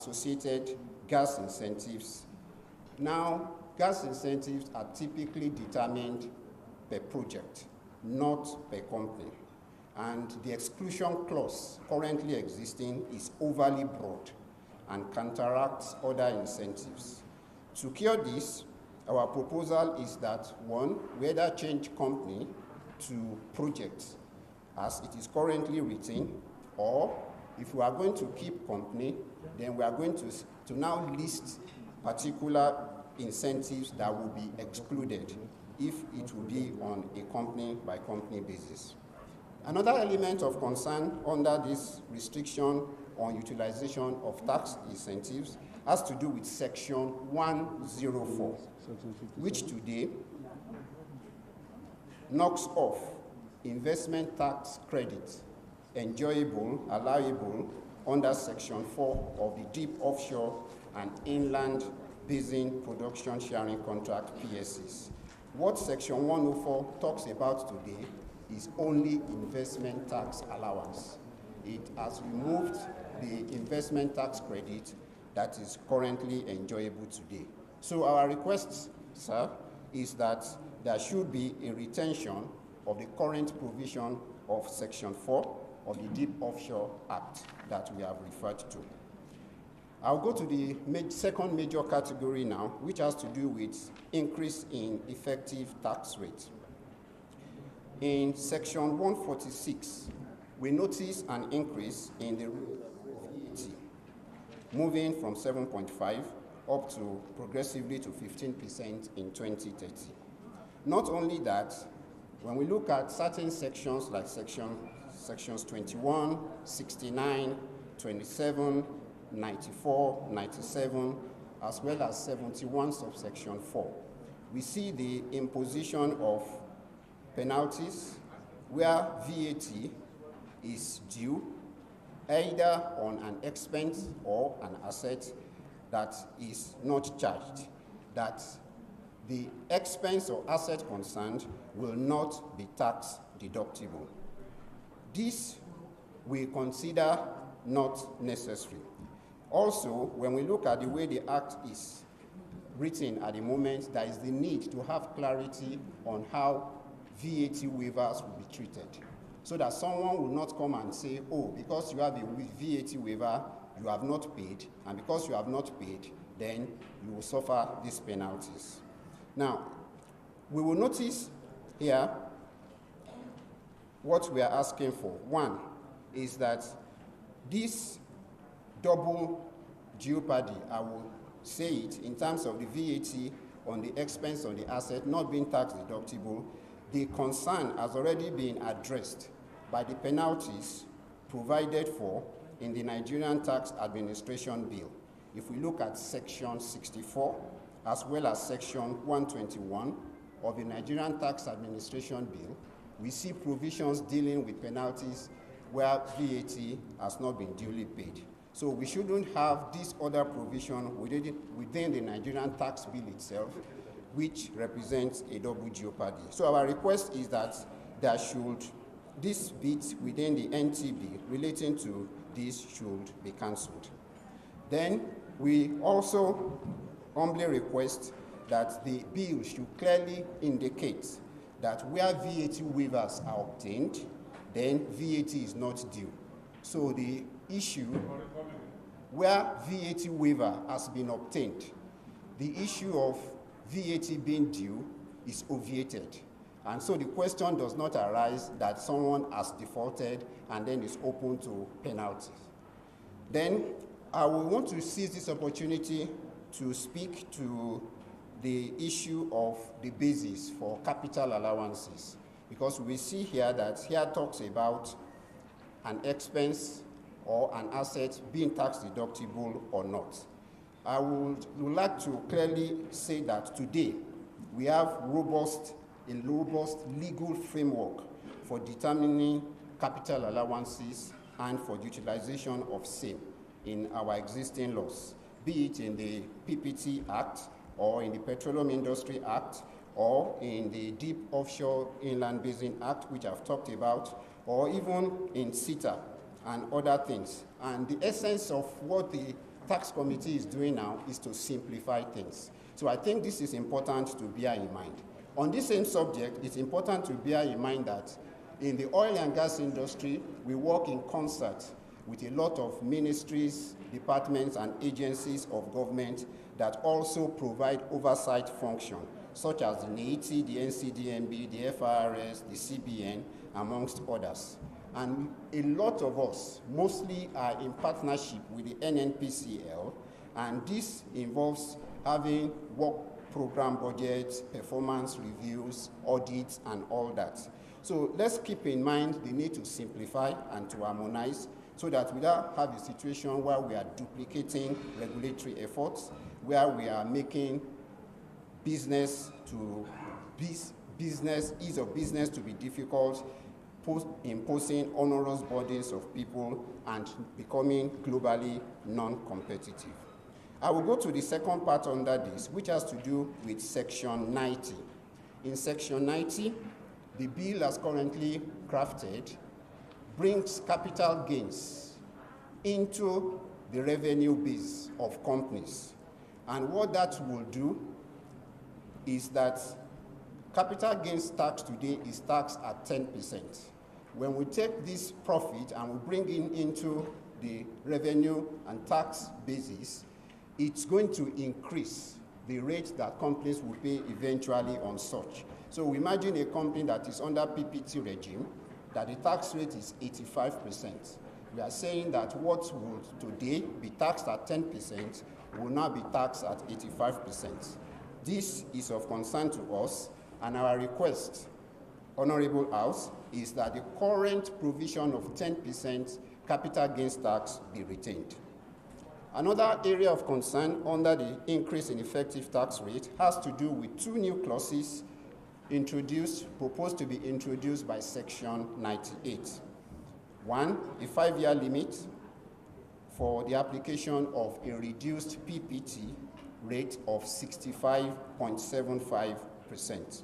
associated gas incentives. Now, gas incentives are typically determined per project, not per company. And the exclusion clause currently existing is overly broad and counteracts other incentives. To cure this, our proposal is that, one, we either change company to project as it is currently written, or if we are going to keep company, then we are going to now list particular incentives that will be excluded if it will be on a company-by-company basis. Another element of concern under this restriction on utilization of tax incentives has to do with Section 104, which today knocks off investment tax credit allowable under Section 4 of the Deep Offshore and Inland Basin Production Sharing Contract PSCs. What Section 104 talks about today is only investment tax allowance. It has removed the investment tax credit that is currently enjoyable today. So our request, sir, is that there should be a retention of the current provision of Section 4 of the Deep Offshore Act that we have referred to. I'll go to the second major category now, which has to do with increase in effective tax rate. In Section 146, we notice an increase in the rate of VAT, moving from 7.5 up to progressively to 15% in 2030. Not only that, when we look at certain sections like sections 21, 69, 27, 94, 97, as well as 71 subsection 4, we see the imposition of penalties where VAT is due either on an expense or an asset that is not charged, that the expense or asset concerned will not be tax deductible. This we consider not necessary. Also, when we look at the way the Act is written at the moment, there is the need to have clarity on how VAT waivers will be treated, so that someone will not come and say, oh, because you have a VAT waiver, you have not paid, and because you have not paid, then you will suffer these penalties. Now, we will notice here what we are asking for. One is that this double jeopardy, I will say it, in terms of the VAT on the expense on the asset not being tax deductible, the concern has already been addressed by the penalties provided for in the Nigerian Tax Administration Bill. If we look at Section 64, as well as Section 121 of the Nigerian Tax Administration Bill, we see provisions dealing with penalties where VAT has not been duly paid. So we shouldn't have this other provision within the Nigerian tax bill itself, which represents a double jeopardy. So our request is that this bit within the NTB relating to this should be cancelled. Then we also humbly request that the bill should clearly indicate that where VAT waivers are obtained, then VAT is not due. So the issue where VAT waiver has been obtained, the issue of VAT being due is obviated. And so the question does not arise that someone has defaulted and then is open to penalties. Then I will want to seize this opportunity to speak to the issue of the basis for capital allowances, because we see here that here talks about an expense or an asset being tax deductible or not. I would like to clearly say that today we have a robust legal framework for determining capital allowances and for utilization of same in our existing laws, be it in the PPT Act or in the Petroleum Industry Act or in the Deep Offshore Inland Basin Act, which I've talked about, or even in CETA and other things. And the essence of what the tax committee is doing now is to simplify things. So I think this is important to bear in mind. On this same subject, it's important to bear in mind that in the oil and gas industry, we work in concert with a lot of ministries, departments, and agencies of government that also provide oversight function, such as the NAITI, the NCDMB, the FRS, the CBN, amongst others. And a lot of us mostly are in partnership with the NNPCL, and this involves having work program budgets, performance reviews, audits, and all that. So let's keep in mind the need to simplify and to harmonize so that we don't have a situation where we are duplicating regulatory efforts, where we are making ease of business to be difficult, imposing onerous burdens of people, and becoming globally non-competitive. I will go to the second part under this, which has to do with Section 90. In Section 90, the bill as currently crafted brings capital gains into the revenue base of companies. And what that will do is that capital gains tax today is taxed at 10%. When we take this profit and we bring it into the revenue and tax basis, it's going to increase the rate that companies will pay eventually on such. So imagine a company that is under PPT regime, that the tax rate is 85%. We are saying that what would today be taxed at 10% will now be taxed at 85%. This is of concern to us, and our request, Honorable House, is that the current provision of 10% capital gains tax be retained. Another area of concern under the increase in effective tax rate has to do with two new clauses proposed to be introduced by Section 98. One, a 5-year limit for the application of a reduced PPT rate of 65.75%.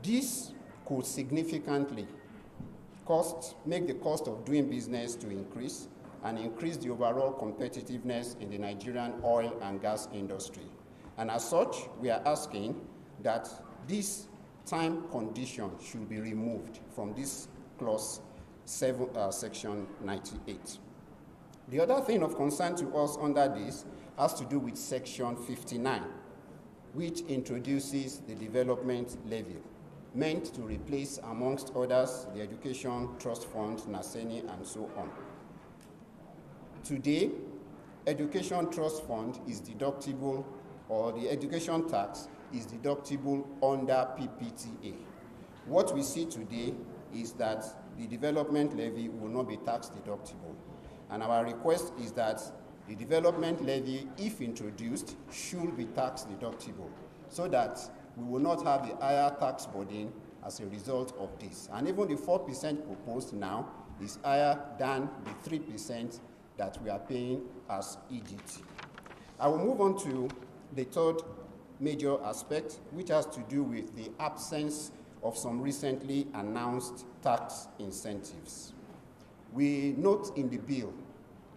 This could significantly make the cost of doing business to increase and increase the overall competitiveness in the Nigerian oil and gas industry. And as such, we are asking that this time condition should be removed from this clause 7, Section 98. The other thing of concern to us under this has to do with Section 59, which introduces the development levy, meant to replace, amongst others, the Education Trust Fund, NASENI, and so on. Today, Education Trust Fund is deductible, or the education tax is deductible under PPTA. What we see today is that the development levy will not be tax deductible. And our request is that the development levy, if introduced, should be tax deductible, so that we will not have the higher tax burden as a result of this. And even the 4% proposed now is higher than the 3% that we are paying as EDT. I will move on to the third major aspect, which has to do with the absence of some recently announced tax incentives. We note in the bill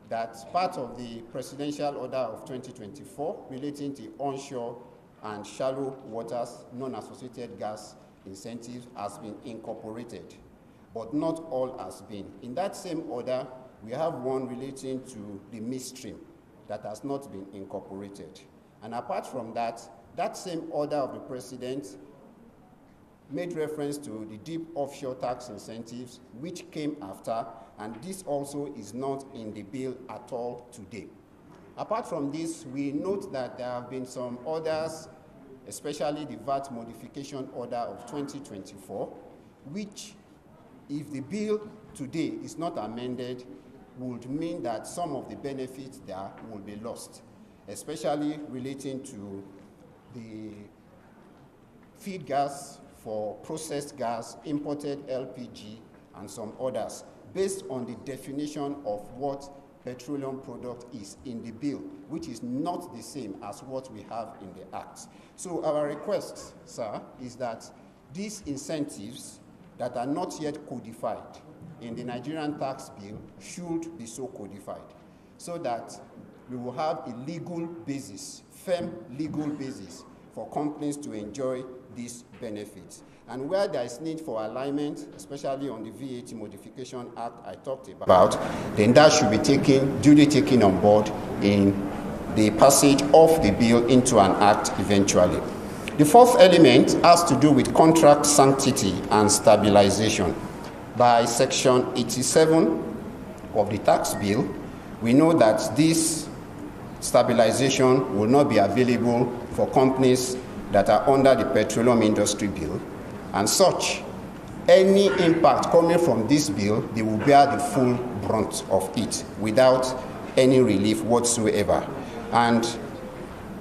that part of the Presidential Order of 2024 relating to onshore and shallow waters non-associated gas incentives has been incorporated, but not all has been. In that same order, we have one relating to the midstream that has not been incorporated. And apart from that, that same order of the President made reference to the deep offshore tax incentives, which came after, and this also is not in the bill at all today. Apart from this, we note that there have been some orders, especially the VAT modification order of 2024, which, if the bill today is not amended, would mean that some of the benefits there will be lost, especially relating to the feed gas for processed gas, imported LPG, and some others, based on the definition of what petroleum product is in the bill, which is not the same as what we have in the Act. So our request, sir, is that these incentives that are not yet codified in the Nigerian tax bill should be so codified, so that we will have a legal basis, firm legal basis for companies to enjoy these benefits. And where there is need for alignment, especially on the VAT Modification Act I talked about, then that should be duly taken on board in the passage of the bill into an act eventually. The fourth element has to do with contract sanctity and stabilization. By Section 87 of the tax bill, we know that this stabilization will not be available for companies that are under the petroleum industry bill, and such, any impact coming from this bill, they will bear the full brunt of it without any relief whatsoever. And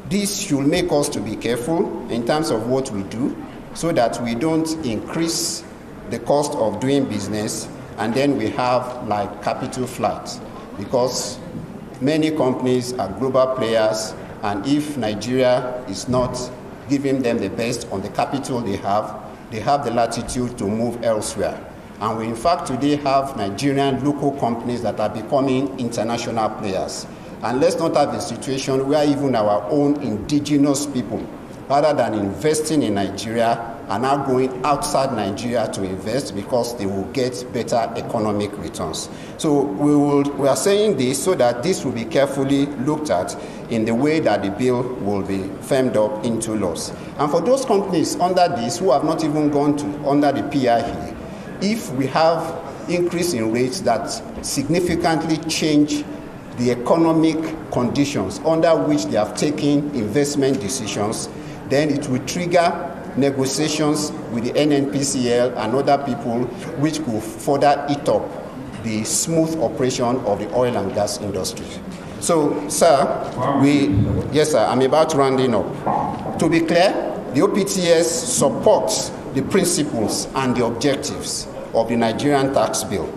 this should make us to be careful in terms of what we do, so that we don't increase the cost of doing business and then we have like capital flight, because many companies are global players, and if Nigeria is not giving them the best on the capital they have the latitude to move elsewhere. And we in fact today have Nigerian local companies that are becoming international players. And let's not have a situation where even our own indigenous people, rather than investing in Nigeria, are now going outside Nigeria to invest because they will get better economic returns. So we are saying this so that this will be carefully looked at in the way that the bill will be firmed up into laws. And for those companies under this who have not even gone to under the PIE, if we have increase in rates that significantly change the economic conditions under which they have taken investment decisions, then it will trigger negotiations with the NNPCL and other people, which could further eat up the smooth operation of the oil and gas industry. So, sir, yes, sir, I'm about rounding up. To be clear, the OPTS supports the principles and the objectives of the Nigerian tax bill.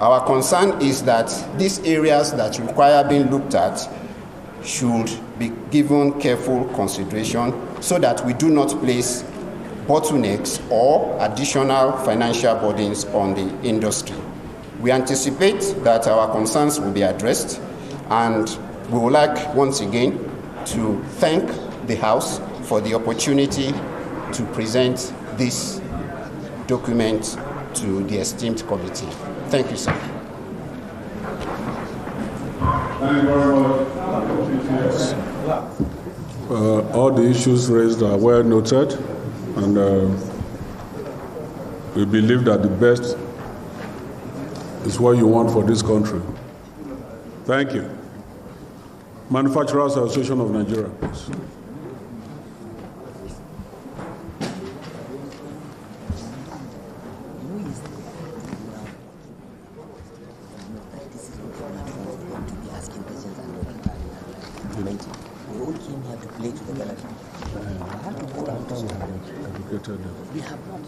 Our concern is that these areas that require being looked at should be given careful consideration so that we do not place bottlenecks or additional financial burdens on the industry. We anticipate that our concerns will be addressed, and we would like once again to thank the House for the opportunity to present this document to the esteemed committee. Thank you, sir. Thank you very much. All the issues raised are well noted, and we believe that the best is what you want for this country. Thank you. Manufacturers Association of Nigeria, please. We have not.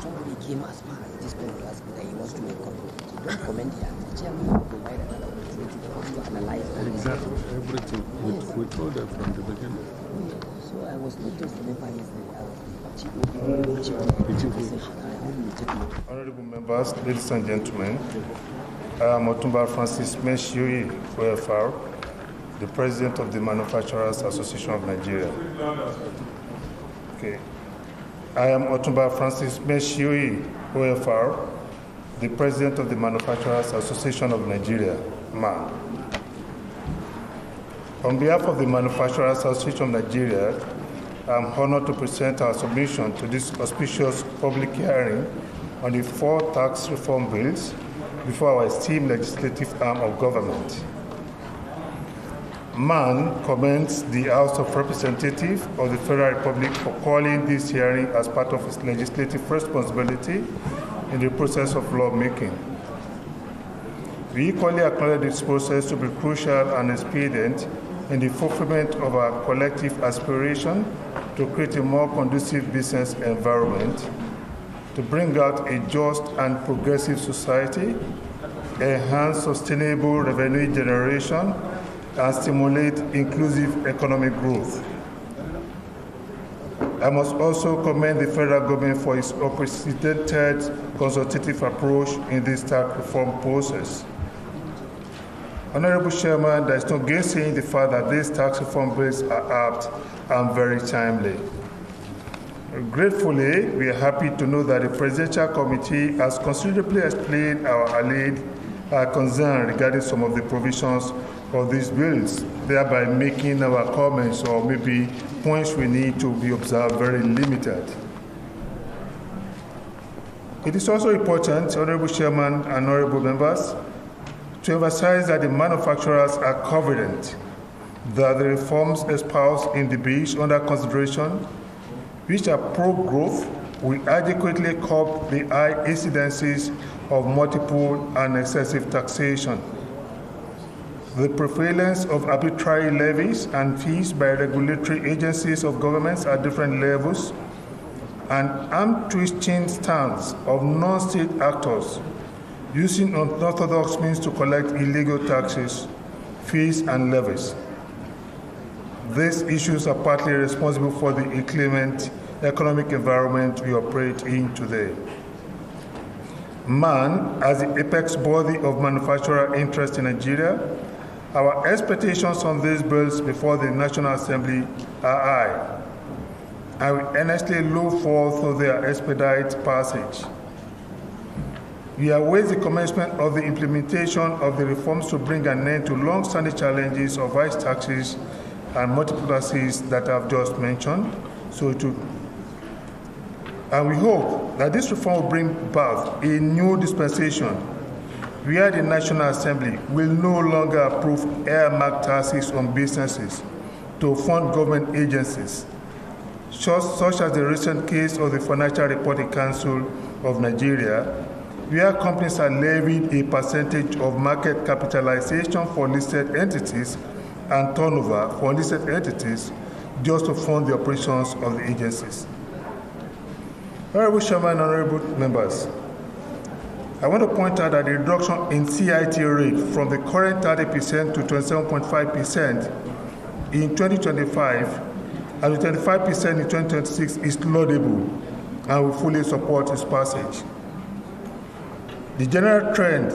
Somebody came as far as this point last that he wants to make comment. Don't comment here. The chairman will provide another opportunity for us to analyze exactly everything. Yes. We told them from the beginning. So I was not just the member yesterday. I was the chief. Honorable members, ladies and gentlemen, I am Otumba Francis Meshiui, OFR, the President of the Manufacturers Association of Nigeria. Okay. I am Otumba Francis Meshiui, OFR, the President of the Manufacturers Association of Nigeria, MAN. On behalf of the Manufacturers Association of Nigeria, I am honored to present our submission to this auspicious public hearing on the 4 tax reform bills before our esteemed legislative arm of government. MAN commends the House of Representatives of the Federal Republic for calling this hearing as part of its legislative responsibility in the process of lawmaking. We equally acknowledge this process to be crucial and expedient in the fulfillment of our collective aspiration to create a more conducive business environment, to bring out a just and progressive society, enhance sustainable revenue generation, and stimulate inclusive economic growth. I must also commend the federal government for its unprecedented consultative approach in this tax reform process. Honorable Chairman, there is no gainsaying the fact that these tax reform bills are apt and very timely. Gratefully, we are happy to know that the Presidential Committee has considerably explained our alleged concern regarding some of the provisions of these bills, thereby making our comments or maybe points we need to be observed very limited. It is also important, Honorable Chairman and Honorable Members, to emphasize that the manufacturers are confident that the reforms espoused in the bills under consideration, which are pro-growth, will adequately curb the high incidences of multiple and excessive taxation. The prevalence of arbitrary levies and fees by regulatory agencies of governments at different levels, and arm-twisting stance of non-state actors using unorthodox means to collect illegal taxes, fees, and levies. These issues are partly responsible for the inclement economic environment we operate in today. Man, as the apex body of manufacturer interests in Nigeria, our expectations on these bills before the National Assembly are high. I will earnestly look forward to their expedite passage. We await the commencement of the implementation of the reforms to bring an end to long-standing challenges of high taxes and multiple taxes that I've just mentioned. And we hope that this reform will bring about a new dispensation where the National Assembly will no longer approve earmarked taxes on businesses to fund government agencies, such as the recent case of the Financial Reporting Council of Nigeria, where companies are levied a percentage of market capitalization for listed entities and turnover for listed entities just to fund the operations of the agencies. Honorable Chairman and honorable members, I want to point out that the reduction in CIT rate from the current 30% to 27.5% in 2025 and to 25% in 2026 is laudable and we fully support its passage. The general trend,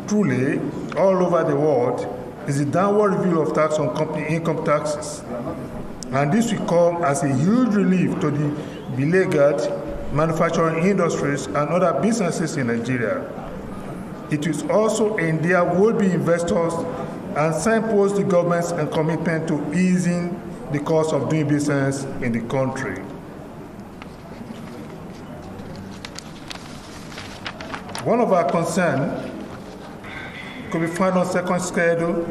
truly, all over the world, is the downward review of tax on company income taxes. And this will come as a huge relief to the beleaguered manufacturing industries and other businesses in Nigeria. It will also endear would-be investors and signpost the government's commitment to easing the cost of doing business in the country. One of our concerns could be found on second schedule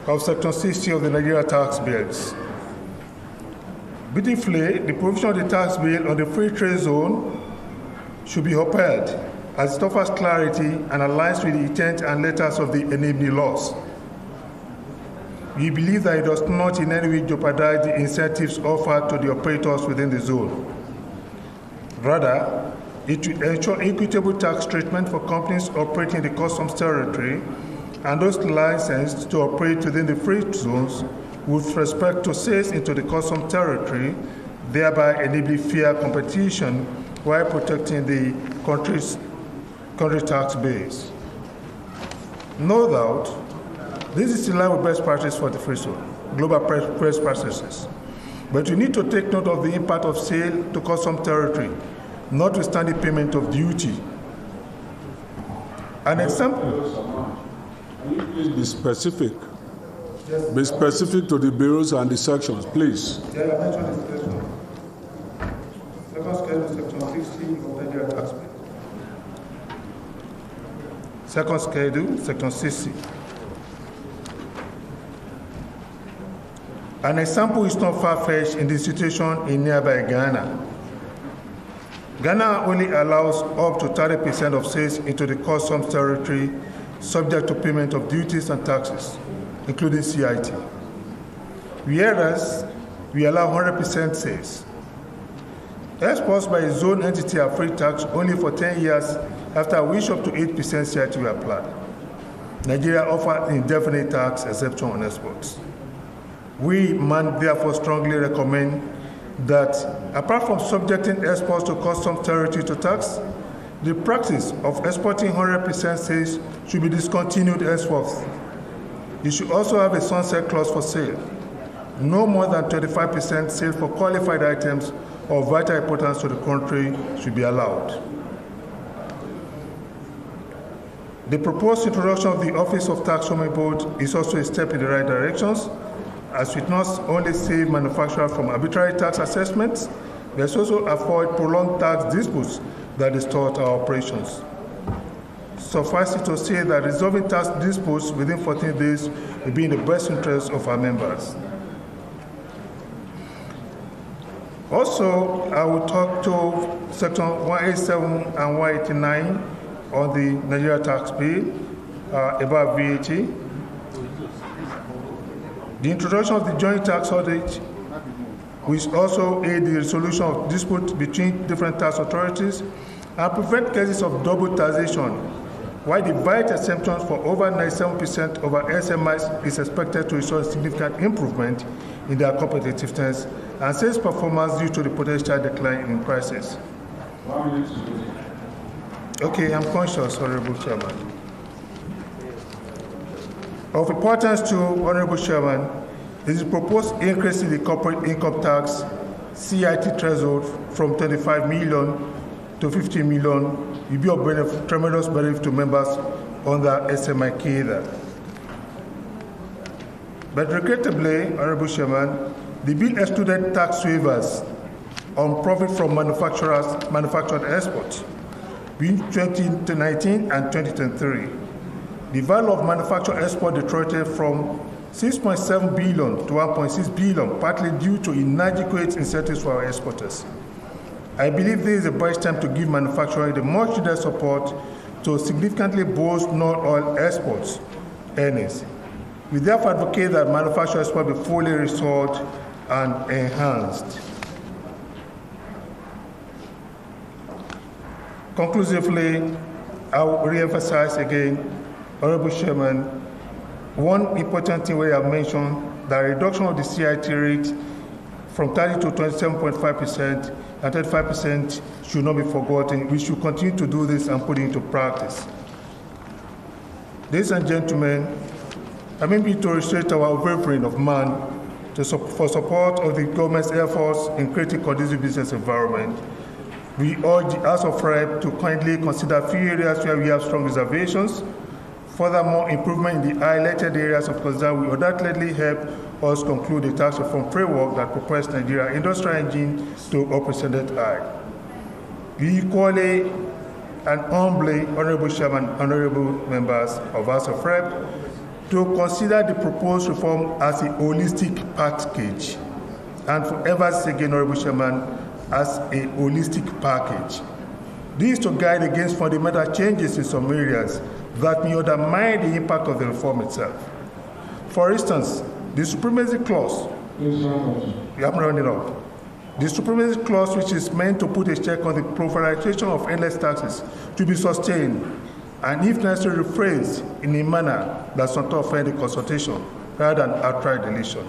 of Section 60 of the Nigeria tax bills. Beautifully, the provision of the tax bill on the free trade zone should be upheld as it offers clarity and aligns with the intent and letters of the enabling laws. We believe that it does not in any way jeopardize the incentives offered to the operators within the zone. Rather, it will ensure equitable tax treatment for companies operating in the customs territory and those licensed to operate within the free zones with respect to sales into the customs territory, thereby enabling fair competition while protecting the country tax base. No doubt, this is in line with best practice for the free zone, global best practices. But you need to take note of the impact of sale to customs territory, notwithstanding payment of duty. An example. Can you please be specific? Be specific to the bureaus and the sections, please. Yeah, I mentioned this section. Second schedule, Section 60 of Nigeria tax bill. Second schedule, Section 60. An example is not far-fetched in the situation in nearby Ghana. Ghana only allows up to 30% of sales into the customs territory subject to payment of duties and taxes, including CIT. Whereas we allow 100% sales. Exports by a zone entity are free tax only for 10 years, after which up to 8% CIT will apply. Nigeria offers indefinite tax exemption on exports. We therefore strongly recommend that, apart from subjecting exports to customs territory to tax, the practice of exporting 100% sales should be discontinued henceforth, You should also have a sunset clause for sale. No more than 25% sale for qualified items of vital importance to the country should be allowed. The proposed introduction of the Office of Tax Summaring Board is also a step in the right directions, as it not only save manufacturers from arbitrary tax assessments, but also avoid prolonged tax disputes that distort our operations. Suffice it to say that resolving tax disputes within 14 days will be in the best interest of our members. Also, I will talk to Section 187 and 189 on the Nigeria tax bill about VAT. The introduction of the joint tax audit, which also aid the resolution of disputes between different tax authorities and prevent cases of double taxation, while the VAT exemptions for over 97% of our SMIs is expected to result in significant improvement in their competitiveness and sales performance due to the potential decline in prices. Okay, I'm conscious, Honorable Chairman. Of importance to Honorable Chairman is the proposed increase in the corporate income tax CIT threshold from 25 million to 50 million will be of tremendous benefit to members under SMI cadre. But regrettably, Honorable Chairman, the bill excluded tax waivers on profit from manufactured exports between 2019 and 2023. The value of manufactured export deteriorated from 6.7 billion to 1.6 billion, partly due to inadequate incentives for our exporters. I believe this is the best time to give manufacturers the much needed support to significantly boost non-oil exports earnings. We therefore advocate that manufactured export be fully restored and enhanced. Conclusively, I will re-emphasize again, Honorable Chairman, one important thing we have mentioned, the reduction of the CIT rate from 30 to 27.5% and 35% should not be forgotten. We should continue to do this and put it into practice. Ladies and gentlemen, permit me to reiterate our offering of man for support of the government's efforts in creating conducive business environment. We urge the House of Rep to kindly consider a few areas where we have strong reservations. Furthermore, improvement in the highlighted areas of concern will undoubtedly help us conclude the tax reform framework that propels Nigeria industrial engine to unprecedented high. We equally and humbly, Honorable Chairman, Honorable members of House of Rep, to consider the proposed reform as a holistic package, and forever say again, Honorable Chairman, as a holistic package. This is to guide against fundamental changes in some areas that may undermine the impact of the reform itself. For instance, the supremacy clause. I'm rounding up. The supremacy clause, which is meant to put a check on the proliferation of endless taxes, to be sustained, and if necessary, rephrased in a manner that does not offend the consultation rather than outright deletion.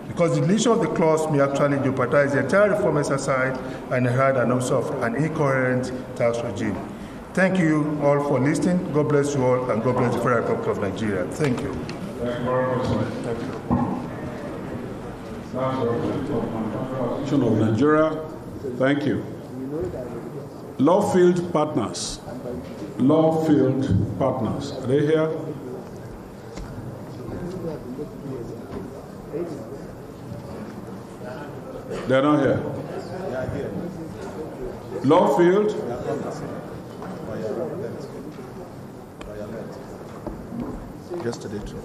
Because the deletion of the clause may actually jeopardize the entire reform exercise and inherit an also of an incoherent tax regime. Thank you all for listening. God bless you all, and God bless the Federal Republic of Nigeria. Thank you. Thank you very much. Thank you. Of Nigeria. Thank you. Lawfield Partners. Lawfield Partners. Are they here? They're not here. Lawfield. Yesterday too.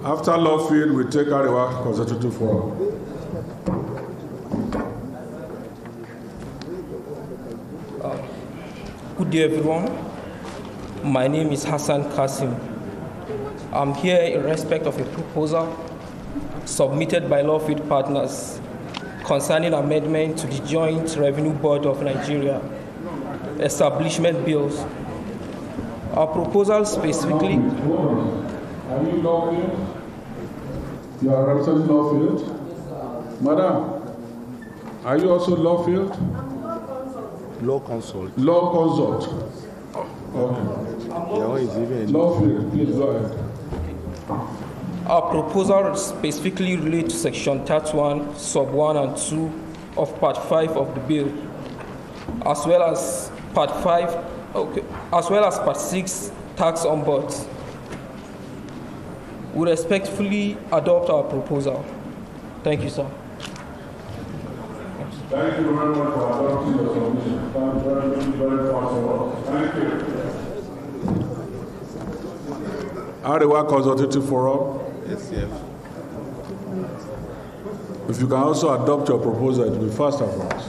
After Lawfield, we take Ariwa Consultative Forum. Good day, everyone. My name is Hassan Kasim. I'm here in respect of a proposal submitted by Lawfield Partners concerning amendment to the Joint Revenue Board of Nigeria Establishment Bills. Our proposal specifically. Are you law field? You are representing law field? Madam, are you also law field? Law consult. Law consult. Okay. Law field, please go ahead. Our proposal specifically relates to Section 31, Sub 1 and 2 of Part 5 of the bill, as well as Part 5, as well as Part 6, tax on boards. We respectfully adopt our proposal. Thank you, sir. Thank you very much for adopting the submission. Very fast. Thank you. Arewa Consultative Forum. Yes, yes. If you can also adopt your proposal, it will be faster for us.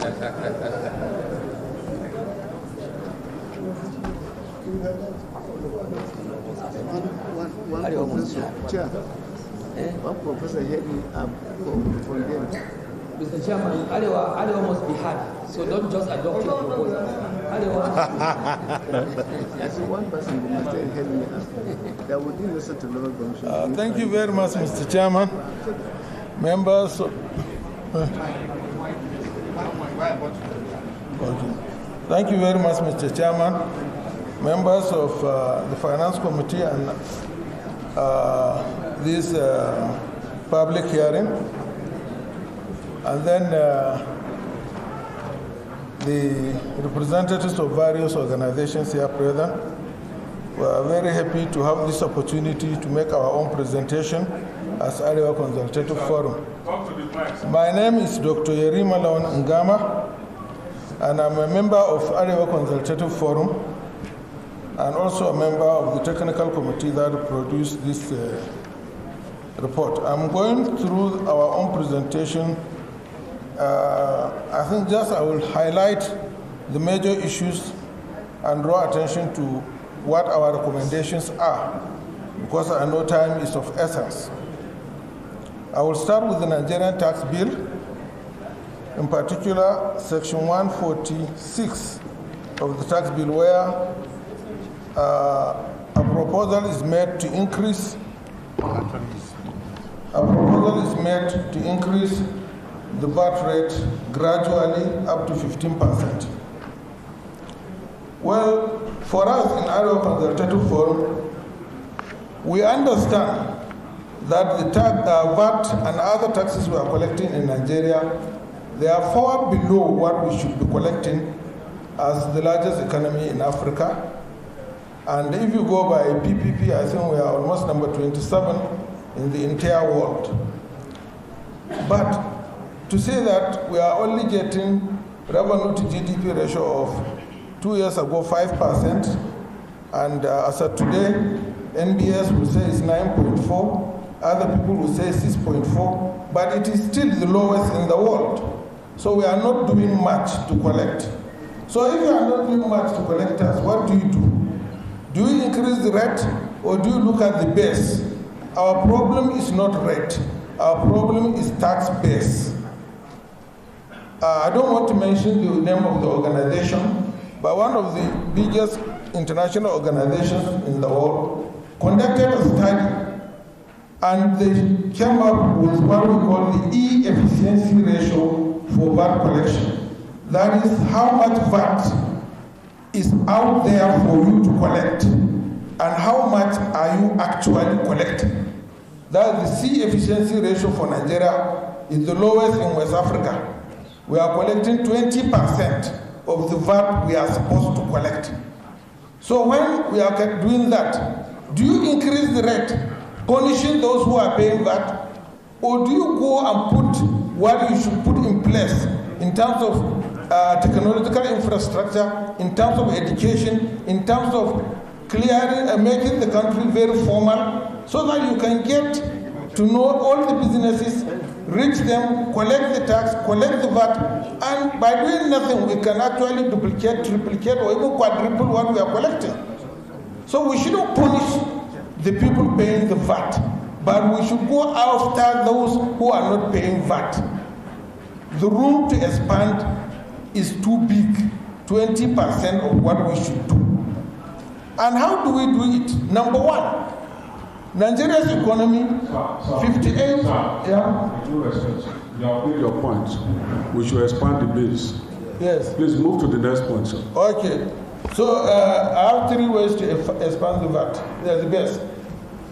One professor here for them. Mr. Chairman, Arewa must be hard, so don't just adopt your proposal. I see one person who must help me. That would be listen to Law Commission. Thank you very much, Mr. Chairman. Members. Thank you very much, Mr. Chairman. Members of the Finance Committee and this public hearing. And then the representatives of various organizations here present. We are very happy to have this opportunity to make our own presentation as Arewa Consultative Forum. My name is Dr. Yerima Lawan Ngama, and I'm a member of Arewa Consultative Forum and also a member of the technical committee that produced this report. I'm going through our own presentation. I think just I will highlight the major issues and draw attention to what our recommendations are, because I know time is of essence. I will start with the Nigerian tax bill, in particular section 146 of the tax bill, where a proposal is made to increase the VAT rate gradually up to 15%. Well, for us in Arewa Consultative Forum, we understand that the VAT and other taxes we are collecting in Nigeria, they are far below what we should be collecting as the largest economy in Africa. And if you go by PPP, I think we are almost number 27 in the entire world. But to say that we are only getting revenue to GDP ratio of 2 years ago 5%, and as of today, NBS will say it's 9.4, other people will say 6.4, but it is still the lowest in the world. So we are not doing much to collect. So if you are not doing much to collect us, what do you do? Do you increase the rate, or do you look at the base? Our problem is not rate. Our problem is tax base. I don't want to mention the name of the organization, but one of the biggest international organizations in the world conducted a study, and they came up with what we call the E-efficiency ratio for VAT collection. That is how much VAT is out there for you to collect, and how much are you actually collecting. That the C efficiency ratio for Nigeria is the lowest in West Africa. We are collecting 20% of the VAT we are supposed to collect. So when we are doing that, do you increase the rate, punishing those who are paying VAT? Or do you go and put what you should put in place in terms of technological infrastructure, in terms of education, in terms of clearing and making the country very formal, so that you can get to know all the businesses, reach them, collect the tax, collect the VAT, and by doing nothing, we can actually duplicate, triplicate, or even quadruple what we are collecting. So we shouldn't punish the people paying the VAT, but we should go after those who are not paying VAT. The room to expand is too big, 20% of what we should do. And how do we do it? Number one, Nigeria's economy, 58. Yeah. With due respect, you have made your point. We should expand the base. Yes. Please move to the next point, sir. Okay. So I have 3 ways to expand the VAT. They're the best.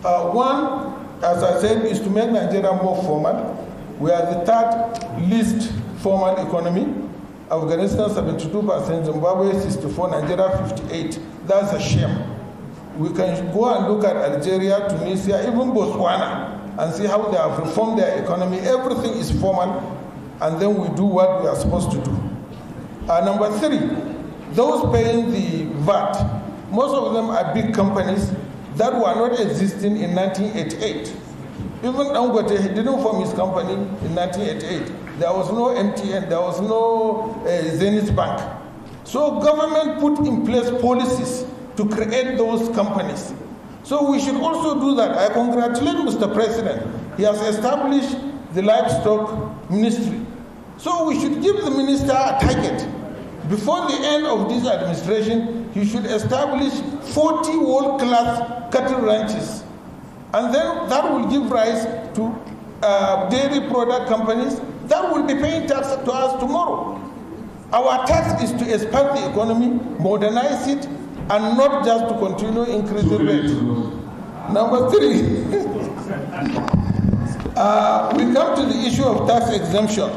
One, as I said, is to make Nigeria more formal. We are the 3rd least formal economy. Afghanistan 72%, Zimbabwe 64, Nigeria 58. That's a shame. We can go and look at Algeria, Tunisia, even Botswana, and see how they have reformed their economy. Everything is formal, and then we do what we are supposed to do. Number 3, those paying the VAT, most of them are big companies that were not existing in 1988. Even Dangote didn't form his company in 1988. There was no MTN, there was no Zenith Bank. So government put in place policies to create those companies. So we should also do that. I congratulate Mr. President. He has established the livestock ministry. So we should give the minister a target. Before the end of this administration, he should establish 40 world-class cattle ranches. And then that will give rise to dairy product companies that will be paying tax to us tomorrow. Our task is to expand the economy, modernize it, and not just to continue increasing rates. Number 3, we come to the issue of tax exemption.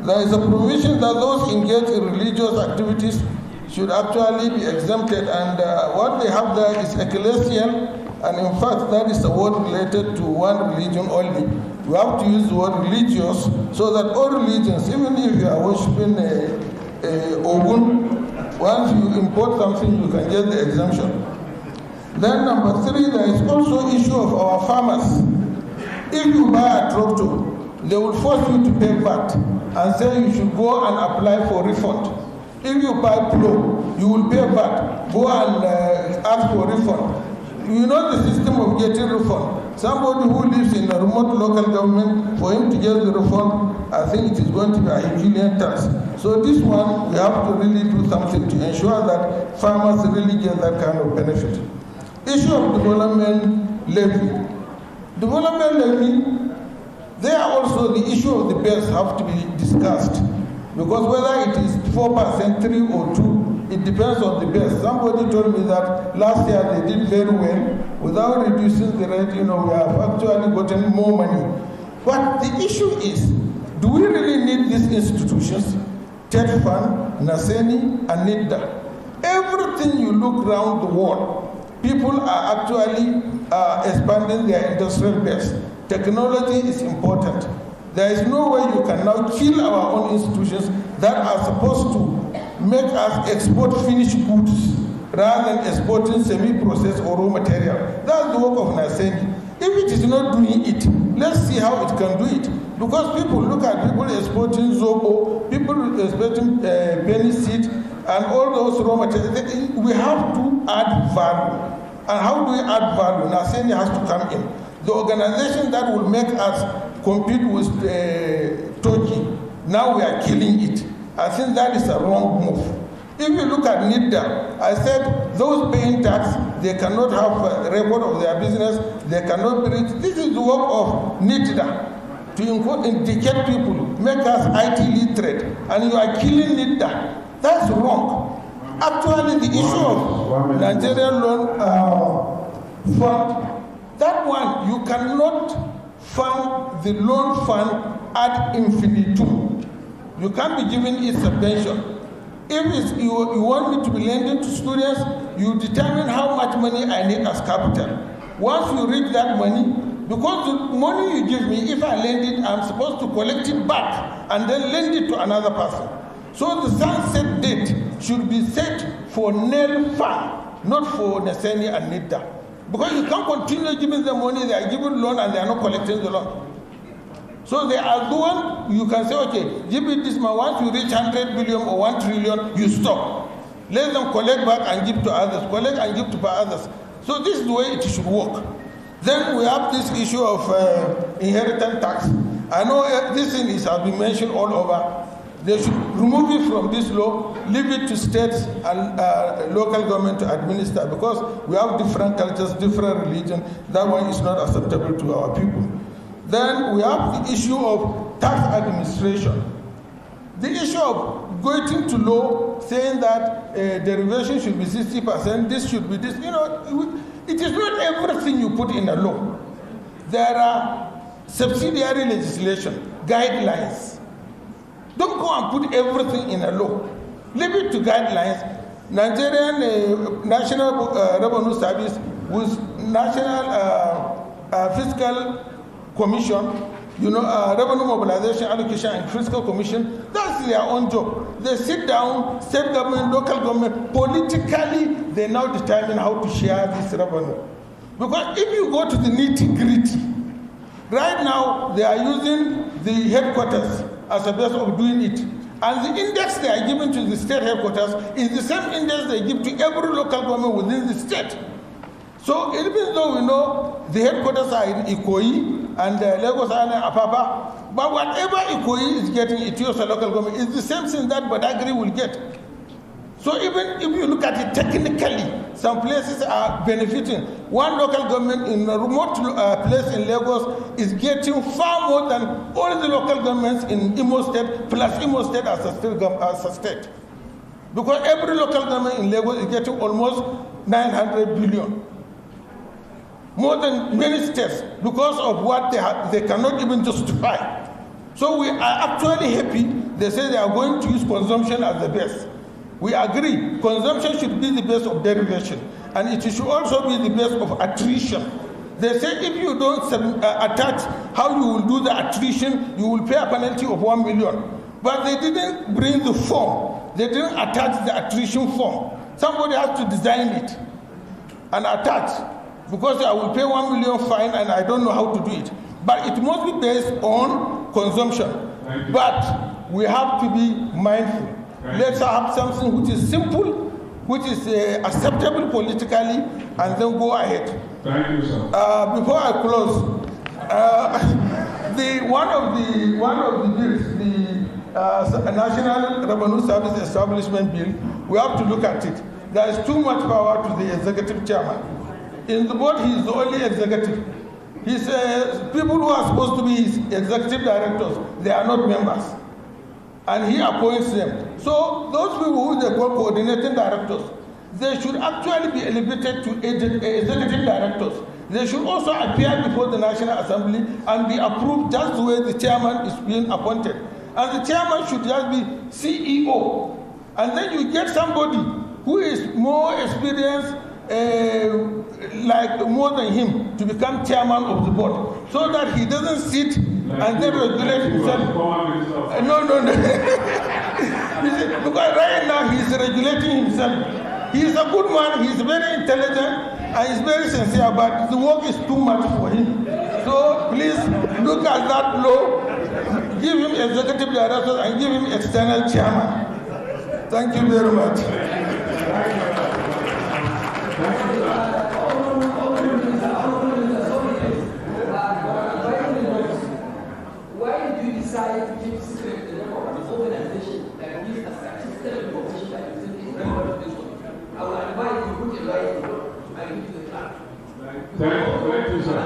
There is a provision that those engaged in religious activities should actually be exempted, and what they have there is ecclesial, and in fact that is a word related to one religion only. We have to use the word religious so that all religions, even if you are worshiping Ogun, once you import something, you can get the exemption. Then number 3, there is also issue of our farmers. If you buy a tractor, they will force you to pay VAT and say you should go and apply for refund. If you buy plow, you will pay VAT, go and ask for refund. You know the system of getting refund. Somebody who lives in a remote local government, for him to get the refund, I think it is going to be a Herculean task. So this one, we have to really do something to ensure that farmers really get that kind of benefit. Issue of development levy. Development levy, there also the issue of the base have to be discussed. Because whether it is 4%, 3 or 2, it depends on the base. Somebody told me that last year they did very well. Without reducing the rate, we have actually gotten more money. But the issue is, do we really need these institutions? TED Fund, NASENI, and NIDA. Everything you look around the world, people are actually expanding their industrial base. Technology is important. There is no way you can now kill our own institutions that are supposed to make us export finished goods rather than exporting semi-processed or raw material. That's the work of NASENI. If it is not doing it, let's see how it can do it. Because people look at people exporting zobo, people exporting penny seed, and all those raw materials. We have to add value. And how do we add value? NASENI has to come in. The organization that will make us compete with Turkey, now we are killing it. I think that is a wrong move. If you look at NIDA, I said those paying tax, they cannot have a record of their business, they cannot be rich. This is the work of NIDA, to indicate people, make us IT literate, and you are killing NIDA. That's wrong. Actually, the issue of Nigerian loan fund, that one, you cannot fund the loan fund ad infinitum. You can't be giving it subvention. If you want me to be lending to students, you determine how much money I need as capital. Once you reach that money, because the money you give me, if I lend it, I'm supposed to collect it back and then lend it to another person. So the sunset date should be set for NEL fund, not for NASENI and NIDA. Because you can't continue giving them money, they are giving loan and they are not collecting the loan. So they are the one, you can say, okay, give me this money. Once you reach 100 billion or 1 trillion, you stop. Let them collect back and give to others, collect and give to others. So this is the way it should work. Then we have this issue of inheritance tax. I know this thing has been mentioned all over. They should remove it from this law, leave it to states and local government to administer, because we have different cultures, different religion. That one is not acceptable to our people. Then we have the issue of tax administration. The issue of going to law saying that derivation should be 60%, this should be this, it is not everything you put in a law. There are subsidiary legislation, guidelines. Don't go and put everything in a law. Leave it to guidelines. Nigerian National Revenue Service with National Fiscal Commission, Revenue Mobilization, Allocation, and Fiscal Commission, that's their own job. They sit down, state government, local government, politically, they now determine how to share this revenue. Because if you go to the nitty-gritty, right now they are using the headquarters as a base of doing it. And the index they are giving to the state headquarters is the same index they give to every local government within the state. So even though we know the headquarters are in Ikoyi and Lagos are in Apapa, but whatever Ikoyi is getting, Ethiopia local government, is the same thing that Badagry will get. So even if you look at it technically, some places are benefiting. One local government in a remote place in Lagos is getting far more than all the local governments in Imo State, plus Imo State as a state. Because every local government in Lagos is getting almost 900 billion. More than many states, because of what they cannot even justify. So we are actually happy. They say they are going to use consumption as the base. We agree, consumption should be the base of derivation, and it should also be the base of attrition. They say if you don't attach how you will do the attrition, you will pay a penalty of 1 million. But they didn't bring the form. They didn't attach the attrition form. Somebody has to design it and attach, because I will pay 1 million fine and I don't know how to do it. But it must be based on consumption. But we have to be mindful. Let's have something which is simple, which is acceptable politically, and then go ahead. Thank you, sir. Before I close, one of the bills, the National Revenue Service Establishment Bill, we have to look at it. There is too much power to the executive chairman. In the board, he is the only executive. He says people who are supposed to be his executive directors, they are not members. And he appoints them. So those people who they call coordinating directors, they should actually be elevated to executive directors. They should also appear before the National Assembly and be approved just the way the chairman is being appointed. And the chairman should just be CEO. And then you get somebody who is more experienced, like more than him, to become chairman of the board, so that he doesn't sit and then regulate himself. No. Because right now he's regulating himself. He's a good man, he's very intelligent, and he's very sincere, but the work is too much for him. So please look at that law, give him executive director and give him external chairman. Thank you very much. Why did you decide to keep secret the name of the organization that gives a statistical information that is in this one? I will advise you put a line and give to the clerk. Thank you, sir.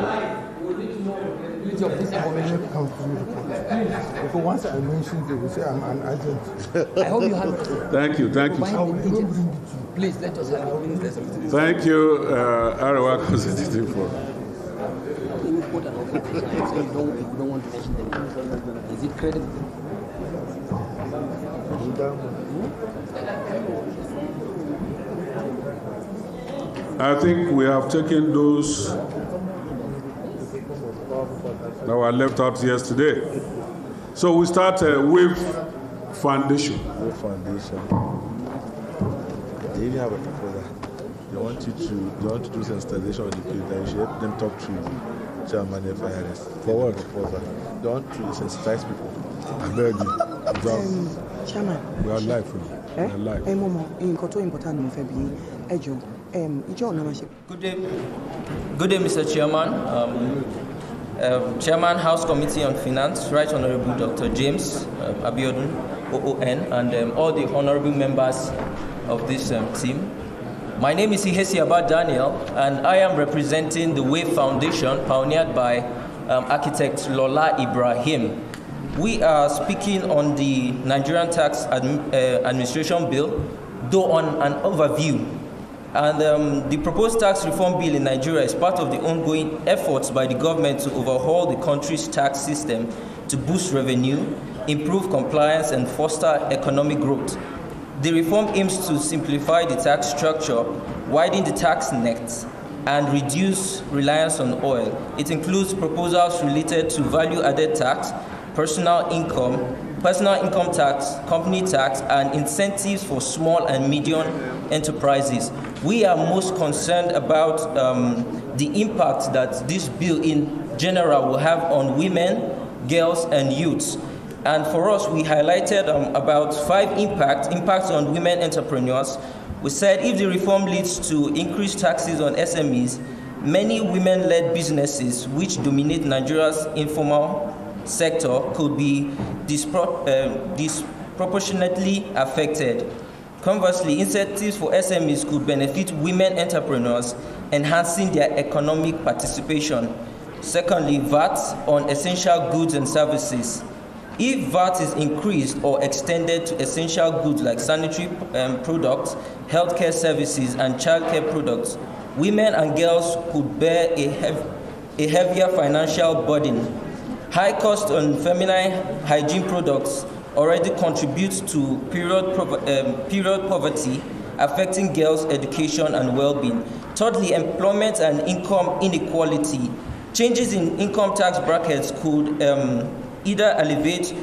We need to know the ability of this information comes to me. Because once I mention, they will say I'm an agent. I hope you have. Thank you. Please let us have. Thank you, Arewa Consulting for. You put an organization, so you don't want to mention the name. Is it credible? I think we have taken those that were left out yesterday. So we start with foundation. With foundation. They even have a proposal. They want to do sensitization of the people. That you should help them talk to chairman FIRS. For what proposal? They want to sensitize people. I beg you. Chairman. We are live. We are live. Good day, Mr. Chairman, Chairman, House Committee on Finance, Right Honorable Dr. James Abiodun, OON, and all the honorable members of this team. My name is Ihesi Abba Daniel, and I am representing the WAVE Foundation, pioneered by architect Lola Ibrahim. We are speaking on the Nigerian Tax Administration Bill, though on an overview. And the proposed tax reform bill in Nigeria is part of the ongoing efforts by the government to overhaul the country's tax system to boost revenue, improve compliance, and foster economic growth. The reform aims to simplify the tax structure, widen the tax nets, and reduce reliance on oil. It includes proposals related to value-added tax, personal income tax, company tax, and incentives for small and medium enterprises. We are most concerned about the impact that this bill in general will have on women, girls, and youths. And for us, we highlighted about 5 impacts on women entrepreneurs. We said if the reform leads to increased taxes on SMEs, many women-led businesses which dominate Nigeria's informal sector could be disproportionately affected. Conversely, incentives for SMEs could benefit women entrepreneurs, enhancing their economic participation. Secondly, VAT on essential goods and services. If VAT is increased or extended to essential goods like sanitary products, healthcare services, and childcare products, women and girls could bear a heavier financial burden. High cost on feminine hygiene products already contributes to period poverty, affecting girls' education and well-being. Thirdly, employment and income inequality. Changes in income tax brackets could either alleviate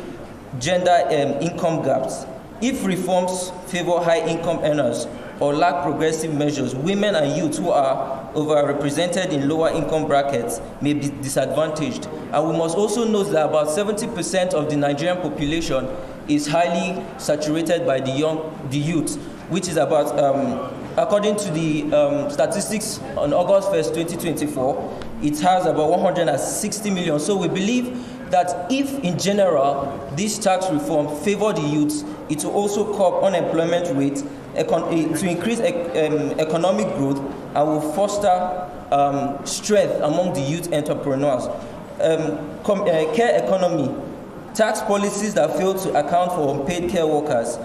gender income gaps. If reforms favor high-income earners or lack progressive measures, women and youth who are overrepresented in lower income brackets may be disadvantaged. And we must also note that about 70% of the Nigerian population is highly saturated by the youth, which is about, according to the statistics on August 1st, 2024, it has about 160 million. So we believe that if, in general, this tax reform favor the youths, it will also curb unemployment rate, to increase economic growth, and will foster strength among the youth entrepreneurs. Care economy. Tax policies that fail to account for unpaid care workers,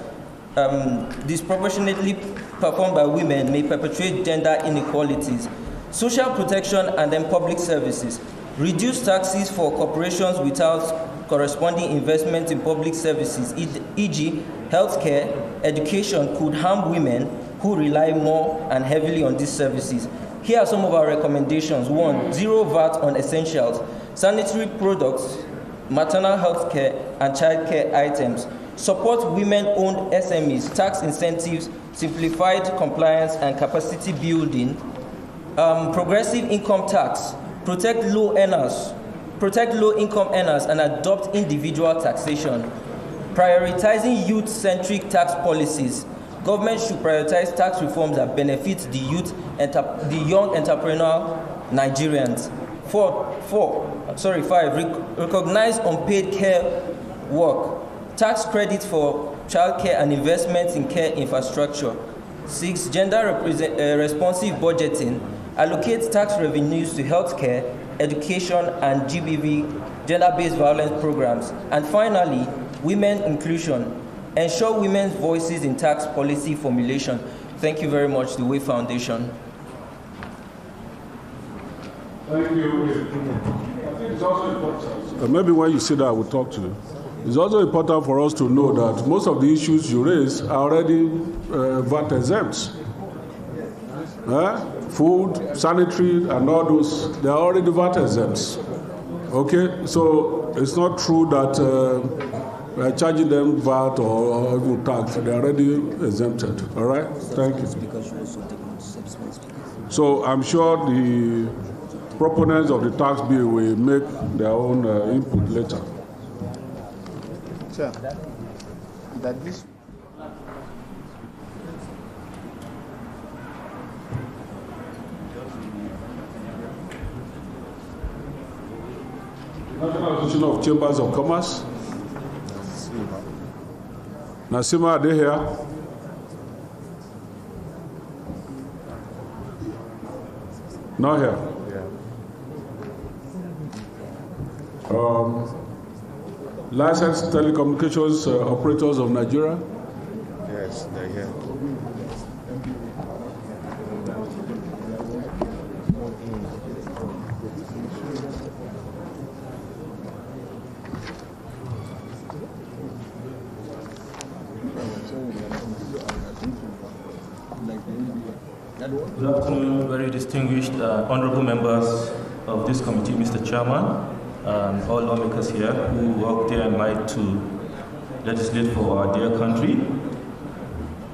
disproportionately performed by women, may perpetuate gender inequalities. Social protection and then public services. Reduce taxes for corporations without corresponding investment in public services, e.g., healthcare, education, could harm women who rely more and heavily on these services. Here are some of our recommendations. 1, zero VAT on essentials, sanitary products, maternal health care, and childcare items. Support women-owned SMEs, tax incentives, simplified compliance, and capacity building. Progressive income tax. Protect low-income earners and adopt individual taxation. Prioritizing youth-centric tax policies. Government should prioritize tax reforms that benefit the youth and the young entrepreneurial Nigerians. 5. Recognize unpaid care work. Tax credit for childcare and investments in care infrastructure. 6. Gender responsive budgeting. Allocate tax revenues to healthcare, education, and GBV, gender-based violence programs. And finally, women inclusion. Ensure women's voices in tax policy formulation. Thank you very much, the WAVE Foundation. Thank you. I think it's also important. Maybe when you sit down, we'll talk to you. It's also important for us to know that most of the issues you raise are already VAT exempt. Food, sanitary, and all those, they are already VAT exempt. Okay, so it's not true that we are charging them VAT or even tax. They are already exempted. All right, thank you. So I'm sure the proponents of the tax bill will make their own input later. Sir, that this. National Association of Chambers of Commerce. Nasima, are they here? Not here. Licensed Telecommunications Operators of Nigeria. Yes, they're here. Good afternoon, very distinguished honorable members of this committee, Mr. Chairman, and all lawmakers here who work day and night to legislate for our dear country.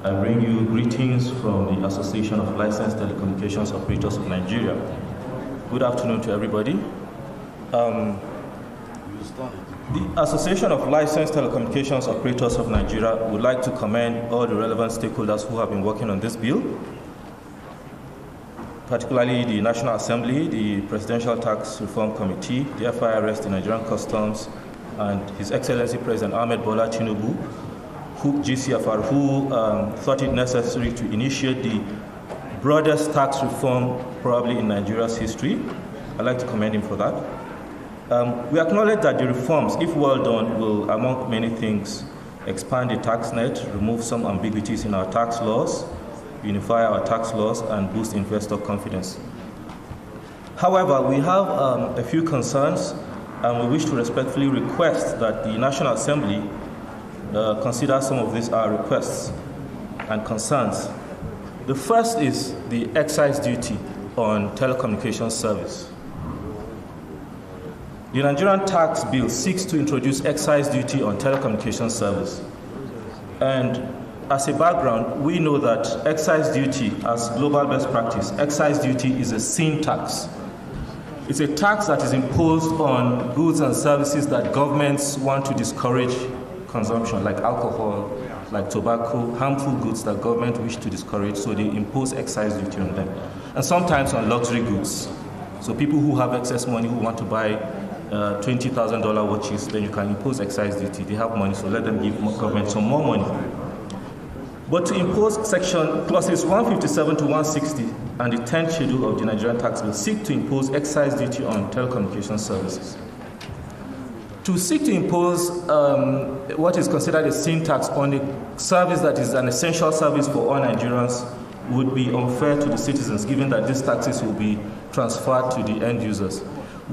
I bring you greetings from the Association of Licensed Telecommunications Operators of Nigeria. Good afternoon to everybody. The Association of Licensed Telecommunications Operators of Nigeria would like to commend all the relevant stakeholders who have been working on this bill, particularly the National Assembly, the Presidential Tax Reform Committee, the FIRS, the Nigerian Customs, and His Excellency President Ahmed Bola Tinubu, GCFR, who thought it necessary to initiate the broadest tax reform probably in Nigeria's history. I'd like to commend him for that. We acknowledge that the reforms, if well done, will, among many things, expand the tax net, remove some ambiguities in our tax laws, unify our tax laws, and boost investor confidence. However, we have a few concerns, and we wish to respectfully request that the National Assembly consider some of these our requests and concerns. The first is the excise duty on telecommunications service. The Nigerian tax bill seeks to introduce excise duty on telecommunications service. And as a background, we know that excise duty, as global best practice, excise duty is a sin tax. It's a tax that is imposed on goods and services that governments want to discourage consumption, like alcohol, like tobacco, harmful goods that government wish to discourage, so they impose excise duty on them. And sometimes on luxury goods. So people who have excess money who want to buy $20,000 watches, then you can impose excise duty. They have money, so let them give government some more money. But to impose clauses 157 to 160 and the 10th schedule of the Nigerian tax bill seek to impose excise duty on telecommunication services. To seek to impose what is considered a sin tax on a service that is an essential service for all Nigerians would be unfair to the citizens, given that these taxes will be transferred to the end users.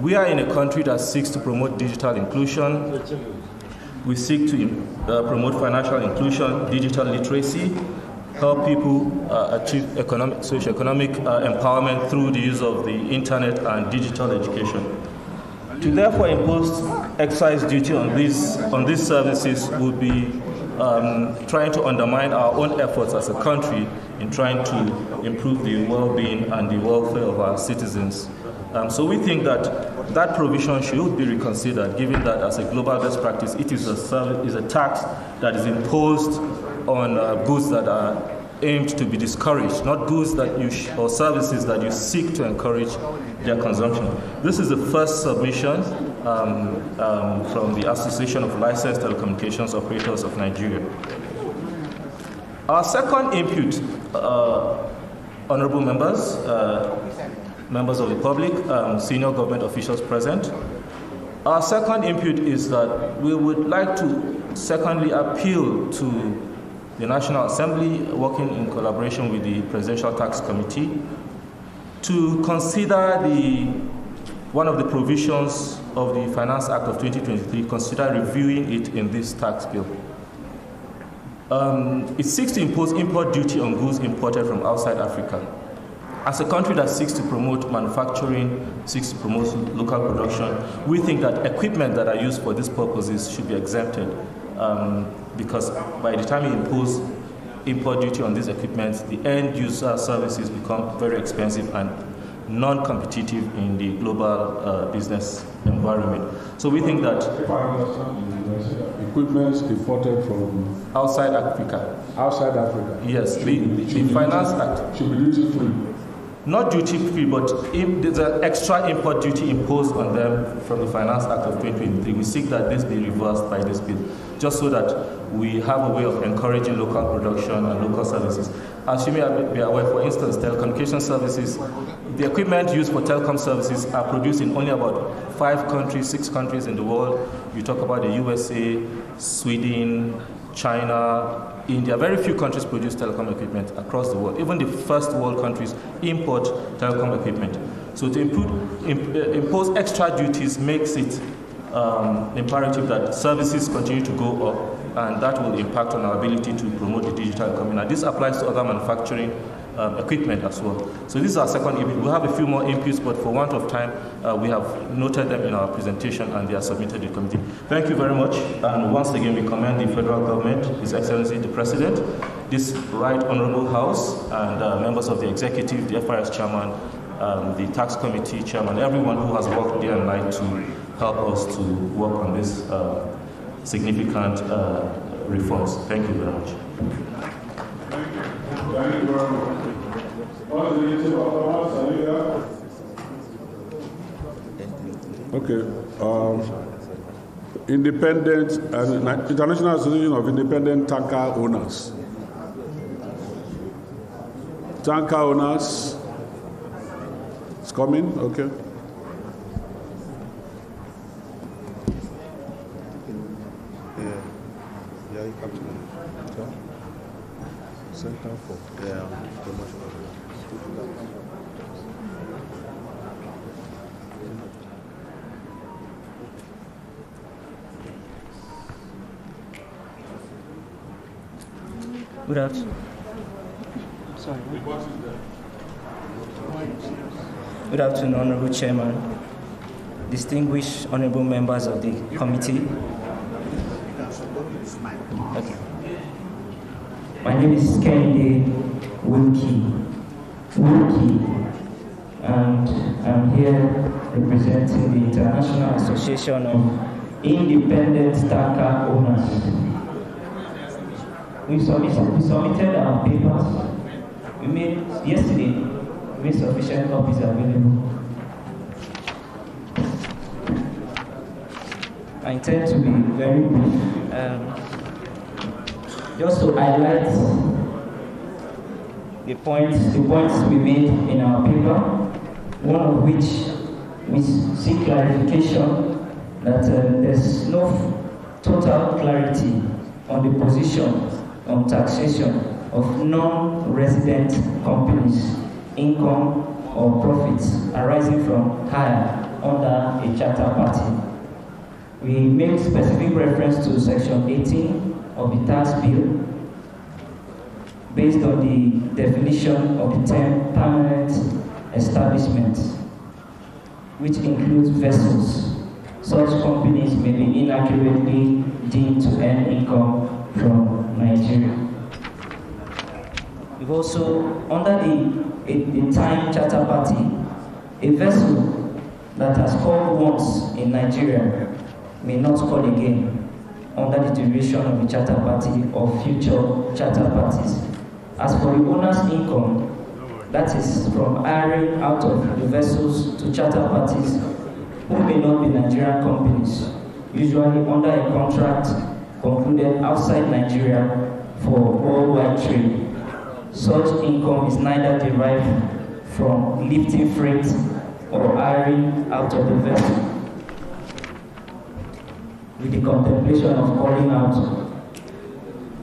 We are in a country that seeks to promote digital inclusion. We seek to promote financial inclusion, digital literacy, help people achieve socioeconomic empowerment through the use of the internet and digital education. To therefore impose excise duty on these services would be trying to undermine our own efforts as a country in trying to improve the well-being and the welfare of our citizens. So we think that provision should be reconsidered, given that as a global best practice, it is a tax that is imposed on goods that are aimed to be discouraged, not goods that or services that you seek to encourage their consumption. This is the first submission from the Association of Licensed Telecommunications Operators of Nigeria. Our second input, honorable members, members of the public, senior government officials present. Our second input is that we would like to secondly appeal to the National Assembly, working in collaboration with the Presidential Tax Committee, to consider one of the provisions of the Finance Act of 2023, consider reviewing it in this tax bill. It seeks to impose import duty on goods imported from outside Africa. As a country that seeks to promote manufacturing, seeks to promote local production, we think that equipment that are used for these purposes should be exempted, because by the time you impose import duty on these equipments, the end user services become very expensive and non-competitive in the global business environment. So we think that equipment imported from outside Africa. Outside Africa. Yes, the Finance Act should be duty free. not duty-free, but there's an extra import duty imposed on them from the Finance Act of 2023. We seek that this be reversed by this bill, just so that we have a way of encouraging local production and local services. As you may be aware, for instance, telecommunication services, the equipment used for telecom services are produced in only about 5 countries, 6 countries in the world. You talk about the USA, Sweden, China, India. Very few countries produce telecom equipment across the world. Even the first world countries import telecom equipment. So to impose extra duties makes it imperative that services continue to go up, and that will impact on our ability to promote the digital economy. Now, this applies to other manufacturing equipment as well. So this is our second input. We'll have a few more inputs, but for want of time, we have noted them in our presentation and they are submitted to the committee. Thank you very much. And once again, we commend the federal government, His Excellency the President, this Right Honorable House, and members of the executive, the FIS chairman, the tax committee chairman, everyone who has worked day and night to help us to work on this significant reforms. Thank you very much. Thank you very much. What is the issue of Thomas? Are you there? Okay. Independent and International Association of Independent Tanker Owners. Tanker owners. It's coming. Okay. Yeah, you come to me. Center for promotion. Good afternoon. Sorry. Good afternoon, Honorable Chairman, distinguished honorable members of the committee. Okay. My name is Kende Wilkie, and I'm here representing the International Association of Independent Tanker Owners. We submitted our papers. Yesterday, we made sufficient copies available. I intend to be very brief. Just to highlight the points we made in our paper, one of which we seek clarification that there's no total clarity on the position on taxation of non-resident companies' income or profits arising from hire under a charter party. We make specific reference to Section 18 of the tax bill based on the definition of the term permanent establishment, which includes vessels. Such companies may be inaccurately deemed to earn income from Nigeria. We've also, under the time charter party, a vessel that has called once in Nigeria may not call again under the duration of the charter party or future charter parties. As for the owner's income, that is from hiring out of the vessels to charter parties who may not be Nigerian companies, usually under a contract concluded outside Nigeria for worldwide trade. Such income is neither derived from lifting freight or hiring out of the vessel, with the contemplation of calling out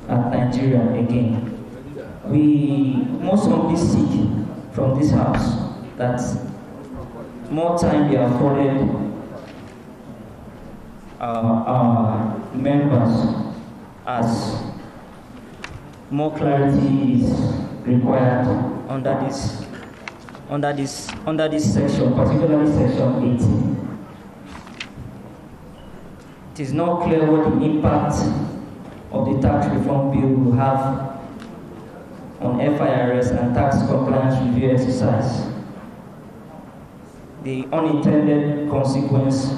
at Nigeria again. We most humbly seek from this House that more time be afforded our members, as more clarity is required under this section, particularly Section 18. It is not clear what the impact of the tax reform bill will have on FIRS and tax compliance review exercise. The unintended consequence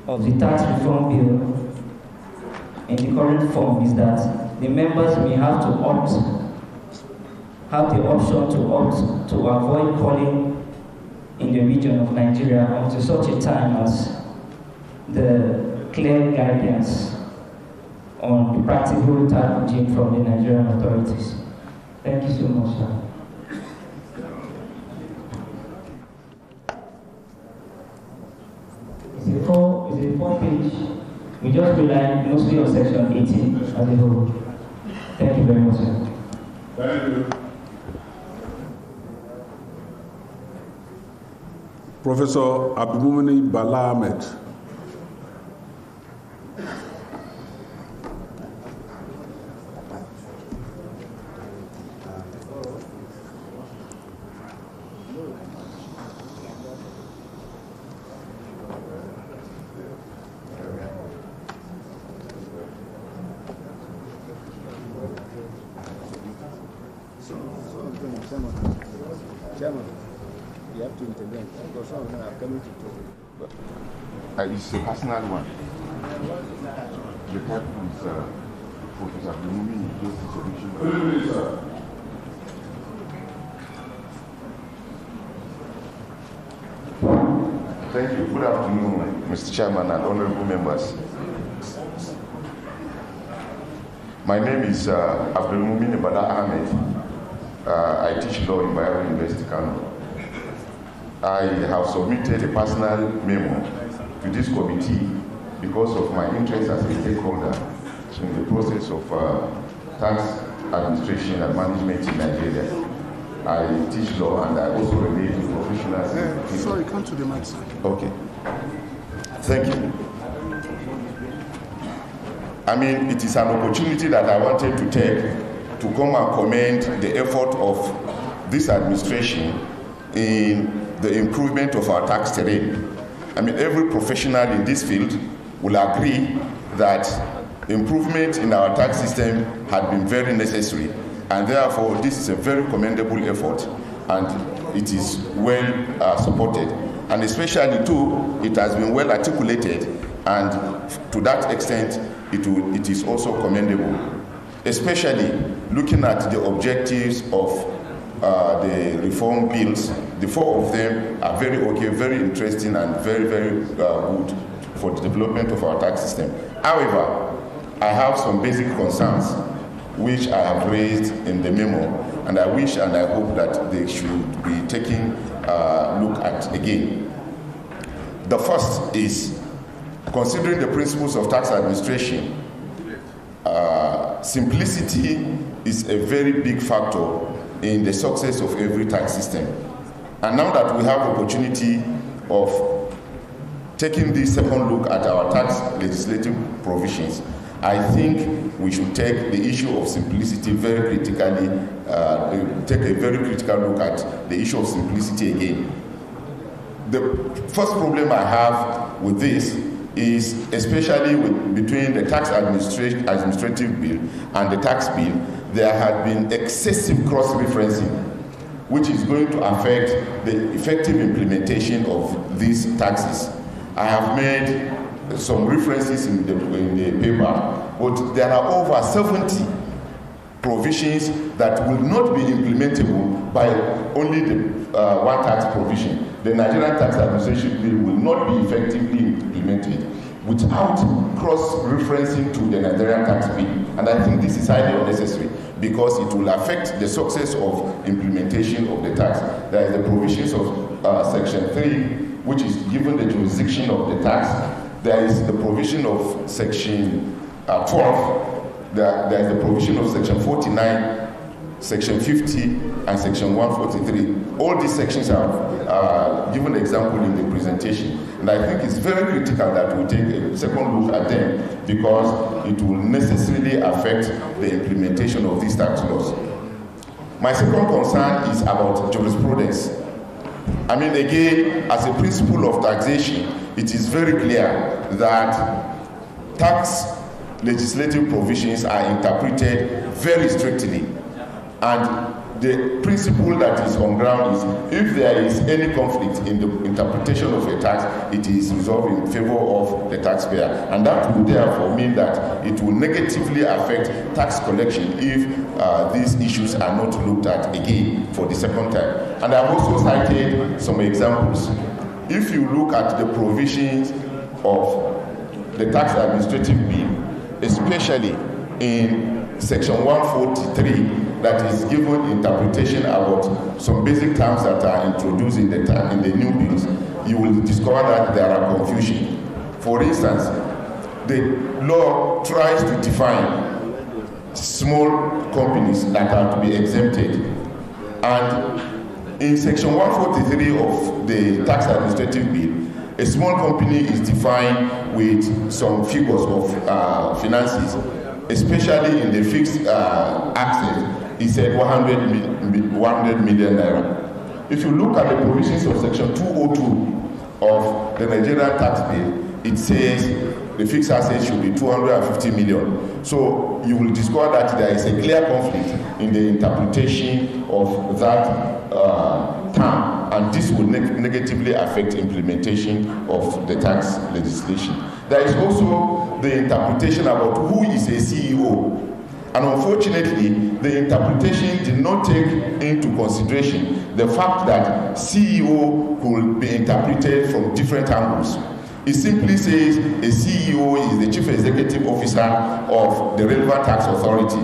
of the tax reform bill in the current form is that the members may have have the option to opt to avoid calling in the region of Nigeria until such a time as the clear guidance on the practical tax regime from the Nigerian authorities. Thank you so much, sir. It's a four page. We just rely mostly on section 18 as a whole. Thank you very much, sir. Thank you. Professor Abdulmumini Bala Ahmed. Chairman, you have to intervene because some of them are coming to talk. It's a personal one. The type is Professor Abdulmumini solution. Thank you. Good afternoon, Mr. Chairman and honorable members. My name is Abdulmumini Bala Ahmed. I teach law in Bayero University, Kano. I have submitted a personal memo to this committee because of my interest as a stakeholder in the process of tax administration and management in Nigeria. I teach law and I also relate to professionals. Sorry, come to the mic, sir. Okay. Thank you. I mean, it is an opportunity that I wanted to take to come and commend the effort of this administration in the improvement of our tax terrain. I mean, every professional in this field will agree that improvement in our tax system had been very necessary, and therefore this is a very commendable effort, and it is well supported. And especially too, it has been well articulated, and to that extent, it is also commendable. Especially looking at the objectives of the reform bills, the four of them are very okay, very interesting, and very, very good for the development of our tax system. However, I have some basic concerns which I have raised in the memo, and I wish and I hope that they should be taken a look at again. The first is, considering the principles of tax administration, simplicity is a very big factor in the success of every tax system. And now that we have opportunity of taking this second look at our tax legislative provisions, I think we should take the issue of simplicity very critically, take a very critical look at the issue of simplicity again. The first problem I have with this is, especially between the tax administrative bill and the tax bill, there had been excessive cross-referencing, which is going to affect the effective implementation of these taxes. I have made some references in the paper, but there are over 70 provisions that will not be implementable by only the one tax provision. The Nigerian tax administration bill will not be effectively implemented without cross-referencing to the Nigerian tax bill. And I think this is highly unnecessary because it will affect the success of implementation of the tax. There is the provisions of Section 3, which is given the jurisdiction of the tax. There is the provision of Section 12. There is the provision of Section 49, Section 50, and Section 143. All these sections are given example in the presentation. And I think it's very critical that we take a second look at them because it will necessarily affect the implementation of these tax laws. My second concern is about jurisprudence. I mean, again, as a principle of taxation, it is very clear that tax legislative provisions are interpreted very strictly. And the principle that is on ground is if there is any conflict in the interpretation of a tax, it is resolved in favor of the taxpayer. And that will therefore mean that it will negatively affect tax collection if these issues are not looked at again for the second time. And I've also cited some examples. If you look at the provisions of the tax administrative bill, especially in section 143, that is given interpretation about some basic terms that are introduced in the new bills, you will discover that there are confusion. For instance, the law tries to define small companies that are to be exempted. And in section 143 of the tax administrative bill, a small company is defined with some figures of finances, especially in the fixed access. He said 100 million naira. If you look at the provisions of section 202 of the Nigerian tax bill, it says the fixed assets should be 250 million. So you will discover that there is a clear conflict in the interpretation of that term, and this will negatively affect implementation of the tax legislation. There is also the interpretation about who is a CEO. And unfortunately, the interpretation did not take into consideration the fact that CEO could be interpreted from different angles. It simply says a CEO is the chief executive officer of the relevant tax authority.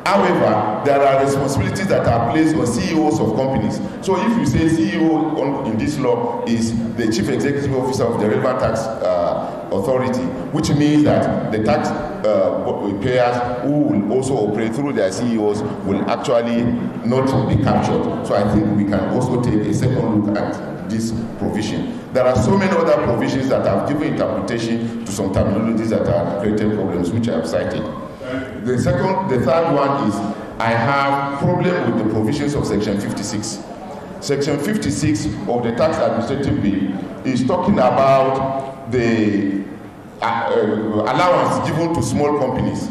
However, there are responsibilities that are placed on CEOs of companies. So if you say CEO in this law is the chief executive officer of the relevant tax authority, which means that the tax payers who will also operate through their CEOs will actually not be captured. So I think we can also take a second look at this provision. There are so many other provisions that have given interpretation to some terminologies that have created problems, which I have cited. The third one is I have problem with the provisions of section 56. Section 56 of the tax administrative bill is talking about the allowance given to small companies.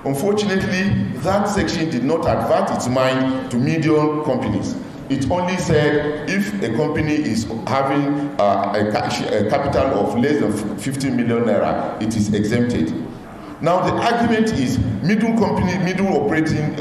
Unfortunately, that section did not advert its mind to medium companies. It only said if a company is having a capital of less than 50 million naira, it is exempted. Now the argument is middle operating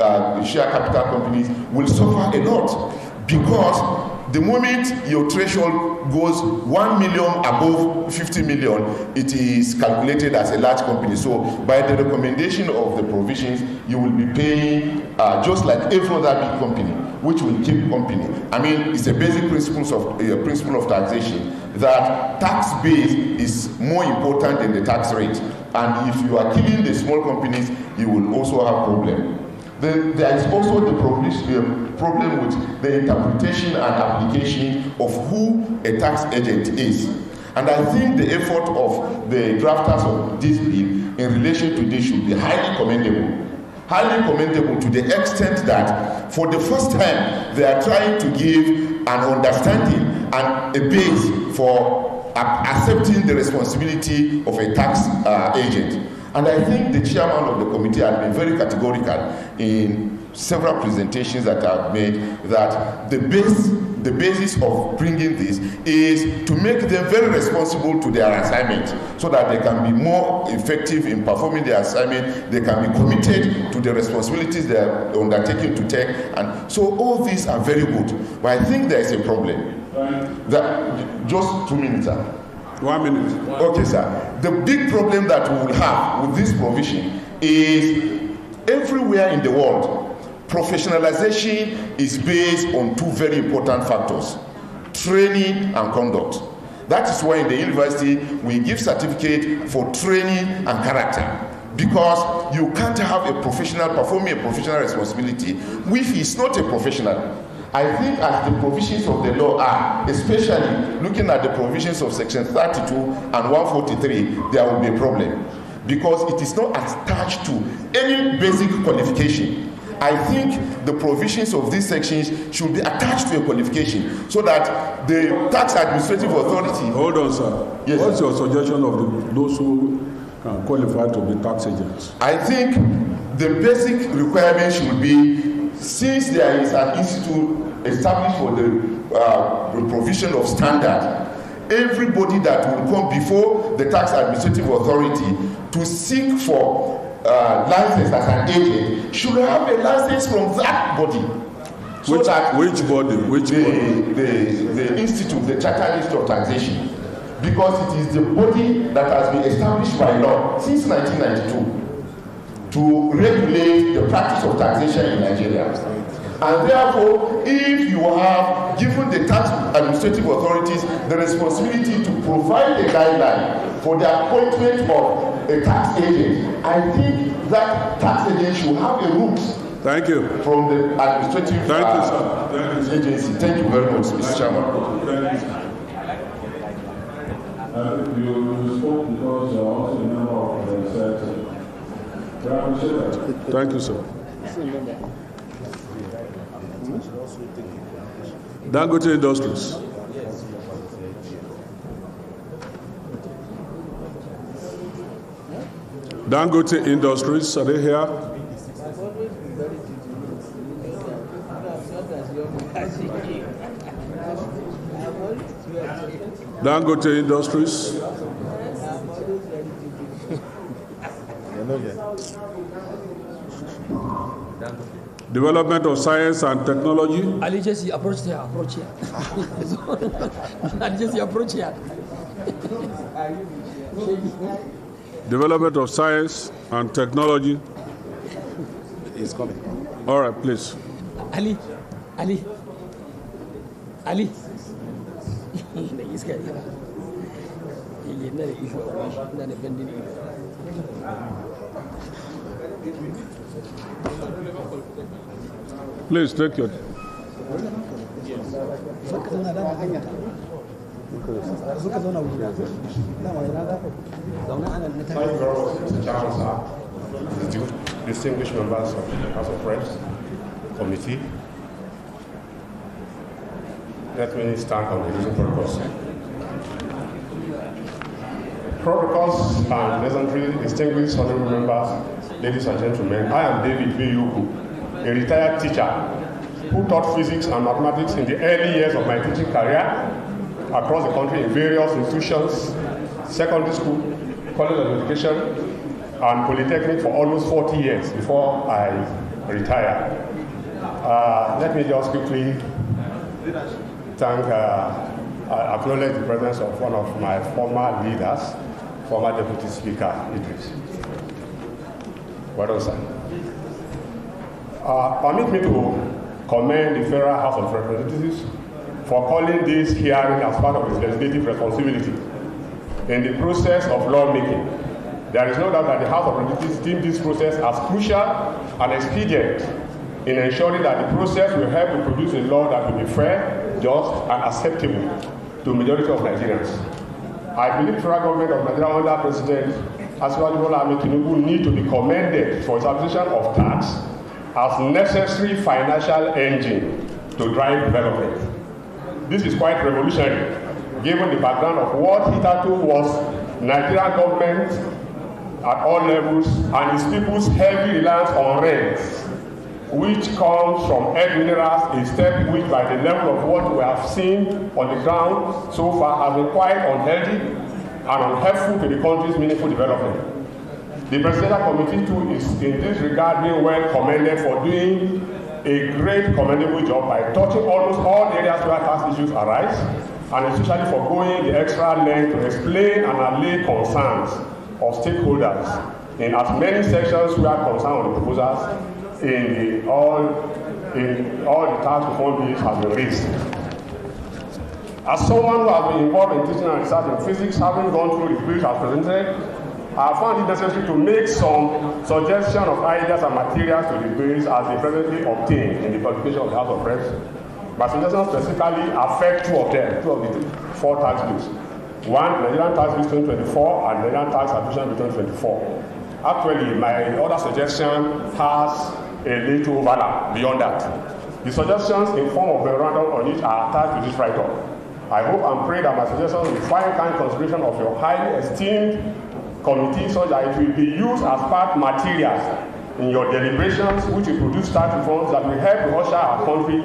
share capital companies will suffer a lot, because the moment your threshold goes 1 million above 50 million, it is calculated as a large company. So by the recommendation of the provisions, you will be paying just like every other big company, which will keep company. I mean, it's a basic principle of taxation that tax base is more important than the tax rate. And if you are killing the small companies, you will also have problem. Then there is also the problem with the interpretation and application of who a tax agent is. And I think the effort of the drafters of this bill in relation to this should be highly commendable. Highly commendable to the extent that for the first time they are trying to give an understanding and a base for accepting the responsibility of a tax agent. And I think the chairman of the committee has been very categorical in several presentations that I've made that the basis of bringing this is to make them very responsible to their assignment so that they can be more effective in performing their assignment, they can be committed to the responsibilities they are undertaking to take. And so all these are very good. But I think there is a problem. Just 2 minutes, sir. 1 minute. Okay, sir. The big problem that we will have with this provision is everywhere in the world, professionalization is based on two very important factors: training and conduct. That is why in the university we give certificate for training and character, because you can't have a professional performing a professional responsibility if he's not a professional. I think as the provisions of the law are, especially looking at the provisions of section 32 and 143, there will be a problem because it is not attached to any basic qualification. I think the provisions of these sections should be attached to a qualification so that the tax administrative authority... Hold on, sir. Yes, what's sir. your suggestion of those who qualify to be tax agents? I think the basic requirement should be since there is an institute established for the provision of standard, everybody that will come before the tax administrative authority to seek for license as an agent should have a license from that body. So which body? The institute, the Chartered Institute of Taxation, because it is the body that has been established by law since 1992 to regulate the practice of taxation in Nigeria. And therefore, if you have given the tax administrative authorities the responsibility to provide a guideline for the appointment of a tax agent, I think that tax agent should have a route. Thank you. From the administrative agency. Thank you very much, Mr. Chairman. You spoke because you're also a member of the Thank you, sir. Dangote Industries. Dangote Industries, are they here? Dangote Industries. Development of Science and Technology. Ali Jesse, approach here. Ali Jesse, approach here. Development of Science and Technology. He's coming. All right, please. Ali. Please take your. Distinguished members of the House of Reps Committee, let me start on the using protocols. Protocols and pleasantry, distinguished honorable members, ladies and gentlemen, I am David Biyuku, a retired teacher who taught physics and mathematics in the early years of my teaching career across the country in various institutions, secondary school, college of education, and polytechnic for almost 40 years before I retired. Let me just quickly acknowledge the presence of one of my former leaders, former Deputy Speaker, Idris. Well done, sir. Permit me to commend the Federal House of Representatives for calling this hearing as part of its legislative responsibility in the process of lawmaking. There is no doubt that the House of Representatives deem this process as crucial and expedient in ensuring that the process will help to produce a law that will be fair, just, and acceptable to the majority of Nigerians. I believe the federal government of Nigeria under President Asiwaju Bola Ahmed Tinubu need to be commended for its application of tax as necessary financial engine to drive development. This is quite revolutionary, given the background of what hitherto was Nigerian government at all levels and its people's heavy reliance on rents, which comes from earth minerals, a step which by the level of what we have seen on the ground so far has been quite unhealthy and unhelpful to the country's meaningful development. The Presidential Committee too is in this regard being well commended for doing a great commendable job by touching almost all areas where tax issues arise, and especially for going the extra length to explain and allay concerns of stakeholders in as many sections where concern on the proposals in all the tax reform bills have been raised. As someone who has been involved in teaching and research in physics, having gone through the bills as presented, I found it necessary to make some suggestion of ideas and materials to the bills as they presently obtained in the publication of the House of Reps. My suggestions specifically affect two of the four tax bills. One, Nigerian Tax Bill 2024 and Nigerian Tax Admission Bill 2024. Actually, my other suggestion has a little overlap beyond that. The suggestions in form of memorandum on each are attached to this write-up. I hope and pray that my suggestions will find kind consideration of your highly esteemed committee so that it will be used as part materials in your deliberations, which will produce tax reforms that will help to usher our country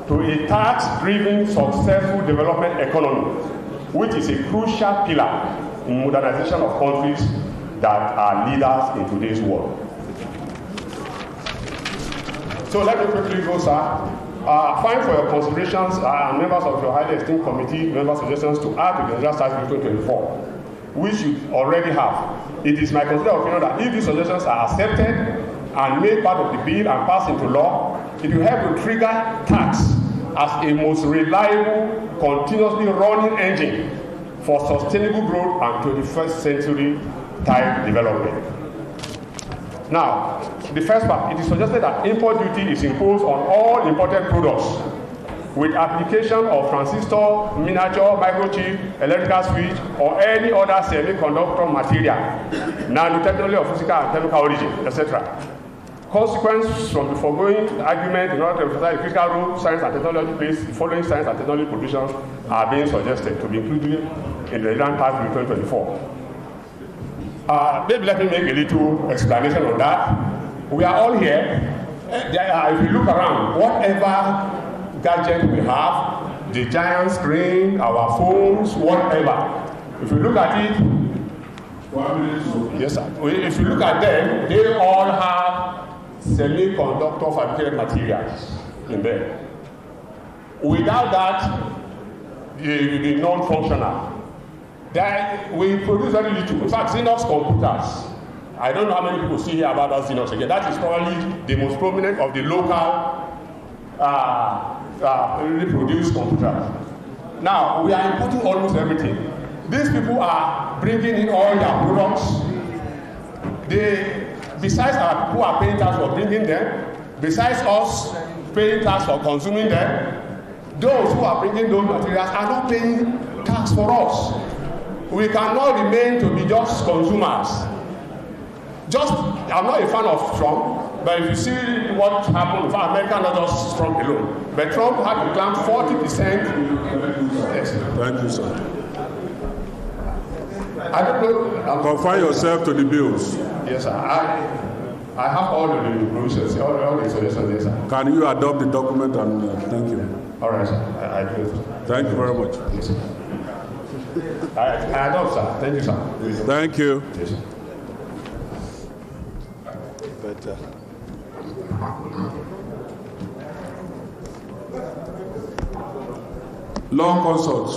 to a tax-driven, successful development economy, which is a crucial pillar in modernization of countries that are leaders in today's world. So let me quickly go, sir. Fine for your considerations, members of your highly esteemed committee, members' suggestions to add to the General Tax Bill 2024, which you already have. It is my considered opinion that if these suggestions are accepted and made part of the bill and passed into law, it will help to trigger tax as a most reliable, continuously running engine for sustainable growth and 21st century type development. Now, the first part, it is suggested that import duty is imposed on all imported products with application of transistor, miniature, microchip, electrical switch, or any other semiconductor material, nanotechnology of physical and chemical origin, etc. Consequence from the foregoing argument in order to emphasize the critical role science and technology plays, the following science and technology provisions are being suggested to be included in the General Tax Bill 2024. Maybe let me make a little explanation on that. We are all here. If you look around, whatever gadget we have, the giant screen, our phones, whatever, if you look at it, yes, sir. If you look at them, they all have semiconductor fabricated materials in there. Without that, they will be non-functional. We produce very little. In fact, Xerox computers, I don't know how many people see here about that Xerox again. That is probably the most prominent of the local reproduced computers. Now, we are importing almost everything. These people are bringing in all their products. Besides our people who are paying tax for bringing them, besides us paying tax for consuming them, those who are bringing those materials are not paying tax for us. We cannot remain to be just consumers. I'm not a fan of Trump, but if you see what happened, in fact, America not just Trump alone, but Trump had to claim 40%. Yes. Thank you, sir. I don't know. Confine yourself to the bills. Yes, sir. I have all the process, all the suggestions, yes, sir. Can you adopt the document and thank you? All right, sir. I do. Thank you very much. Yes, sir. I adopt, sir. Thank you, sir. Thank you. Yes, sir. Better. Law consults.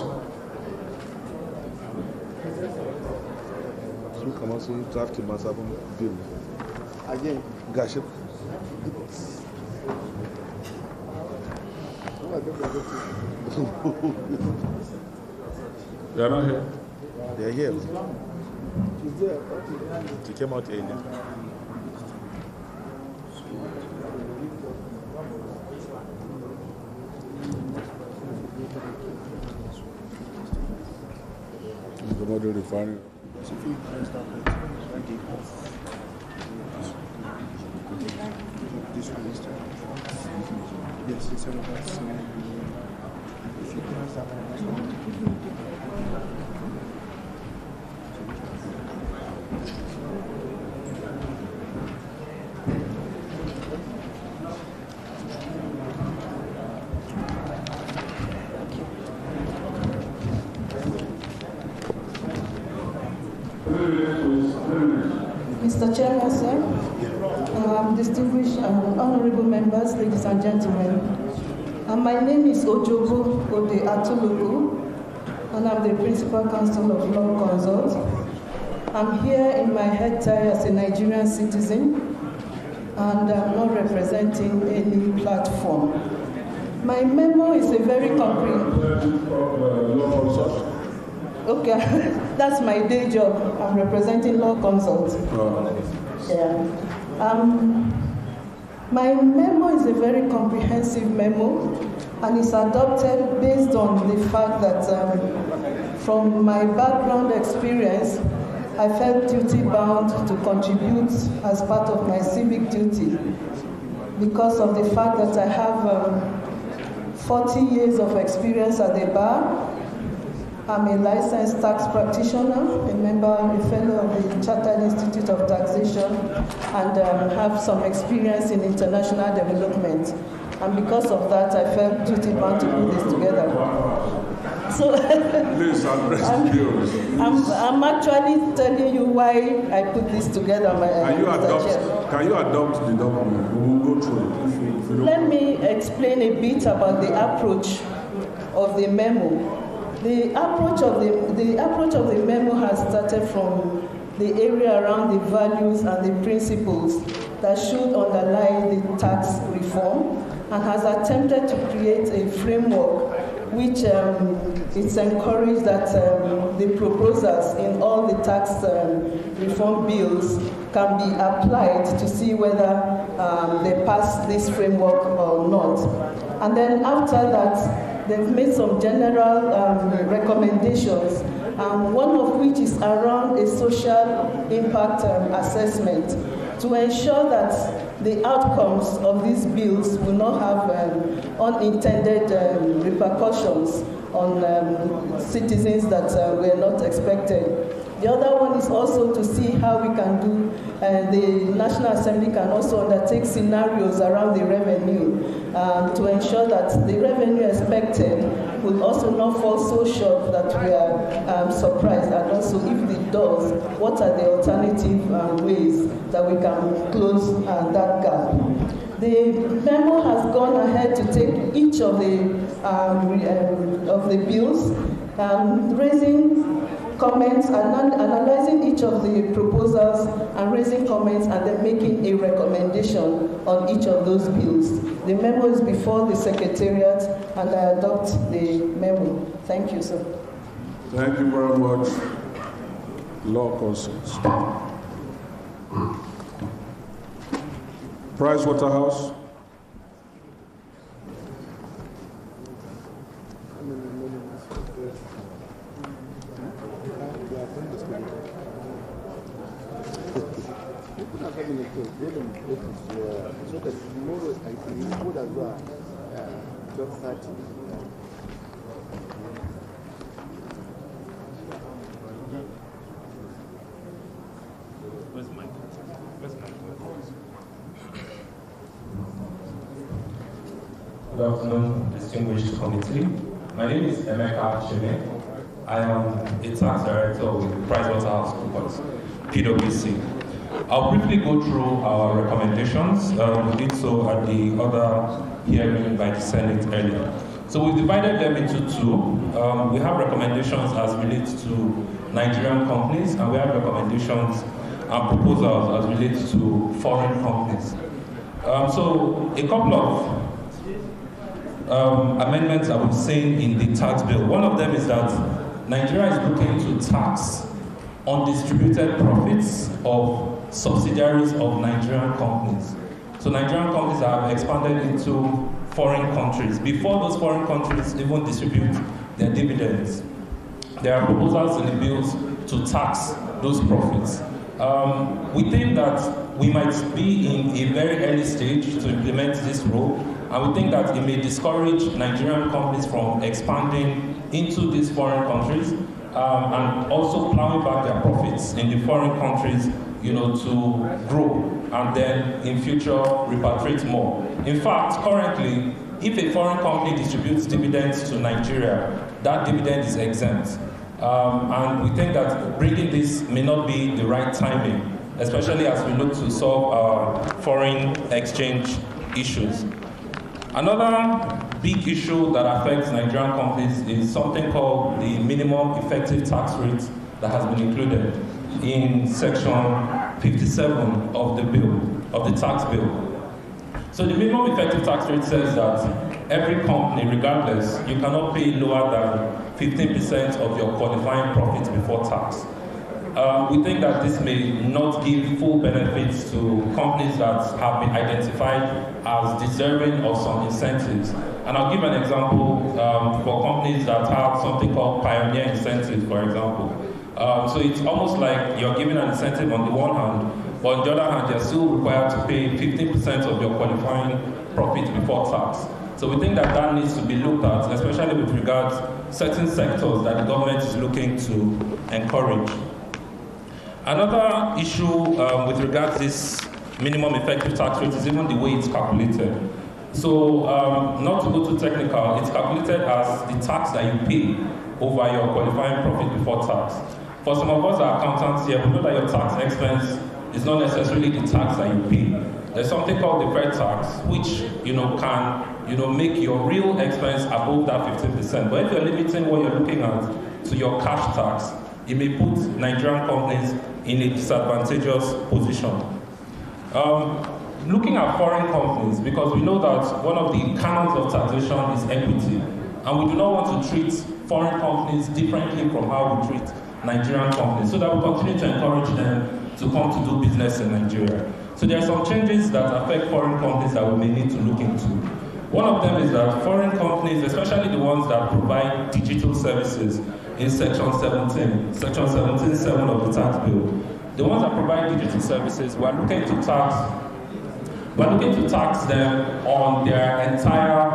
Sun kama sun draft masu abin bill. Again. Gashi. They are not here. They are here. They came out earlier. The model refinery. Yes, it's about Mr. Chairman, sir, distinguished honorable members, ladies and gentlemen, my name is Ojobo Ode Atulugu, and I'm the Principal Counsel of Law Consult. I'm here in my head tie as a Nigerian citizen, and I'm not representing any platform. My memo is a very comprehensive. Okay, that's my day job. I'm representing Law Consult. Yeah. My memo is a very comprehensive memo, and it's adopted based on the fact that from my background experience, I felt duty bound to contribute as part of my civic duty because of the fact that I have 40 years of experience at the bar, I'm a licensed tax practitioner, a fellow of the Chartered Institute of Taxation, and have some experience in international development. And because of that, I felt duty bound to put this together. So please address the bills. I'm actually telling you why I put this together. Can you adopt the document? We will go through it. Let me explain a bit about the approach of the memo. The approach of the memo has started from the area around the values and the principles that should underlie the tax reform, and has attempted to create a framework which it's encouraged that the proposals in all the tax reform bills can be applied to see whether they pass this framework or not. And then after that, they've made some general recommendations, one of which is around a social impact assessment to ensure that the outcomes of these bills will not have unintended repercussions on citizens that were not expected. The other one is also to see how we can do, the National Assembly can also undertake scenarios around the revenue to ensure that the revenue expected will also not fall so short that we are surprised, and also if it does, what are the alternative ways that we can close that gap. The memo has gone ahead to take each of the bills, raising comments and analyzing each of the proposals and raising comments and then making a recommendation on each of those bills. The memo is before the Secretariat and I adopt the memo. Thank you, sir. Thank you very much. Law consults. Pricewaterhouse. So that tomorrow I think would as well 12:30. Good afternoon, distinguished committee. My name is Emeka Chime. I am a tax director with PricewaterhouseCoopers, PwC. I'll briefly go through our recommendations. We did so at the other hearing by the Senate earlier. So we've divided them into two. We have recommendations as relates to Nigerian companies, and we have recommendations and proposals as relates to foreign companies. So a couple of amendments I would say in the tax bill. One of them is that Nigeria is looking to tax undistributed profits of subsidiaries of Nigerian companies. So Nigerian companies have expanded into foreign countries. Before those foreign countries even distribute their dividends, there are proposals in the bills to tax those profits. We think that we might be in a very early stage to implement this rule, and we think that it may discourage Nigerian companies from expanding into these foreign countries and also plowing back their profits in the foreign countries, to grow and then in future repatriate more. In fact, currently, if a foreign company distributes dividends to Nigeria, that dividend is exempt. And we think that bringing this may not be the right timing, especially as we look to solve our foreign exchange issues. Another big issue that affects Nigerian companies is something called the minimum effective tax rate that has been included in section 57 of the bill, of the tax bill. So the minimum effective tax rate says that every company, regardless, you cannot pay lower than 15% of your qualifying profits before tax. We think that this may not give full benefits to companies that have been identified as deserving of some incentives. And I'll give an example for companies that have something called pioneer incentives, for example. So it's almost like you're giving an incentive on the one hand, but on the other hand, you're still required to pay 15% of your qualifying profits before tax. So we think that that needs to be looked at, especially with regards to certain sectors that the government is looking to encourage. Another issue with regards to this minimum effective tax rate is even the way it's calculated. So not to go too technical, it's calculated as the tax that you pay over your qualifying profit before tax. For some of us are accountants here, we know that your tax expense is not necessarily the tax that you pay. There's something called deferred tax, which can make your real expense above that 15%. But if you're limiting what you're looking at to your cash tax, it may put Nigerian companies in a disadvantageous position. Looking at foreign companies, because we know that one of the canons of taxation is equity, and we do not want to treat foreign companies differently from how we treat Nigerian companies, so that we continue to encourage them to come to do business in Nigeria. So there are some changes that affect foreign companies that we may need to look into. One of them is that foreign companies, especially the ones that provide digital services in Section 17.7 of the tax bill, the ones that provide digital services, we're looking to tax them on their entire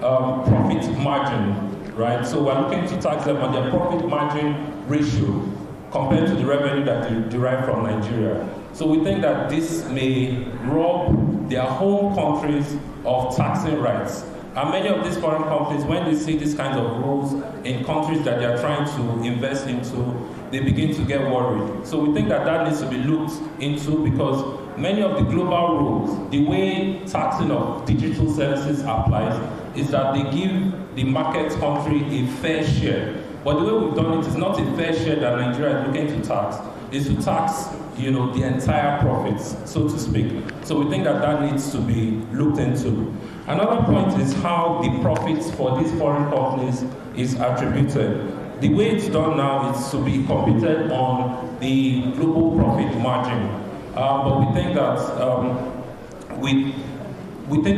profit margin, right? So we're looking to tax them on their profit margin ratio compared to the revenue that they derive from Nigeria. So we think that this may rob their home countries of taxing rights. And many of these foreign companies, when they see these kinds of rules in countries that they are trying to invest into, they begin to get worried. So we think that that needs to be looked into, because many of the global rules, the way taxing of digital services applies, is that they give the market country a fair share. But the way we've done it is not a fair share that Nigeria is looking to tax, is to tax the entire profits, so to speak. So we think that that needs to be looked into. Another point is how the profits for these foreign companies is attributed. The way it's done now is to be computed on the global profit margin. But we think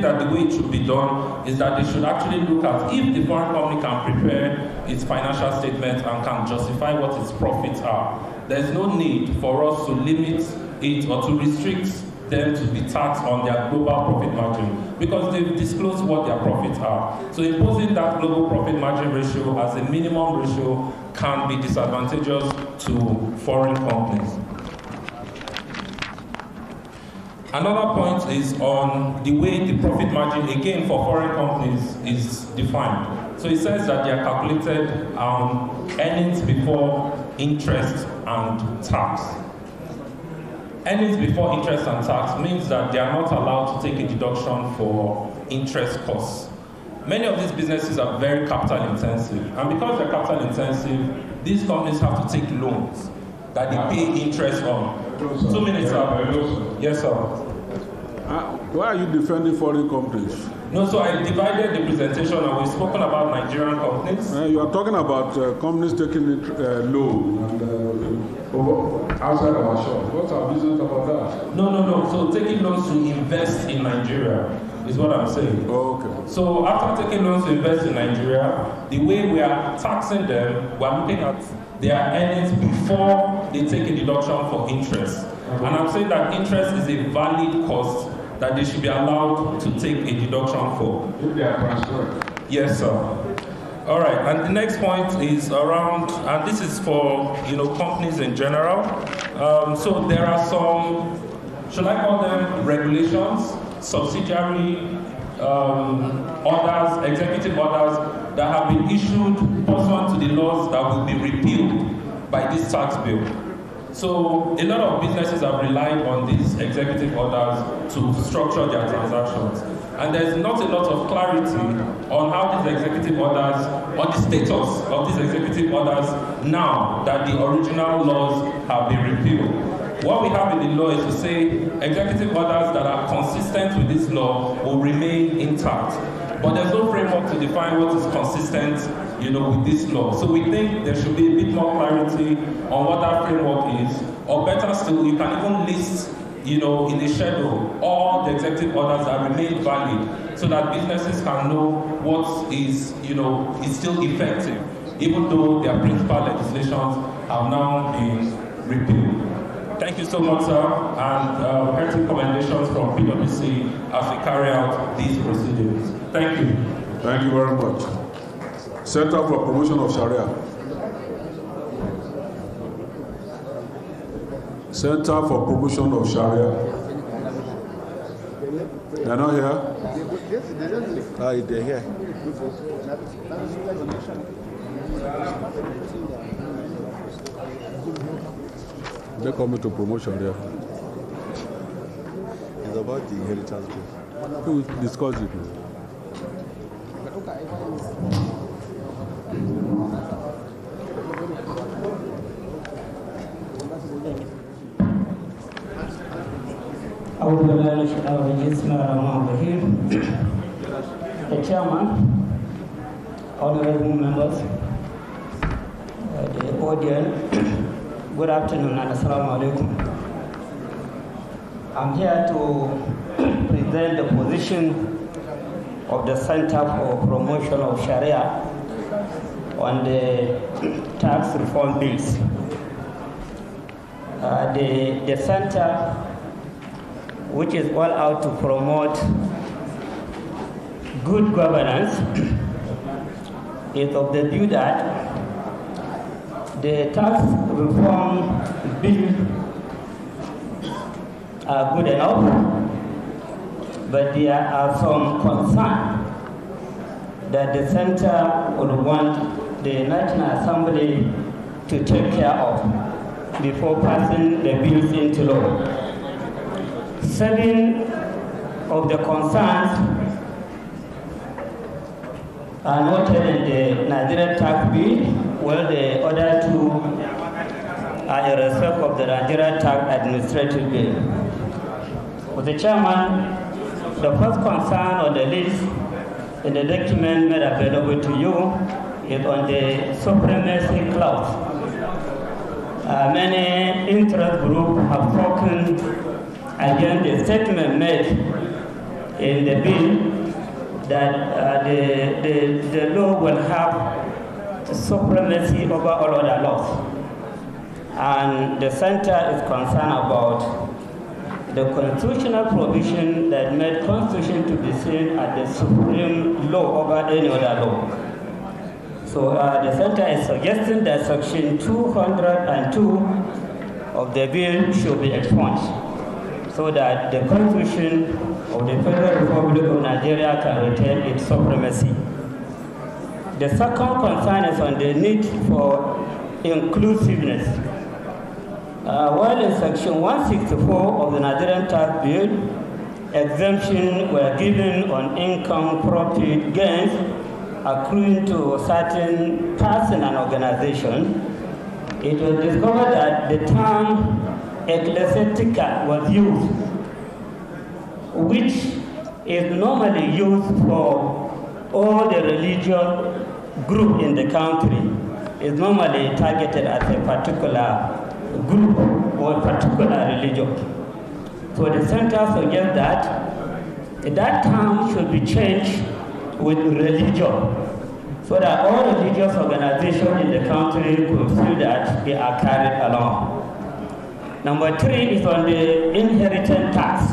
that the way it should be done is that they should actually look at if the foreign company can prepare its financial statement and can justify what its profits are. There's no need for us to limit it or to restrict them to be taxed on their global profit margin, because they've disclosed what their profits are. So imposing that global profit margin ratio as a minimum ratio can be disadvantageous to foreign companies. Another point is on the way the profit margin, again for foreign companies, is defined. So it says that they are calculated earnings before interest and tax. Earnings before interest and tax means that they are not allowed to take a deduction for interest costs. Many of these businesses are very capital intensive, and because they're capital intensive, these companies have to take loans that they pay interest on. 2 minutes, sir. Yes, sir. Why are you defending foreign companies? No, so I divided the presentation and we've spoken about Nigerian companies. You are talking about companies taking loan outside our shop. What's our business about that? No. So taking loans to invest in Nigeria is what I'm saying. Oh, okay. So after taking loans to invest in Nigeria, the way we are taxing them, we're looking at their earnings before they take a deduction for interest. And I'm saying that interest is a valid cost that they should be allowed to take a deduction for. If they are transferred. Yes, sir. All right, and the next point is around, and this is for companies in general. So there are some, should I call them regulations, subsidiary orders, executive orders that have been issued pursuant to the laws that will be repealed by this tax bill. So a lot of businesses have relied on these executive orders to structure their transactions. And there's not a lot of clarity on how these executive orders, or the status of these executive orders now that the original laws have been repealed. What we have in the law is to say executive orders that are consistent with this law will remain intact. But there's no framework to define what is consistent, with this law. So we think there should be a bit more clarity on what that framework is, or better still, you can even list, in a schedule, all the executive orders that remain valid, so that businesses can know what is, is still effective, even though their principal legislations have now been repealed. Thank you so much, sir, and hearty recommendations from PwC as we carry out these proceedings. Thank you. Thank you very much. Center for Promotion of Sharia. Center for Promotion of Sharia. They're not here? They're here. They come to promote Sharia. It's about the inheritance bill. We will discuss it. The chairman, honorable members, the audience, good afternoon and assalamu alaikum. I'm here to present the position of the Center for Promotion of Sharia on the tax reform bills. The center, which is all out to promote good governance, is of the view that the tax reform bill are good enough, but there are some concerns that the center would want the National Assembly to take care of before passing the bills into law. 7 of the concerns are noted in the Nigerian tax bill, while the other 2 are in respect of the Nigerian tax administrative bill. With the chairman, the first concern on the list in the document made available to you is on the supremacy clause. Many interest groups have spoken against the statement made in the bill that the law will have supremacy over all other laws. And the center is concerned about the constitutional provision that made Constitution to be seen as the supreme law over any other law. So the center is suggesting that Section 202 of the bill should be expunged, so that the Constitution of the Federal Republic of Nigeria can retain its supremacy. The second concern is on the need for inclusiveness. While in Section 164 of the Nigerian tax bill, exemptions were given on income, profit, gains accruing to certain person and organization, it was discovered that the term ecclesiastica was used, which is normally used for all the religious group in the country. Is normally targeted at a particular group or particular religion. So the center suggests that term should be changed with religion, so that all religious organizations in the country could feel that they are carried along. Number 3 is on the inheritance tax.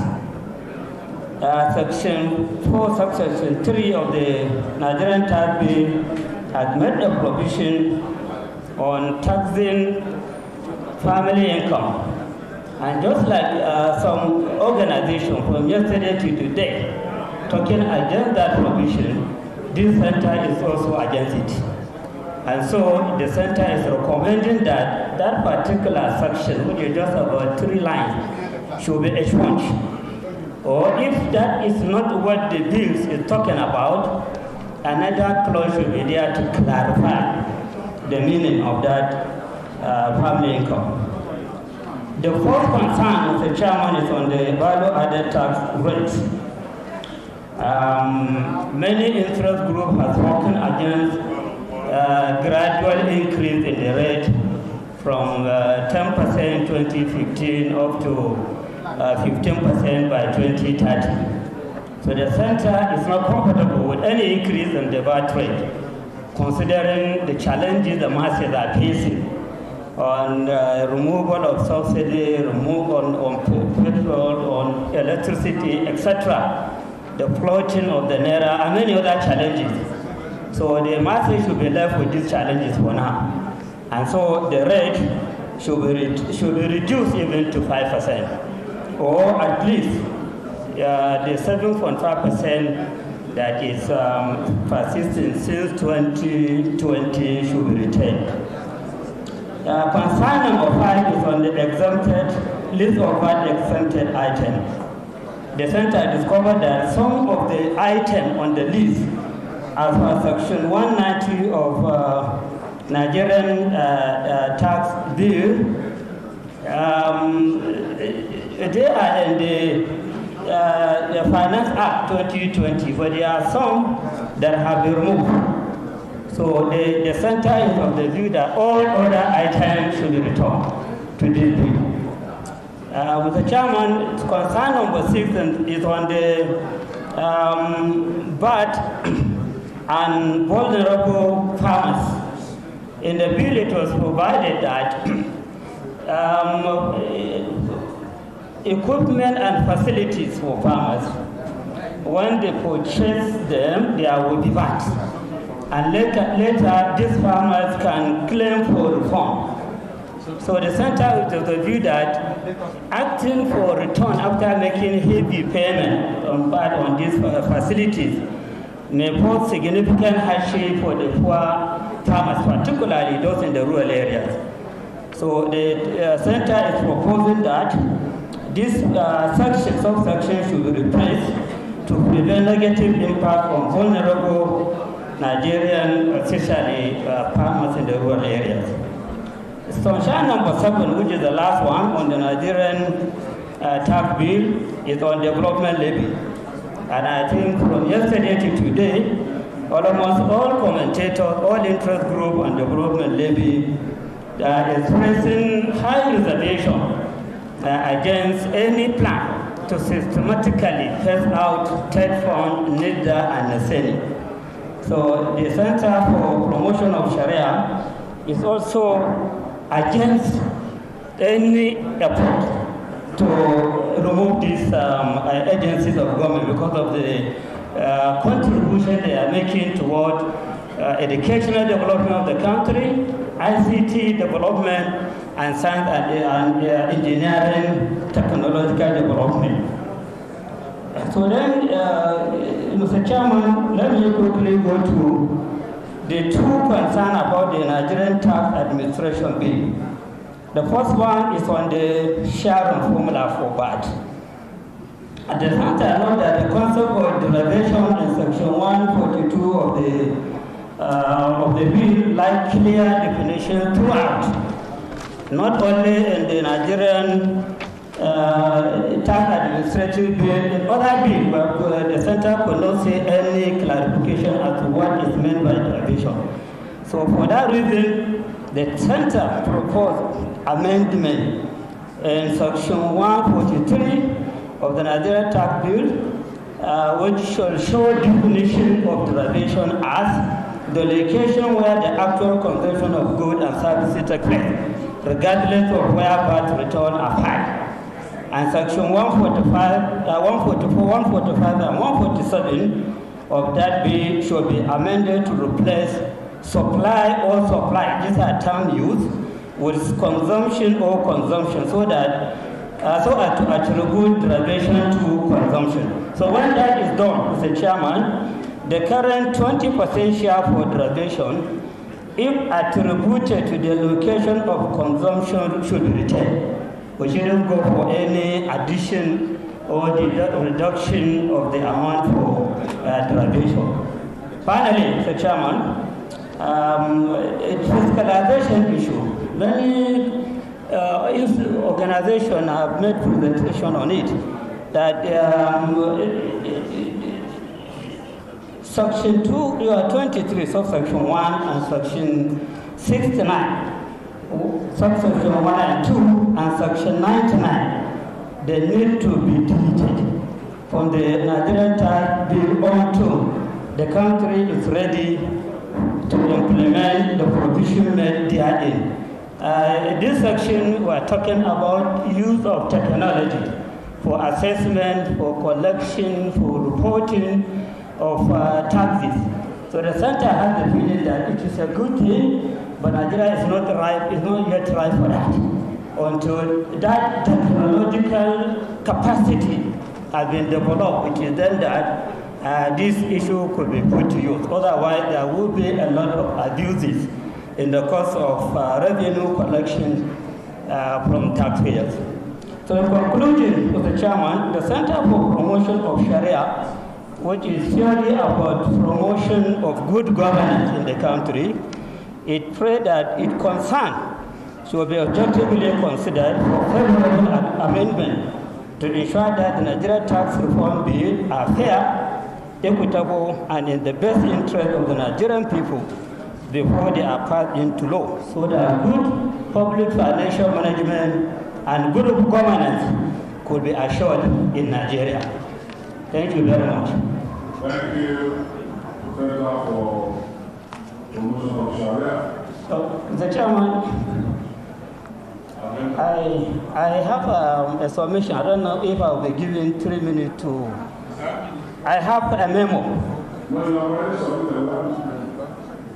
Section 4, subsection 3 of the Nigerian tax bill has made a provision on taxing family income. And just like some organization from yesterday to today talking against that provision, this center is also against it. And so the center is recommending that that particular section, which is just about 3 lines, should be expunged. Or if that is not what the bill is talking about, another clause should be there to clarify the meaning of that family income. The fourth concern of the chairman is on the value-added tax rate. Many interest groups have spoken against gradual increase in the rate from 10% in 2015 up to 15% by 2030. So the center is not comfortable with any increase in the VAT rate, considering the challenges the masses are facing on removal of subsidy, removal on petrol, on electricity, etc. the floating of the naira, and many other challenges. So the masses should be left with these challenges for now. And so the rate should be reduced even to 5%, or at least the 7.5% that is persisting since 2020 should be retained. Concern number 5 is on the exempted list of VAT exempted items. The center discovered that some of the items on the list, as per section 190 of Nigerian tax bill, they are in the Finance Act 2020, but there are some that have been removed. So the center is of the view that all other items should be returned to this bill. Mr. Chairman, concern number 6 is on the VAT and vulnerable farmers. In the bill, it was provided that equipment and facilities for farmers, when they purchase them, there will be VAT. And later these farmers can claim for refund. So the center is of the view that acting for return after making heavy payment on these facilities may pose significant hardship for the poor farmers, particularly those in the rural areas. So the center is proposing that this subsection should be replaced to prevent negative impact on vulnerable Nigerian, especially farmers in the rural areas. Sunshine number 7, which is the last one on the Nigerian tax bill, is on development levy. And I think from yesterday to today, almost all commentators, all interest groups on development levy are expressing high reservation against any plan to systematically phase out TED fund, NIDA, and NSENI. So the Center for Promotion of Sharia is also against any effort to remove these agencies of government because of the contribution they are making toward educational development of the country, ICT development, and science and engineering technological development. So then, Mr. Chairman, let me quickly go to the two concerns about the Nigerian tax administration bill. The first one is on the sharing formula for VAT. At the center, note that the concept of derivation in section 142 of the bill like clear definition throughout, not only in the Nigerian tax administrative bill, in other bills, but the center could not say any clarification as to what is meant by derivation. So for that reason, the center proposed amendment in section 143 of the Nigerian tax bill, which shall show definition of derivation as the location where the actual consumption of goods and services takes place, regardless of where VAT returns are filed. And section 145, 144, 145, and 147 of that bill should be amended to replace supply or supply, these are terms used, with consumption or consumption, so that so as to attribute derivation to consumption. So when that is done, Mr. Chairman, the current 20% share for derivation, if attributed to the location of consumption, should be retained. We shouldn't go for any addition or reduction of the amount for derivation. Finally, Mr. Chairman, fiscalization issue. Many organizations have made presentation on it, that Section 23, subsection 1, and Section 69, subsection 1 and 2, and Section 99, they need to be deleted from the Nigerian tax bill onto the country is ready to implement the provision made therein. This section, we are talking about use of technology for assessment, for collection, for reporting of taxes. So the center has the feeling that it is a good thing, but Nigeria is not ripe, is not yet ripe for that. Until that technological capacity has been developed, it is then that this issue could be put to use. Otherwise, there will be a lot of abuses in the course of revenue collection from taxpayers. So in conclusion, Mr. Chairman, the Center for Promotion of Sharia, which is purely about promotion of good governance in the country, it prayed that its concern should be objectively considered for favorable amendment to ensure that the Nigeria tax reform bill are fair, equitable, and in the best interest of the Nigerian people before they are passed into law, so that good public financial management and good governance could be assured in Nigeria. Thank you very much. Thank you, Professor, for promotion of Sharia. Mr. Chairman, I have a submission. I don't know if I will be given 3 minutes to. I have a memo.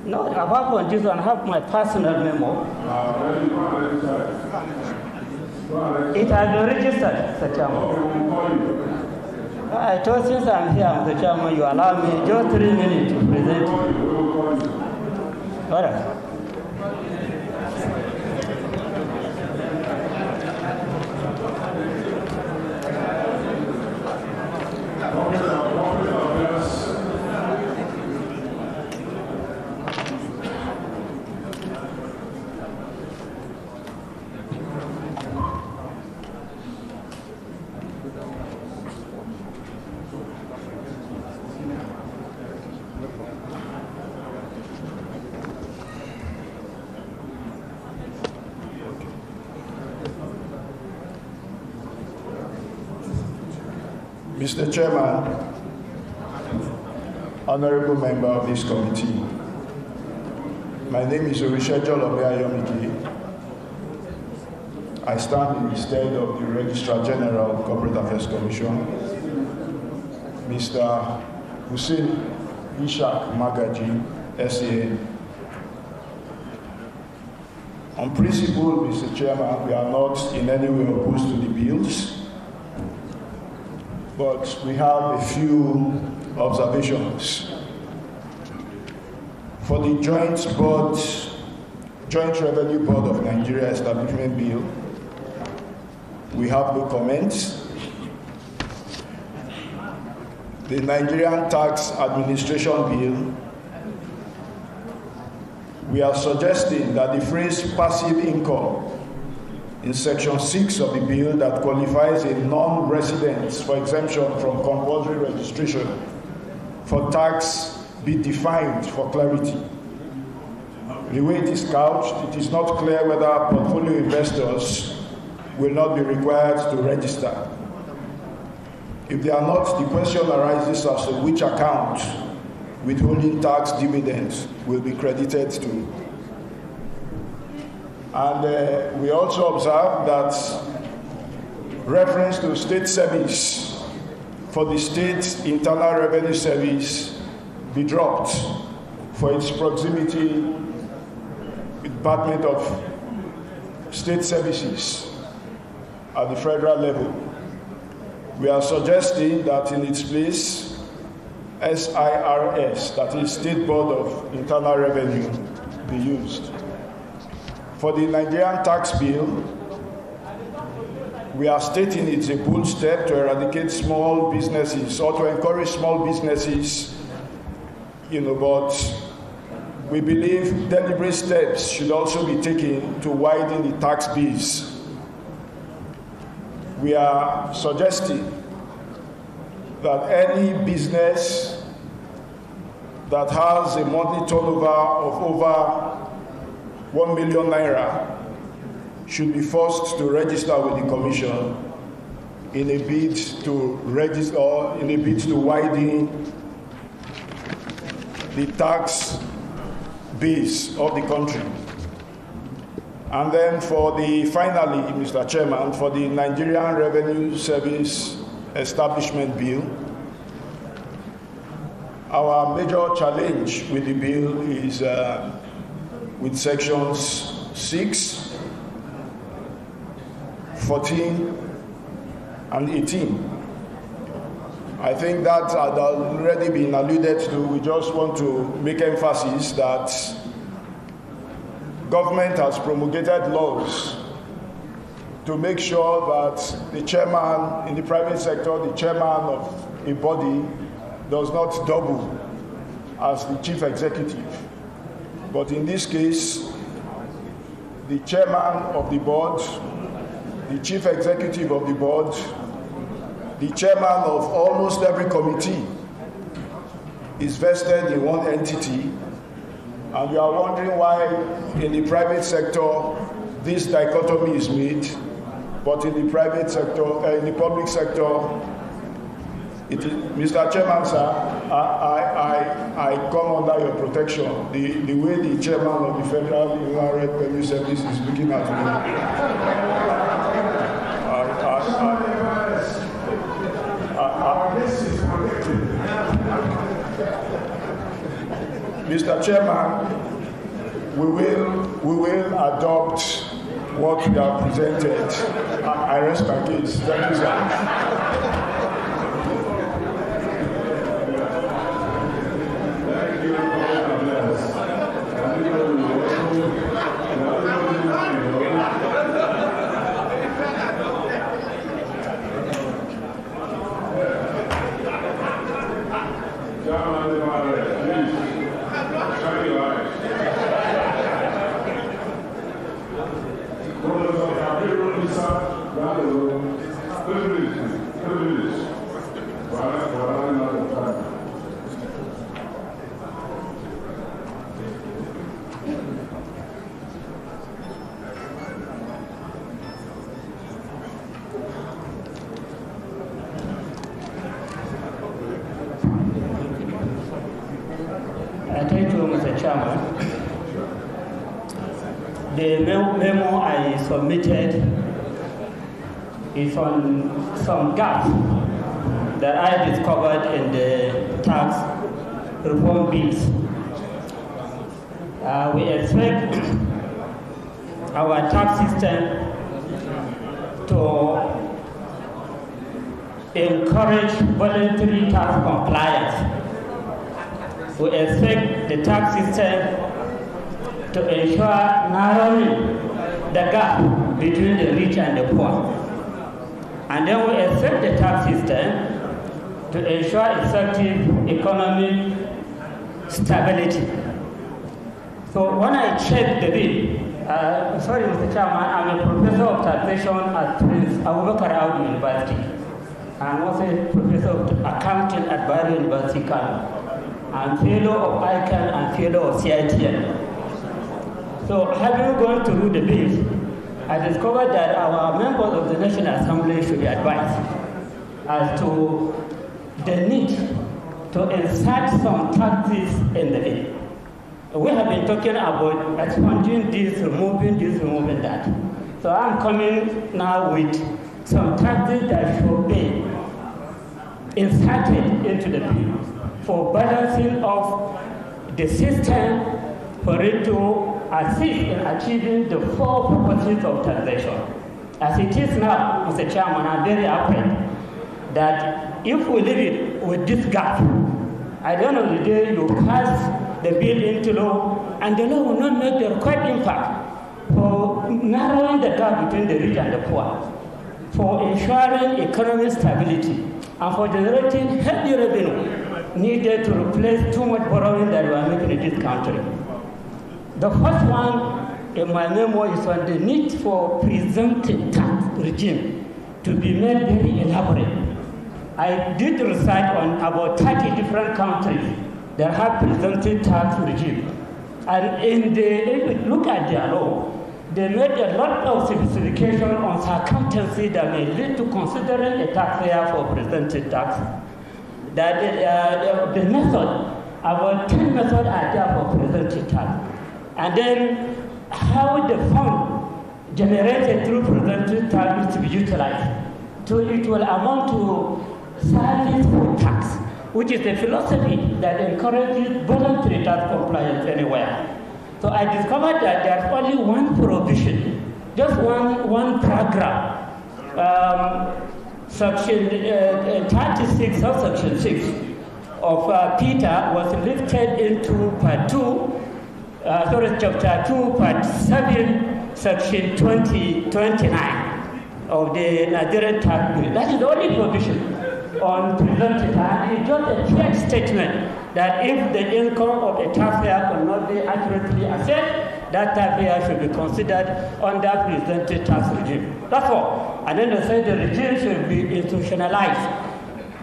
No, apart from this one, I have my personal memo. It has been registered, Mr. Chairman. I thought since I'm here, Mr. Chairman, you allow me just 3 minutes to present it. All right. Mr. Chairman, honorable member of this committee, my name is Orishejo Ayomide. I stand in the stead of the Registrar General of Corporate Affairs Commission, Mr. Hussein Ishaq Magaji, SAN. On principle, Mr. Chairman, we are not in any way opposed to the bills, but we have a few observations. For the Joint Revenue Board of Nigeria Establishment Bill, we have no comments. The Nigerian Tax Administration Bill, we are suggesting that the phrase passive income in Section 6 of the bill that qualifies a non-resident for exemption from compulsory registration for tax be defined for clarity. The way it is couched, it is not clear whether portfolio investors will not be required to register. If they are not, the question arises as to which account withholding tax dividends will be credited to. And we also observe that reference to state service for the State Internal Revenue Service be dropped for its proximity with the Department of State Services at the federal level. We are suggesting that in its place, SIRS, that is State Board of Internal Revenue, be used. For the Nigerian tax bill, we are stating it's a bold step to eradicate small businesses or to encourage small businesses, but we believe deliberate steps should also be taken to widen the tax base. We are suggesting that any business that has a monthly turnover of over 1 million naira should be forced to register with the Commission in a bid to register, or in a bid to widen the tax base of the country. And then finally, Mr. Chairman, for the Nigerian Revenue Service Establishment Bill, our major challenge with the bill is with sections 6, 14, and 18. I think that had already been alluded to. We just want to make emphasis that government has promulgated laws to make sure that the chairman in the private sector, the chairman of a body, does not double as the chief executive. But in this case, the chairman of the board, the chief executive of the board, the chairman of almost every committee is vested in one entity, and you are wondering why in the private sector this dichotomy is made, but in the private sector, in the public sector, it is, Mr. Chairman, sir, I come under your protection. The way the chairman of the Federal Human Rights Revenue Service is looking at me. Mr. Chairman, we will adopt what we have presented. I rest my case. Thank you, sir. Thank you, Mr. Chairman. The memo I submitted is on some gaps that I discovered in the tax reform bills. We expect our tax system to encourage voluntary tax compliance. We expect the tax system to ensure narrowing the gap between the rich and the poor. And then we expect the tax system to ensure effective economic stability. So when I checked the bill, sorry, Mr. Chairman, I'm a professor of taxation at Prince Abuja University. I'm also a professor of accounting at Bayero University, Kano. I'm fellow of ICANN and fellow of CITN. So having gone through the bills, I discovered that our members of the National Assembly should be advised as to the need to insert some taxes in the bill. We have been talking about expunging this, removing that. So I'm coming now with some taxes that should be inserted into the bill for balancing of the system for it to assist in achieving the four purposes of taxation. As it is now, Mr. Chairman, I'm very afraid that if we leave it with this gap, at the end of the day, you pass the bill into law, and the law will not make the required impact for narrowing the gap between the rich and the poor, for ensuring economic stability, and for generating heavy revenue needed to replace too much borrowing that we are making in this country. The first one in my memo is on the need for presumptive tax regime to be made very elaborate. I did research on about 30 different countries that have presumptive tax regime. And if you look at their law, they made a lot of specification on circumstances that may lead to considering a taxpayer for presumptive tax. That the method, about 10 methods are there for presumptive tax. And then how the fund generated through presumptive tax is to be utilized. So it will amount to service for tax, which is a philosophy that encourages voluntary tax compliance anywhere. So I discovered that there's only one provision, just one paragraph, section 36, subsection 6 of Peter was lifted into part 2, chapter 2, part 7, section 29 of the Nigerian tax bill. That is the only provision on presumptive tax. It's just a clear statement that if the income of a taxpayer cannot be accurately assessed, that taxpayer should be considered under presumptive tax regime. That's all. And then they say the regime should be institutionalized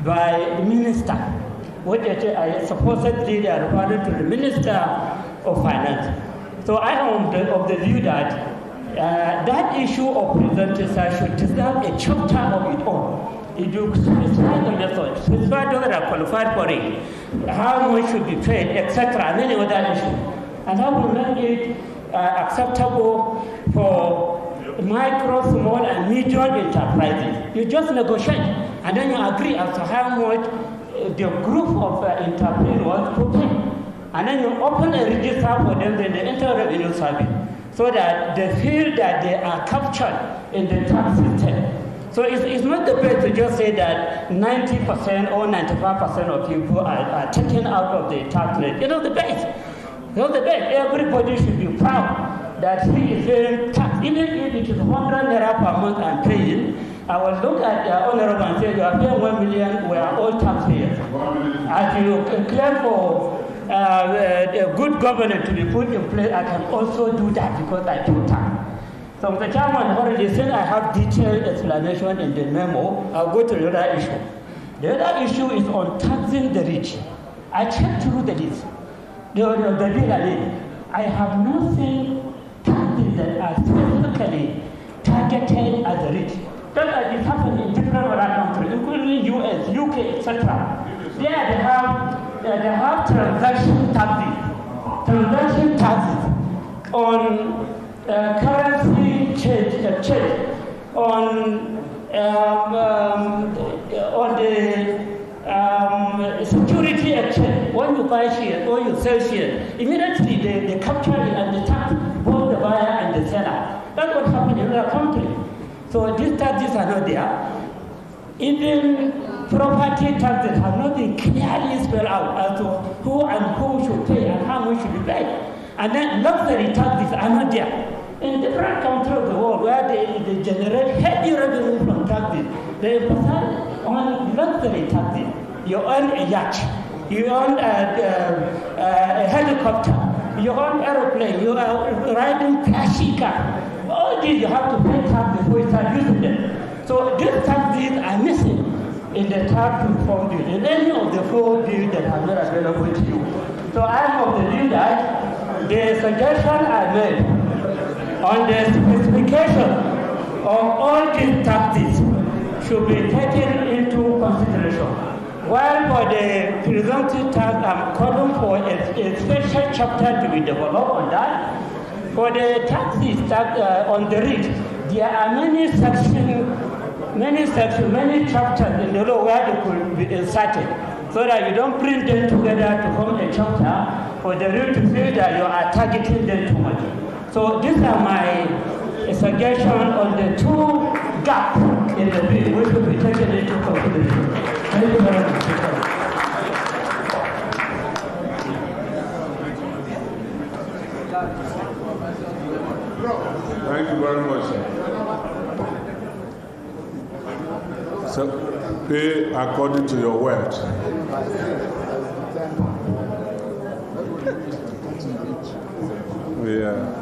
by the minister, which supposedly they are referring to the Minister of Finance. So I am of the view that that issue of presumptive tax should deserve a chapter of its own. If you specify the method, specify those that are qualified for it, how much should be paid, etc., and any other issue. And how will make it acceptable for micro, small, and medium enterprises. You just negotiate, and then you agree as to how much the group of entrepreneurs to pay. And then you open a register for them, then they enter revenue service, so that they feel that they are captured in the tax system. So it's not the best to just say that 90% or 95% of people are taken out of the tax rate. The best. The best. Everybody should be proud that he is paying tax. Even if it is 100 naira per month I'm paying, I will look at the honorable and say, you are paying 1 million, we are all taxpayers. As you clear for a good governance to be put in place, I can also do that because I pay tax. So the chairman already said I have detailed explanation in the memo. I'll go to the other issue. The other issue is on taxing the rich. I checked through the list. The bill I have not seen taxes that are specifically targeted at the rich. Just like it happened in different other countries, including US, UK, etc. There they have transaction taxes on currency exchange, on the security exchange. When you buy shares or you sell shares, immediately they capture it and they tax both the buyer and the seller. That's what happened in other countries. So these taxes are not there. Even property taxes have not been clearly spelled out as to who and who should pay and how much should be paid. And then luxury taxes are not there. In different countries of the world where they generate heavy revenue from taxes, they emphasize on luxury taxes. You own a yacht, you own a helicopter, you own an aeroplane, you are riding flashy car. All these you have to pay tax before you start using them. So these taxes are missing in the tax reform bill, in any of the 4 bills that are not available to you. So I am of the view that the suggestion I made on the specification of all these taxes should be taken into consideration. While for the presumptive tax, I'm calling for a special chapter to be developed on that. For the taxes on the rich, there are many chapters in the law where they could be inserted, so that you don't bring them together to form a chapter for the rich to feel that you are targeting them too much. So these are my suggestions on the 2 gaps in the bill which will be taken into consideration. Thank you very much. Thank you very much, sir. So, pay according to your word. Yeah.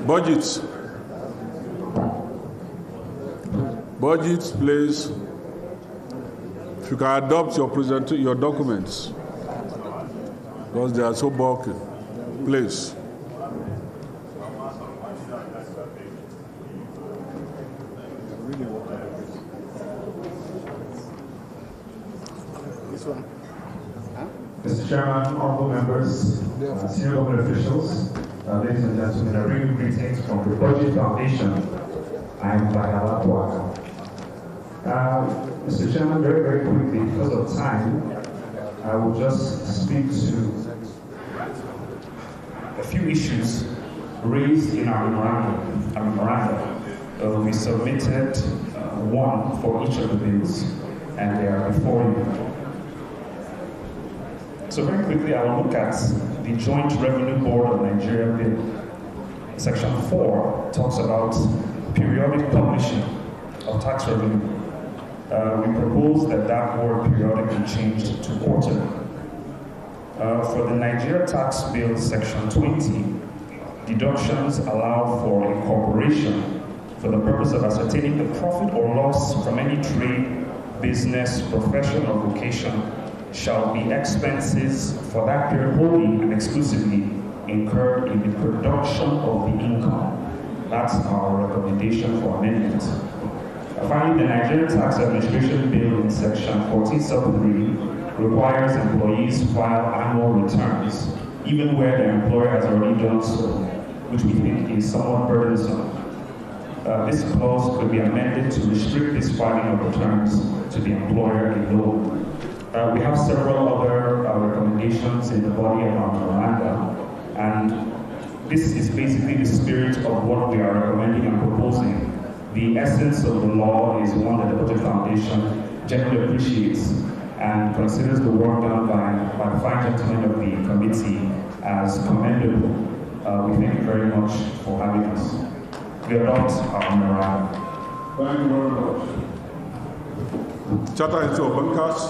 Budgets. Budgets, please. If you can adopt your documents. because they are so bulky. Please. This one. Mr. Chairman, honorable members, senior government officials, ladies and gentlemen, I bring you greetings from the Budget Foundation. I am Bagalapwa. Mr. Chairman, very, very quickly, because of time, I will just speak to a few issues raised in our memorandum. We submitted one for each of the bills, and they are before you. So very quickly, I will look at the Joint Revenue Board of Nigeria bill. Section 4 talks about periodic publishing of tax revenue. We propose that that word periodic be changed to quarterly. For the Nigeria tax bill, section 20, deductions allow for incorporation for the purpose of ascertaining the profit or loss from any trade, business, profession, or vocation shall be expenses for that period wholly and exclusively incurred in the production of the income. That's our recommendation for amendment. Finally, the Nigerian Tax Administration Bill in section 14 sub 3 requires employees file annual returns, even where their employer has already done so, which we think is somewhat burdensome. This clause could be amended to restrict this filing of returns to the employer alone. We have several other recommendations in the body of our memorandum, and this is basically the spirit of what we are recommending and proposing. The essence of the law is one that the Budget Foundation generally appreciates and considers the work done by the fine gentlemen of the committee as commendable. We thank you very much for having us. We adopt our memorandum. Thank you very much. Charter Institute of Bankers.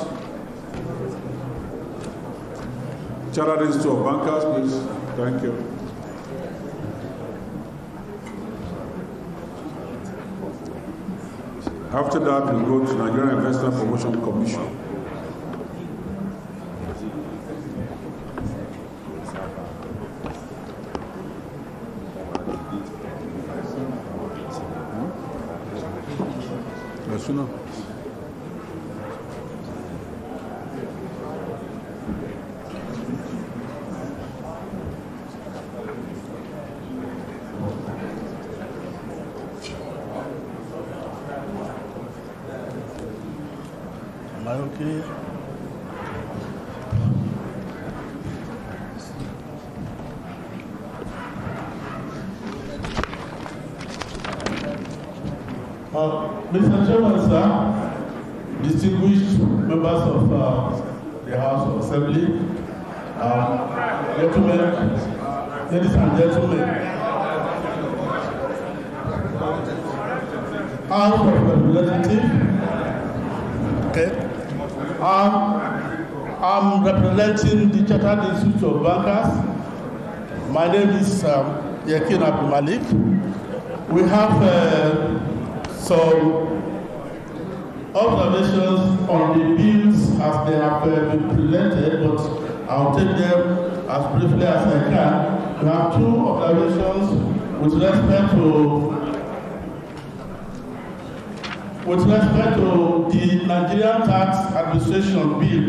Charter Institute of Bankers, please. Thank you. After that, we'll go to Nigerian Investment Promotion Commission. Yes, you know. Am I okay? Mr. Chairman, sir, distinguished members of the House of Assembly, gentlemen, ladies and gentlemen, House of Representatives, okay. I'm representing the Chartered Institute of Bankers. My name is Yakin Abdul Malik. We have some observations on the bills as they have been presented, but I'll take them as briefly as I can. We have two observations with respect to the Nigerian Tax Administration Bill,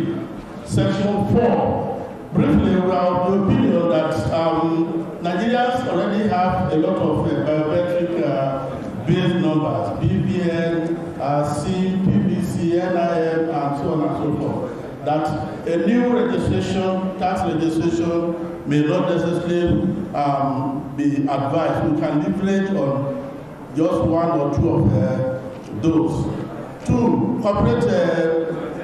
Section 4. Briefly, we are of the opinion that Nigerians already have a lot of biometric base numbers, BVN, SIM, PVC, NIM, and so on and so forth. That a new registration, tax registration, may not necessarily be advised. We can leverage on just one or two of those. Two, corporate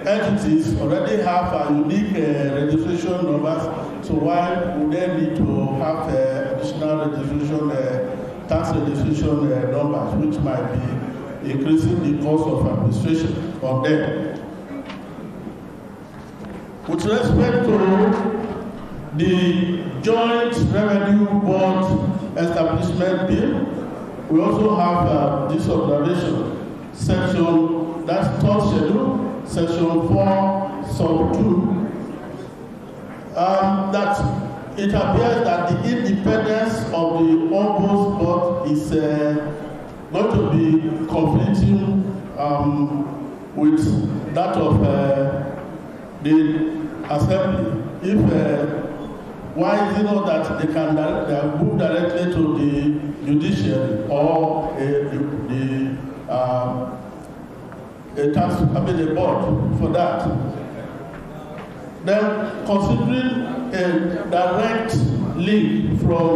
entities already have unique registration numbers, so why would they need to have additional registration, tax registration numbers, which might be increasing the cost of administration on them? With respect to the Joint Revenue Board Establishment Bill, we also have this observation. Section, that's third schedule, section 4, sub 2. that it appears that the independence of the Ombudsman is going to be conflicting with that of the Assembly. If why is it not that they can move directly to the judiciary or the board for that? Then considering a direct link from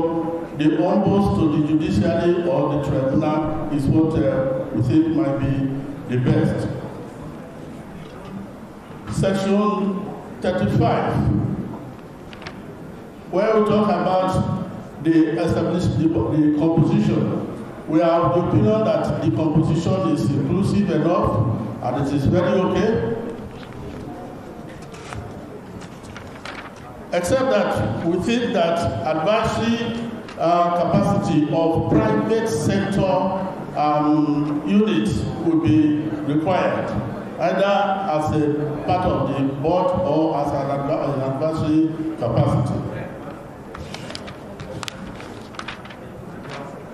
the ombuds to the judiciary or the tribunal is what we think might be the best. Section 35, where we talk about the composition. We have the opinion that the composition is inclusive enough and it is very okay. Except that we think that advisory capacity of private sector units would be required, either as a part of the board or as an advisory capacity.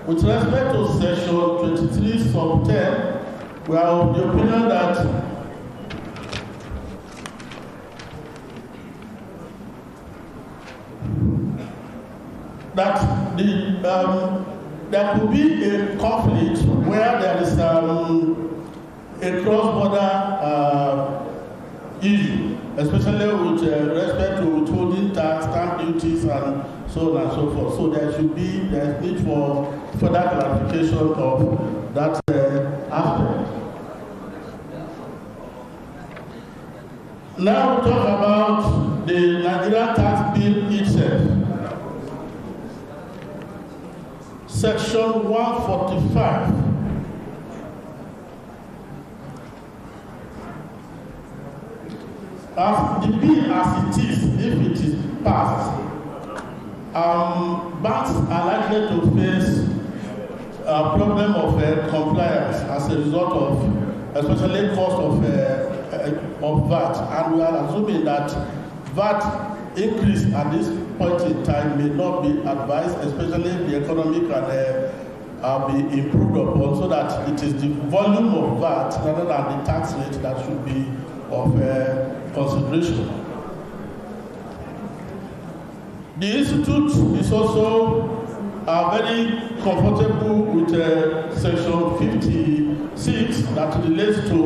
With respect to section 23 sub 10, we are of the opinion that there could be a conflict where there is a cross-border issue, especially with respect to withholding tax, stamp duties, and so on and so forth. So there is need for further clarification of that aspect. Now we talk about the Nigerian tax bill itself. Section 145. As the bill as it is, if it is passed, banks are likely to face a problem of compliance as a result of, especially cost of VAT, and we are assuming that VAT increase at this point in time may not be advised, especially if the economy can be improved upon, so that it is the volume of VAT rather than the tax rate that should be of consideration. The Institute is also very comfortable with section 56 that relates to,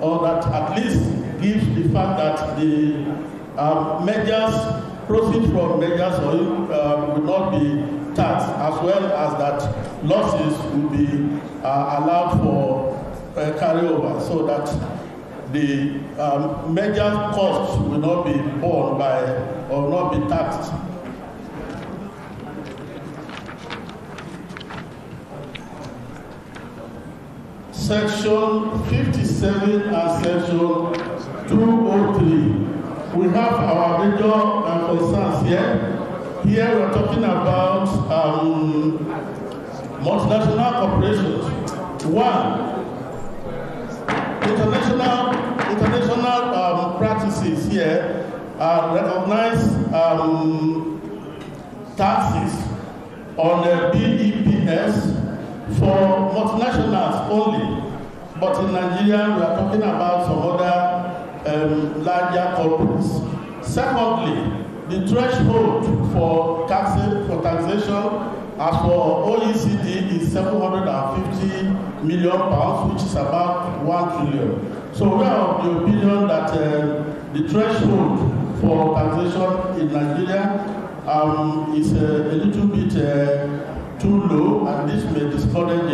or that at least gives the fact that the measures, proceeds from measures will not be taxed, as well as that losses will be allowed for carryover, so that the major costs will not be borne by or not be taxed. Section 57 and section 203. We have our major concerns here. Here we're talking about multinational corporations. One, international practices here recognize taxes on the BEPS for multinationals only. But in Nigeria, we are talking about some other larger corporates. Secondly, the threshold for taxation as for OECD is 750 million pounds, which is about 1 trillion. So we are of the opinion that the threshold for taxation in Nigeria is a little bit too low, and this may discourage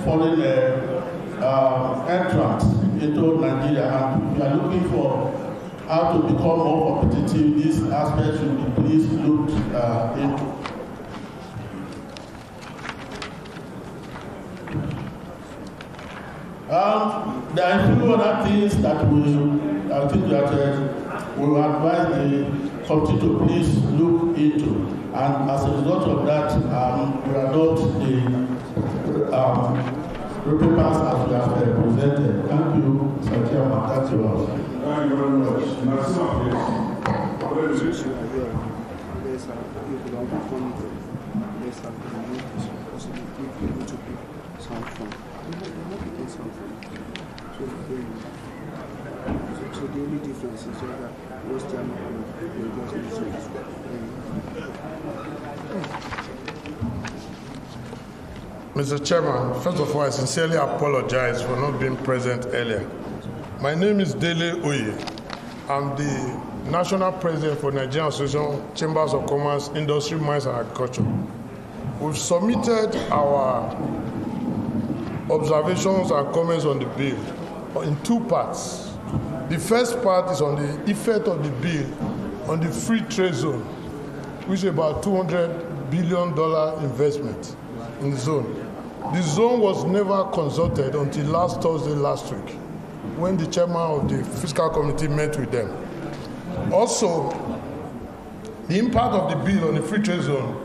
foreign entrants into Nigeria. And if you are looking for how to become more competitive, this aspect should be please looked into. There are a few other things that I think that we will advise the committee to please look into, and as a result of that, we adopt the papers as we have presented. Thank you, Mr. Chairman. Thank you all. Thank you very much. since you are here, let's have, if you want to come to, let's have the possibility for you to pick some from. You're not picking some from. So the only difference is that most time you just need to Mr. Chairman, first of all, I sincerely apologize for not being present earlier. My name is Dele Oye. I'm the National President for Nigerian Association Chambers of Commerce, Industry, Mines and Agriculture. We've submitted our observations and comments on the bill in two parts. The first part is on the effect of the bill on the free trade zone, which is about $200 billion investment in the zone. The zone was never consulted until last Thursday last week, when the chairman of the fiscal committee met with them. Also, the impact of the bill on the free trade zone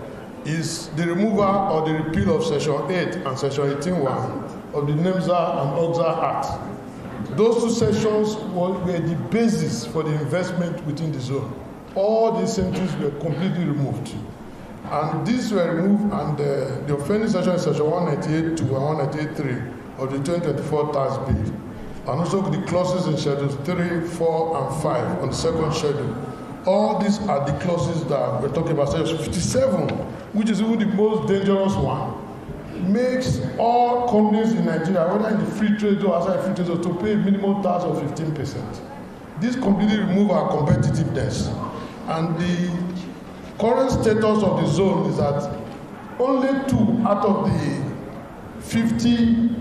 is the removal or the repeal of Section 8 and Section 18(1) of the NEMSA and OXA Act. Those two sections were the basis for the investment within the zone. All the incentives were completely removed. And these were removed, and the offending section is Section 198(2) and 198(3) of the 2024 tax bill. And also the clauses in Schedules 3, 4, and 5 on the second schedule. All these are the clauses that we're talking about. Section 57, which is even the most dangerous one, makes all companies in Nigeria, whether in the free trade or outside free trade, to pay a minimum tax of 15%. This completely removes our competitiveness. And the current status of the zone is that only 2 out of the 50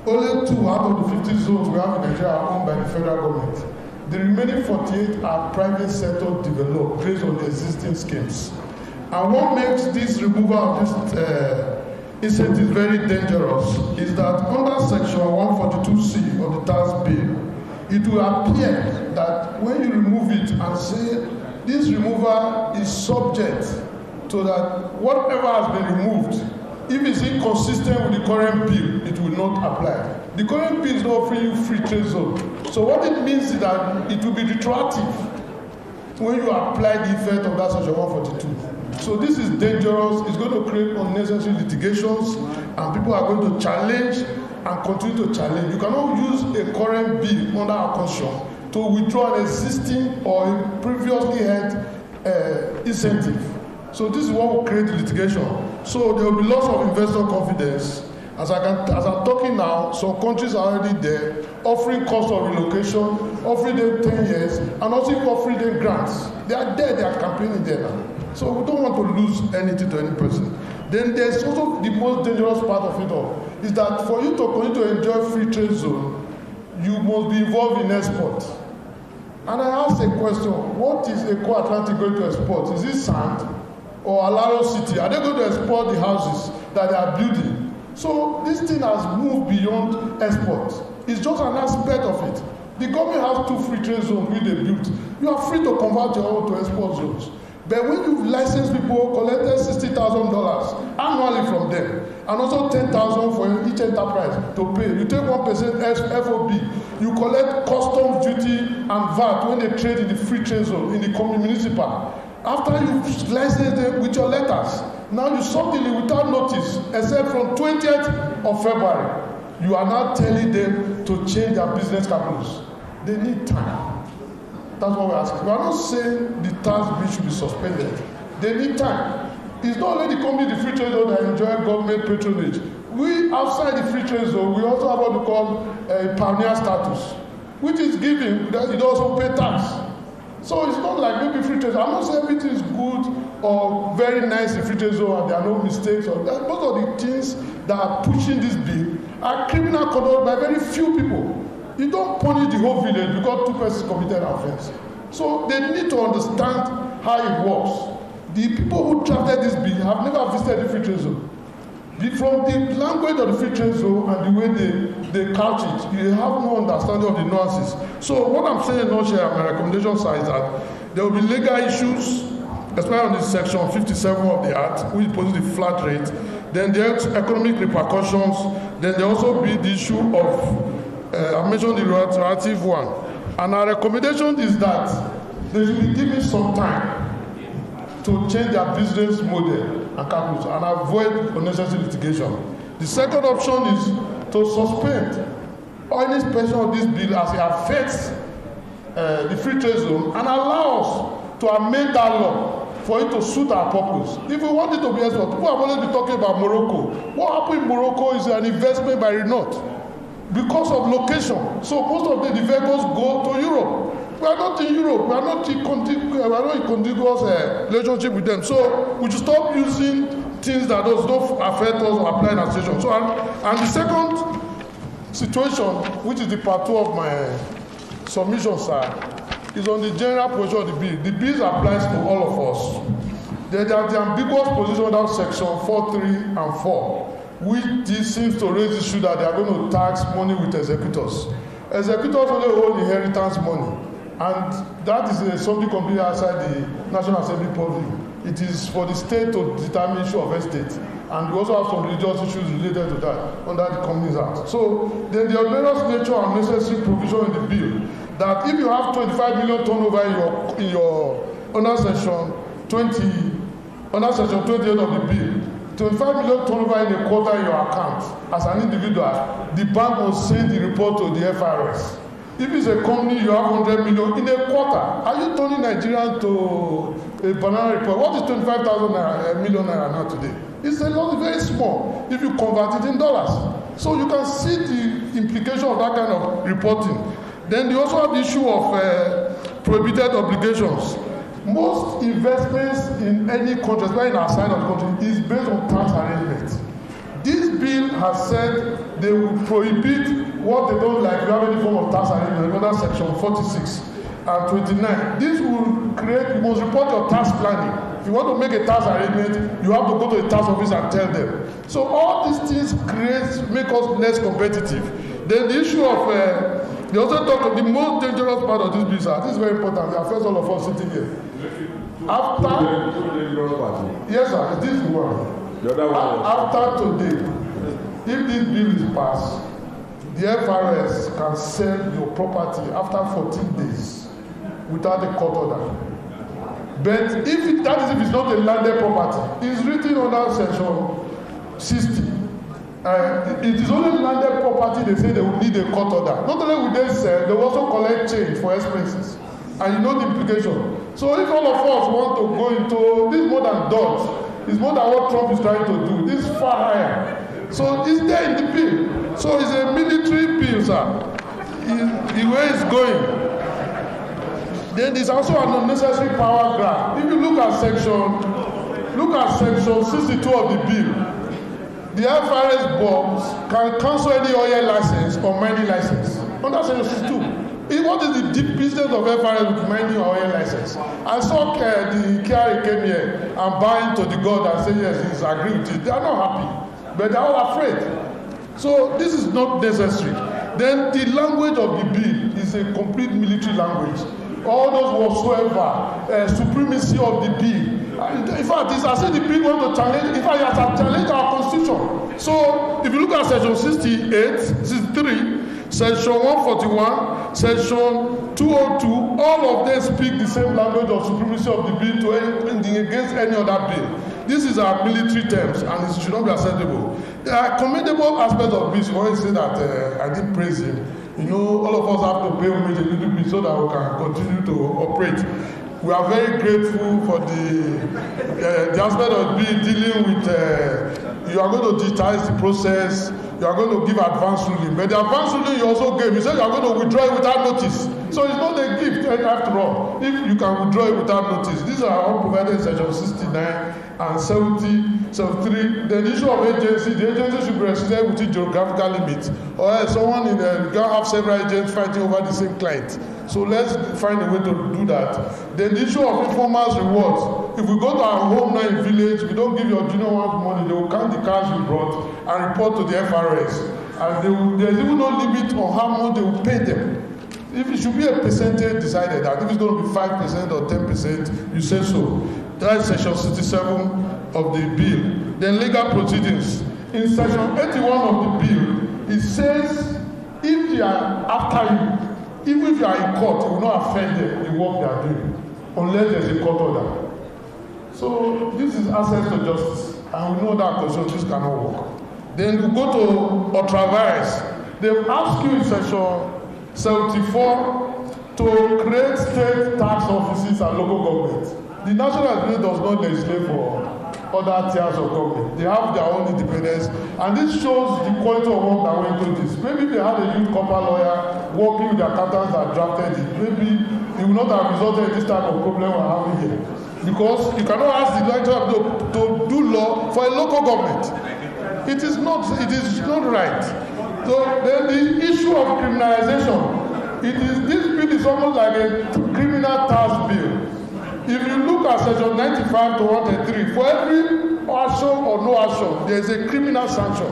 zones we have in Nigeria are owned by the federal government. The remaining 48 are private sector developed based on the existing schemes. And what makes this removal of this incentive very dangerous is that under Section 142C of the tax bill, it will appear that when you remove it and say this removal is subject to that whatever has been removed, if it's inconsistent with the current bill, it will not apply. The current bill is not offering you free trade zone. So what it means is that it will be retroactive when you apply the effect of that Section 142. So this is dangerous. It's going to create unnecessary litigations, and people are going to challenge and continue to challenge. You cannot use a current bill under our constitution to withdraw an existing or a previously held incentive. So this is what will create litigation. So there will be loss of investor confidence. As I'm talking now, some countries are already there offering cost of relocation, offering them 10 years, and also offering them grants. They are there, they are campaigning there now. So we don't want to lose anything to any person. Then there's also the most dangerous part of it all, is that for you to continue to enjoy free trade zone, you must be involved in export. And I asked a question, what is Eco Atlantic going to export? Is it sand or Alaro City? Are they going to export the houses that they are building? So this thing has moved beyond export. It's just an aspect of it. The government has 2 free trade zones which they built. You are free to convert your own to export zones. But when you license people, collected $60,000 annually from them, and also $10,000 for each enterprise to pay. You take 1% FOB. You collect customs duty and VAT when they trade in the free trade zone in the municipal. After you license them with your letters, now you suddenly, without notice, except from 20th of February, you are now telling them to change their business calculus. They need time. That's what we're asking. We are not saying the tax bill should be suspended. They need time. It's not only the company, the free trade zone, that enjoy government patronage. We, outside the free trade zone, we also have what we call a pioneer status, which is given that you also pay tax. So it's not like maybe free trade zone. I'm not saying everything is good or very nice in free trade zone and there are no mistakes or that. Most of the things that are pushing this bill are criminal conduct by very few people. You don't punish the whole village because 2 persons committed an offense. So they need to understand how it works. The people who drafted this bill have never visited the free trade zone. From the language of the free trade zone and the way they couch it, you have no understanding of the nuances. So what I'm saying in nutshell, my recommendation is that there will be legal issues, especially on this section 57 of the Act, which poses the flat rate. Then there's economic repercussions. Then there also be the issue of, I mentioned the retroactive one. And our recommendation is that they should be given some time to change their business model and calculus and avoid unnecessary litigation. The second option is to suspend any portion of this bill as it affects the free trade zone and allow us to amend that law for it to suit our purpose. If we want it to be export, people have always been talking about Morocco. What happened in Morocco is an investment by Renault because of location. So most of the vehicles go to Europe. We are not in Europe. We are not in contiguous relationship with them. So we should stop using things that does not affect us or apply in our situation. So and the second situation, which is the part 2 of my submission, sir, is on the general position of the bill. The bill applies to all of us. There are the ambiguous position under section 4.3 and 4, which this seems to raise the issue that they are going to tax money with executors. Executors only hold inheritance money, and that is something completely outside the National Assembly purview. It is for the state to determine issue of estate, and we also have some religious issues related to that under the Companies Act. So then the onerous nature and necessary provision in the bill that if you have 25 million turnover in your under section 20, under section 28 of the bill, 25 million turnover in a quarter in your account as an individual, the bank will send the report to the FRS. If it's a company, you have 100 million in a quarter. Are you turning Nigerian to a banana report? What is 25,000 million naira now today? It's a lot, very small if you convert it in dollars. So you can see the implication of that kind of reporting. Then they also have the issue of prohibited obligations. Most investments in any country, especially in outside of the country, is based on tax arrangements. This bill has said they will prohibit what they don't like. You have any form of tax arrangement under section 46 and 29. This will create, you must report your tax planning. If you want to make a tax arrangement, you have to go to the tax office and tell them. So all these things make us less competitive. Then the issue of they also talk of the most dangerous part of this business. This is very important. It affects all of us sitting here. Yes, sir, this is one. The other one. After today, if this bill is passed, the FRS can sell your property after 14 days without a court order. But if it's not a landed property, it's written under section 60. It is only landed property they say they will need a court order. Not only will they sell, they will also collect change for expenses. And you know the implication. So if all of us want to go into this, more than Dodge, it's more than what Trump is trying to do. This is far higher. So it's there in the bill. So it's a military bill, sir. The way it's going. Then there's also an unnecessary power grab. If you look at section 62 of the bill, the FRS boards can cancel any oil license or mining license. Under section 62. What is the deep business of FRS with mining or oil license? I saw the KRA came here and bowing to the God and said yes, he's agreed with it. They are not happy, but they are all afraid. So this is not necessary. Then the language of the bill is a complete military language. All those whatsoever supremacy of the bill. In fact, it's as if the bill want to challenge. In fact, it has challenged our constitution. So if you look at section 68, 63, section 141, section 202, all of them speak the same language of supremacy of the bill to anything against any other bill. This is our military terms, and it should not be acceptable. There are commendable aspects of this. When you say that I didn't praise him, you know, all of us have to pay homage a little bit so that we can continue to operate. We are very grateful for the aspect of being dealing with, you are going to digitize the process, you are going to give advance ruling. But the advance ruling you also gave, you said you are going to withdraw it without notice. So it's not a gift after all, if you can withdraw it without notice. These are all provided in section 69 and 70, 73. Then the issue of agency, the agency should be resident within geographical limits. Or else someone you can't have several agents fighting over the same client. So let's find a way to do that. Then the issue of informers' rewards. If we go to our home now in village, we don't give your junior ones money, they will count the cash you brought and report to the FRS. And there's even no limit on how much they will pay them. If it should be a percentage decided that, if it's going to be 5% or 10%, you say so. That is section 67 of the bill. Then legal proceedings. In section 81 of the bill, it says if they are after you, even if you are in court, it will not affect them, the work they are doing. unless there's a court order. So this is access to justice, and we know that constitution this cannot work. Then we go to ultra-vires. They ask you in section 74 to create state tax offices and local governments. The National Assembly does not legislate for other tiers of government. They have their own independence, and this shows the quality of work that went into this. Maybe they had a youth corporate lawyer working with the accountants that drafted it. Maybe it would not have resulted in this type of problem we're having here. Because you cannot ask the legislature to do law for a local government. It is not right. So then the issue of criminalization, this bill is almost like a criminal tax bill. If you look at section 95 to 103, for every action or no action, there is a criminal sanction.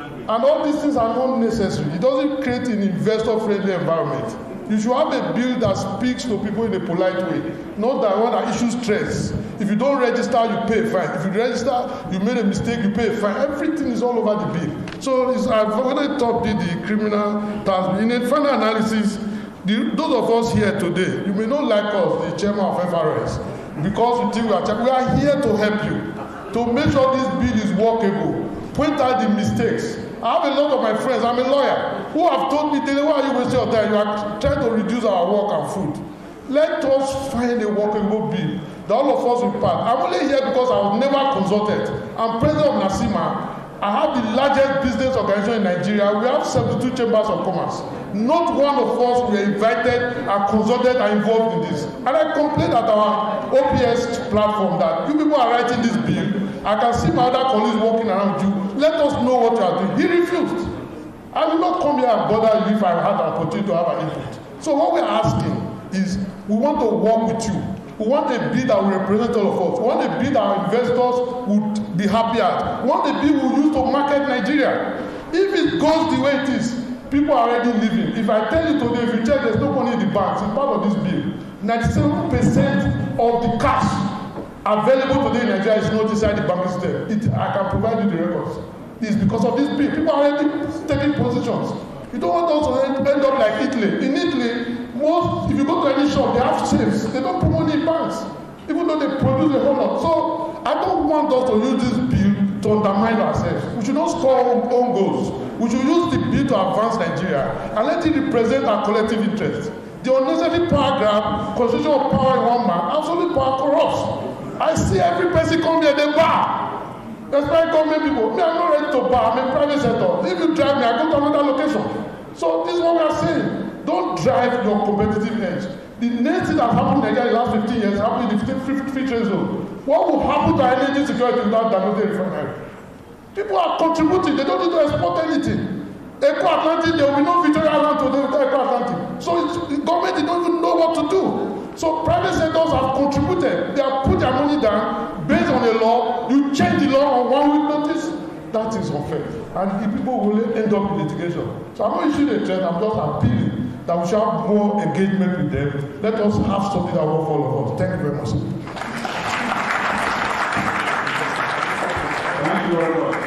And all these things are not necessary. It doesn't create an investor-friendly environment. You should have a bill that speaks to people in a polite way, not that one that issues stress. If you don't register, you pay a fine. If you register, you made a mistake, you pay a fine. Everything is all over the bill. So I've already talked the criminal tax. In a final analysis, those of us here today, you may not like us, the chairman of FRS, because we think we are here to help you, to make sure this bill is workable, point out the mistakes. I have a lot of my friends, I'm a lawyer, who have told me, why are you wasting your time? You are trying to reduce our work and food. Let us find a workable bill that all of us will pass. I'm only here because I was never consulted. I'm president of NASIMA. I have the largest business organization in Nigeria. We have 72 chambers of commerce. Not one of us were invited and consulted and involved in this. And I complained at our OPS platform that you people are writing this bill. I can see my other colleagues walking around you. Let us know what you are doing. He refused. I will not come here and bother you if I had an opportunity to have an input. So what we are asking is, we want to work with you. We want a bill that will represent all of us. We want a bill that our investors would be happy at. We want a bill we will use to market Nigeria. If it goes the way it is, people are already living. If I tell you today, if you check, there's no money in the banks. It's part of this bill. 97% of the cash available today in Nigeria is not inside the banking system. I can provide you the records. It's because of this bill. People are already taking positions. You don't want us to end up like Italy. In Italy, if you go to any shop, they have safes. They don't put money in banks, even though they produce a whole lot. So I don't want us to use this bill to undermine ourselves. We should not score own goals. We should use the bill to advance Nigeria and let it represent our collective interest. The unnecessary paragraph, constitution of power in one man, absolute power corrupts. I see every person come here, they bar. That's why government people, me, I'm not ready to bar. I'm a private sector. If you drive me, I go to another location. So this is what we are saying. Don't drive your competitive edge. The next thing that happened in Nigeria in the last 15 years happened in the free trade zone. What will happen to our energy security without Dangote refinery? People are contributing. They don't need to export anything. Eco Atlantic, there will be no Victoria Island today without Eco Atlantic. So the government, they don't even know what to do. So private sectors have contributed. They have put their money down based on the law. You change the law on 1 week notice. That is unfair. And the people will end up in litigation. So I'm not issuing a threat. I'm just appealing that we should have more engagement with them. Let us have something that will follow us. Thank you very much. Thank you very much.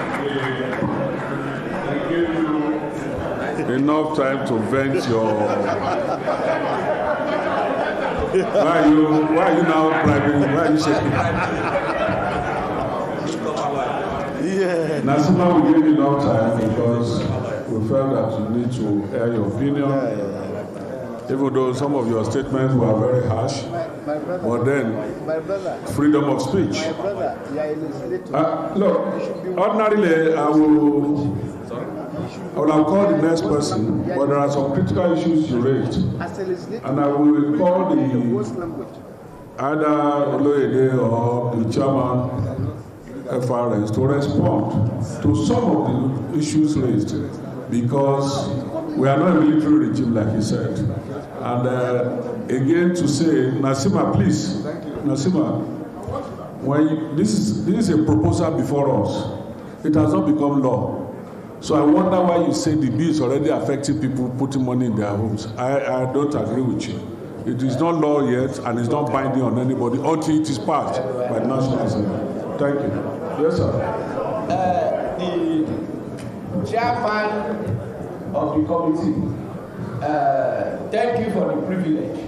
I gave you enough time to vent your... Why are you now bribing? Why are you shaking? Yeah. Nasima will give you enough time because we felt that you need to air your opinion. Even though some of your statements were very harsh, but then freedom of speech. Look, ordinarily I will have called the next person, but there are some critical issues you raised, and I will call either Oloyede or the chairman FRS to respond to some of the issues raised, because we are not a military regime, like he said. And again, to say, Nasima, please, Nasima, this is a proposal before us. It has not become law. So I wonder why you say the bill is already affecting people putting money in their homes. I don't agree with you. It is not law yet, and it's not binding on anybody until it is passed by the National Assembly. Thank you. Yes, sir. The chairman of the committee, thank you for the privilege.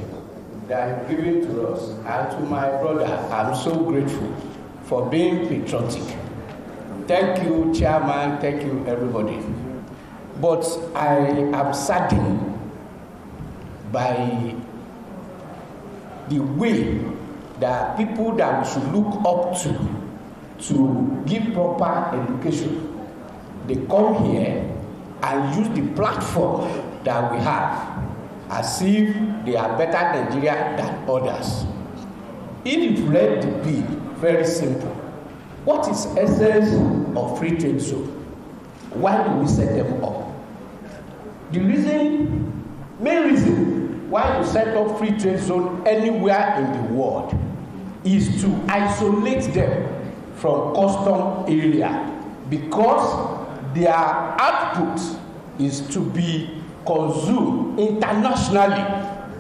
that you've given to us. And to my brother, I'm so grateful for being patriotic. Thank you, Chairman. Thank you, everybody. But I am saddened by the way that people that we should look up to give proper education, they come here and use the platform that we have as if they are better Nigeria than others. If you've read the bill, very simple. What is essence of free trade zone? Why do we set them up? The main reason why we set up free trade zone anywhere in the world is to isolate them from custom area, because their output is to be consumed internationally,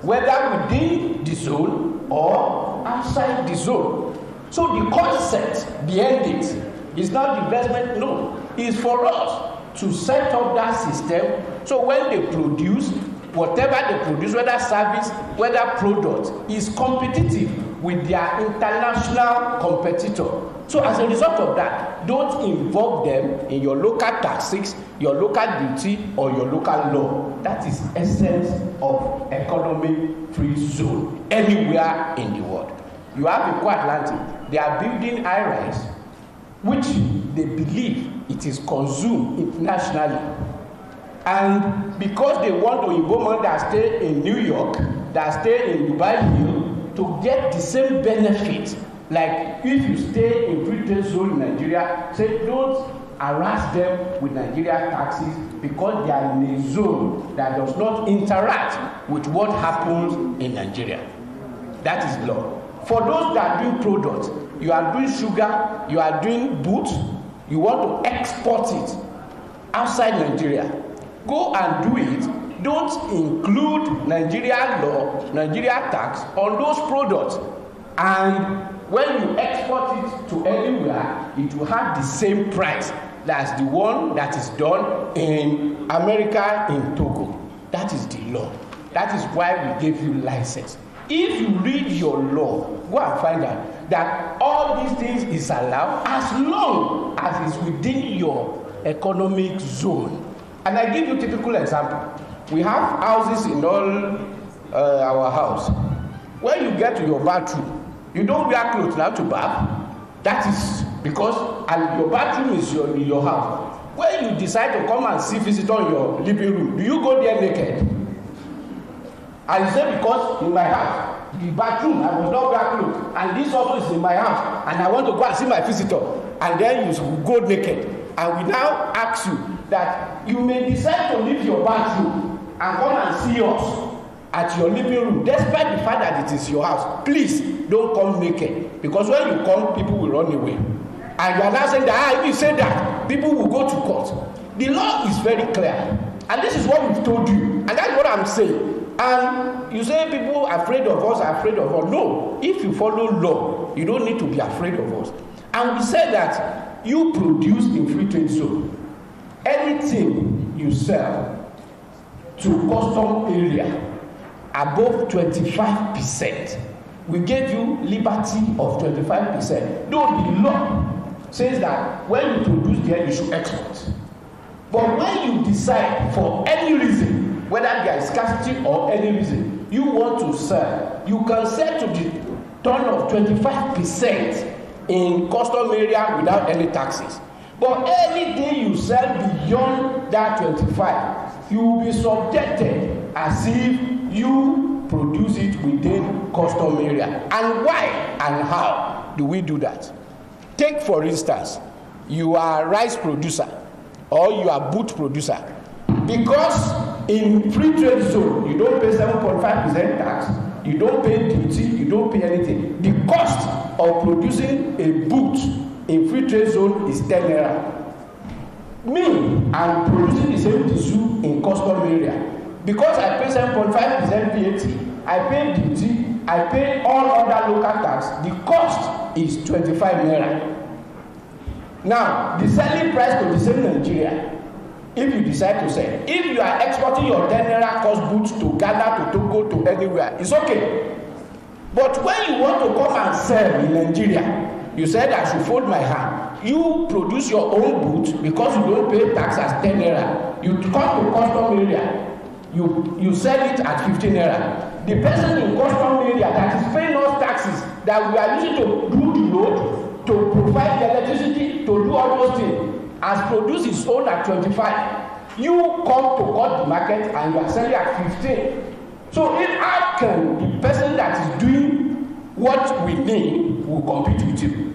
whether within the zone or outside the zone. So the concept behind it is not investment, no. It's for us to set up that system so when they produce, whatever they produce, whether service, whether product, is competitive with their international competitor. So as a result of that, don't involve them in your local taxes, your local duty, or your local law. That is essence of economic free zone anywhere in the world. You have Eco Atlantic, they are building high-rise, which they believe it is consumed internationally. And because they want to involve money that stay in New York, that stay in Dubai Hill, to get the same benefit. Like if you stay in free trade zone in Nigeria, say don't harass them with Nigeria taxes because they are in a zone that does not interact with what happens in Nigeria. That is law. For those that do products, you are doing sugar, you are doing boots, you want to export it outside Nigeria, go and do it. Don't include Nigeria law, Nigeria tax on those products. And when you export it to anywhere, it will have the same price as the one that is done in America, in Togo. That is the law. That is why we gave you license. If you read your law, go and find out that all these things is allowed as long as it's within your economic zone. And I give you a typical example. We have houses in all our house. When you get to your bathroom, you don't wear clothes now to bath. That is because your bathroom is your house. When you decide to come and see visitor in your living room, do you go there naked? And you say, because in my house, the bathroom, I must not wear clothes, and this also is in my house, and I want to go and see my visitor, and then you go naked. And we now ask you that you may decide to leave your bathroom and come and see us at your living room, despite the fact that it is your house. Please don't come naked, because when you come, people will run away. And you are now saying that if you say that, people will go to court. The law is very clear, and this is what we've told you, and that's what I'm saying. And you say people are afraid of us, are afraid of us. No, if you follow law, you don't need to be afraid of us. And we said that you produce in free trade zone, anything you sell to custom area above 25%, we gave you liberty of 25%. Though the law says that when you produce there, you should export. But when you decide for any reason, whether there is scarcity or any reason, you want to sell, you can sell to the tune of 25% in custom area without any taxes. But any day you sell beyond that 25, you will be subjected as if you produce it within custom area. And why and how do we do that? Take for instance, you are a rice producer or you are boot producer. Because in free trade zone, you don't pay 7.5% tax, you don't pay duty, you don't pay anything. The cost of producing a boot in free trade zone is 10 naira. Me, I'm producing the same tissue in custom area. Because I pay 7.5% VAT, I pay duty, I pay all other local tax, the cost is 25 naira. Now, the selling price to the same Nigeria, if you decide to sell, if you are exporting your 10 naira cost goods to Ghana, to Togo, to anywhere, it's okay. But when you want to come and sell in Nigeria, you said I should fold my hand. You produce your own goods because you don't pay tax as 10 naira. You come to custom area, you sell it at 15 naira. The person in custom area that is paying us taxes that we are using to do the road, to provide the electricity, to do all those things, has produced his own at 25. You come to cut the market and you are selling at 15. So if how can the person that is doing what we need will compete with you?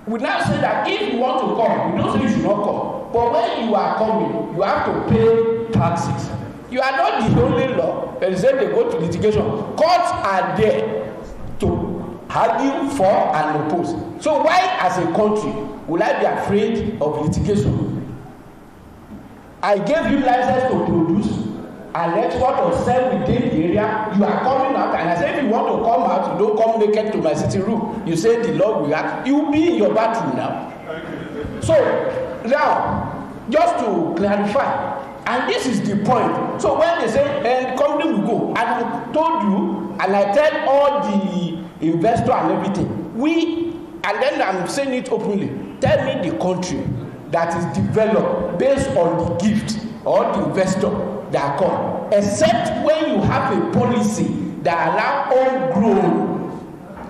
We now say that if you want to come, we don't say you should not come. But when you are coming, you have to pay taxes. You are not the only law. They say they go to litigation. Courts are there to argue for and oppose. So why, as a country, would I be afraid of litigation? I gave you license to produce and export or sell within the area. You are coming out, and I say if you want to come out, you don't come naked to my sitting room. You say the law will act. You will be in your bathroom now. So now, just to clarify, and this is the point. So when they say, and the company will go, and I told you, and I tell all the investor and everything, and then I'm saying it openly, tell me the country that is developed based on the gift or the investor that come, except when you have a policy that allow homegrown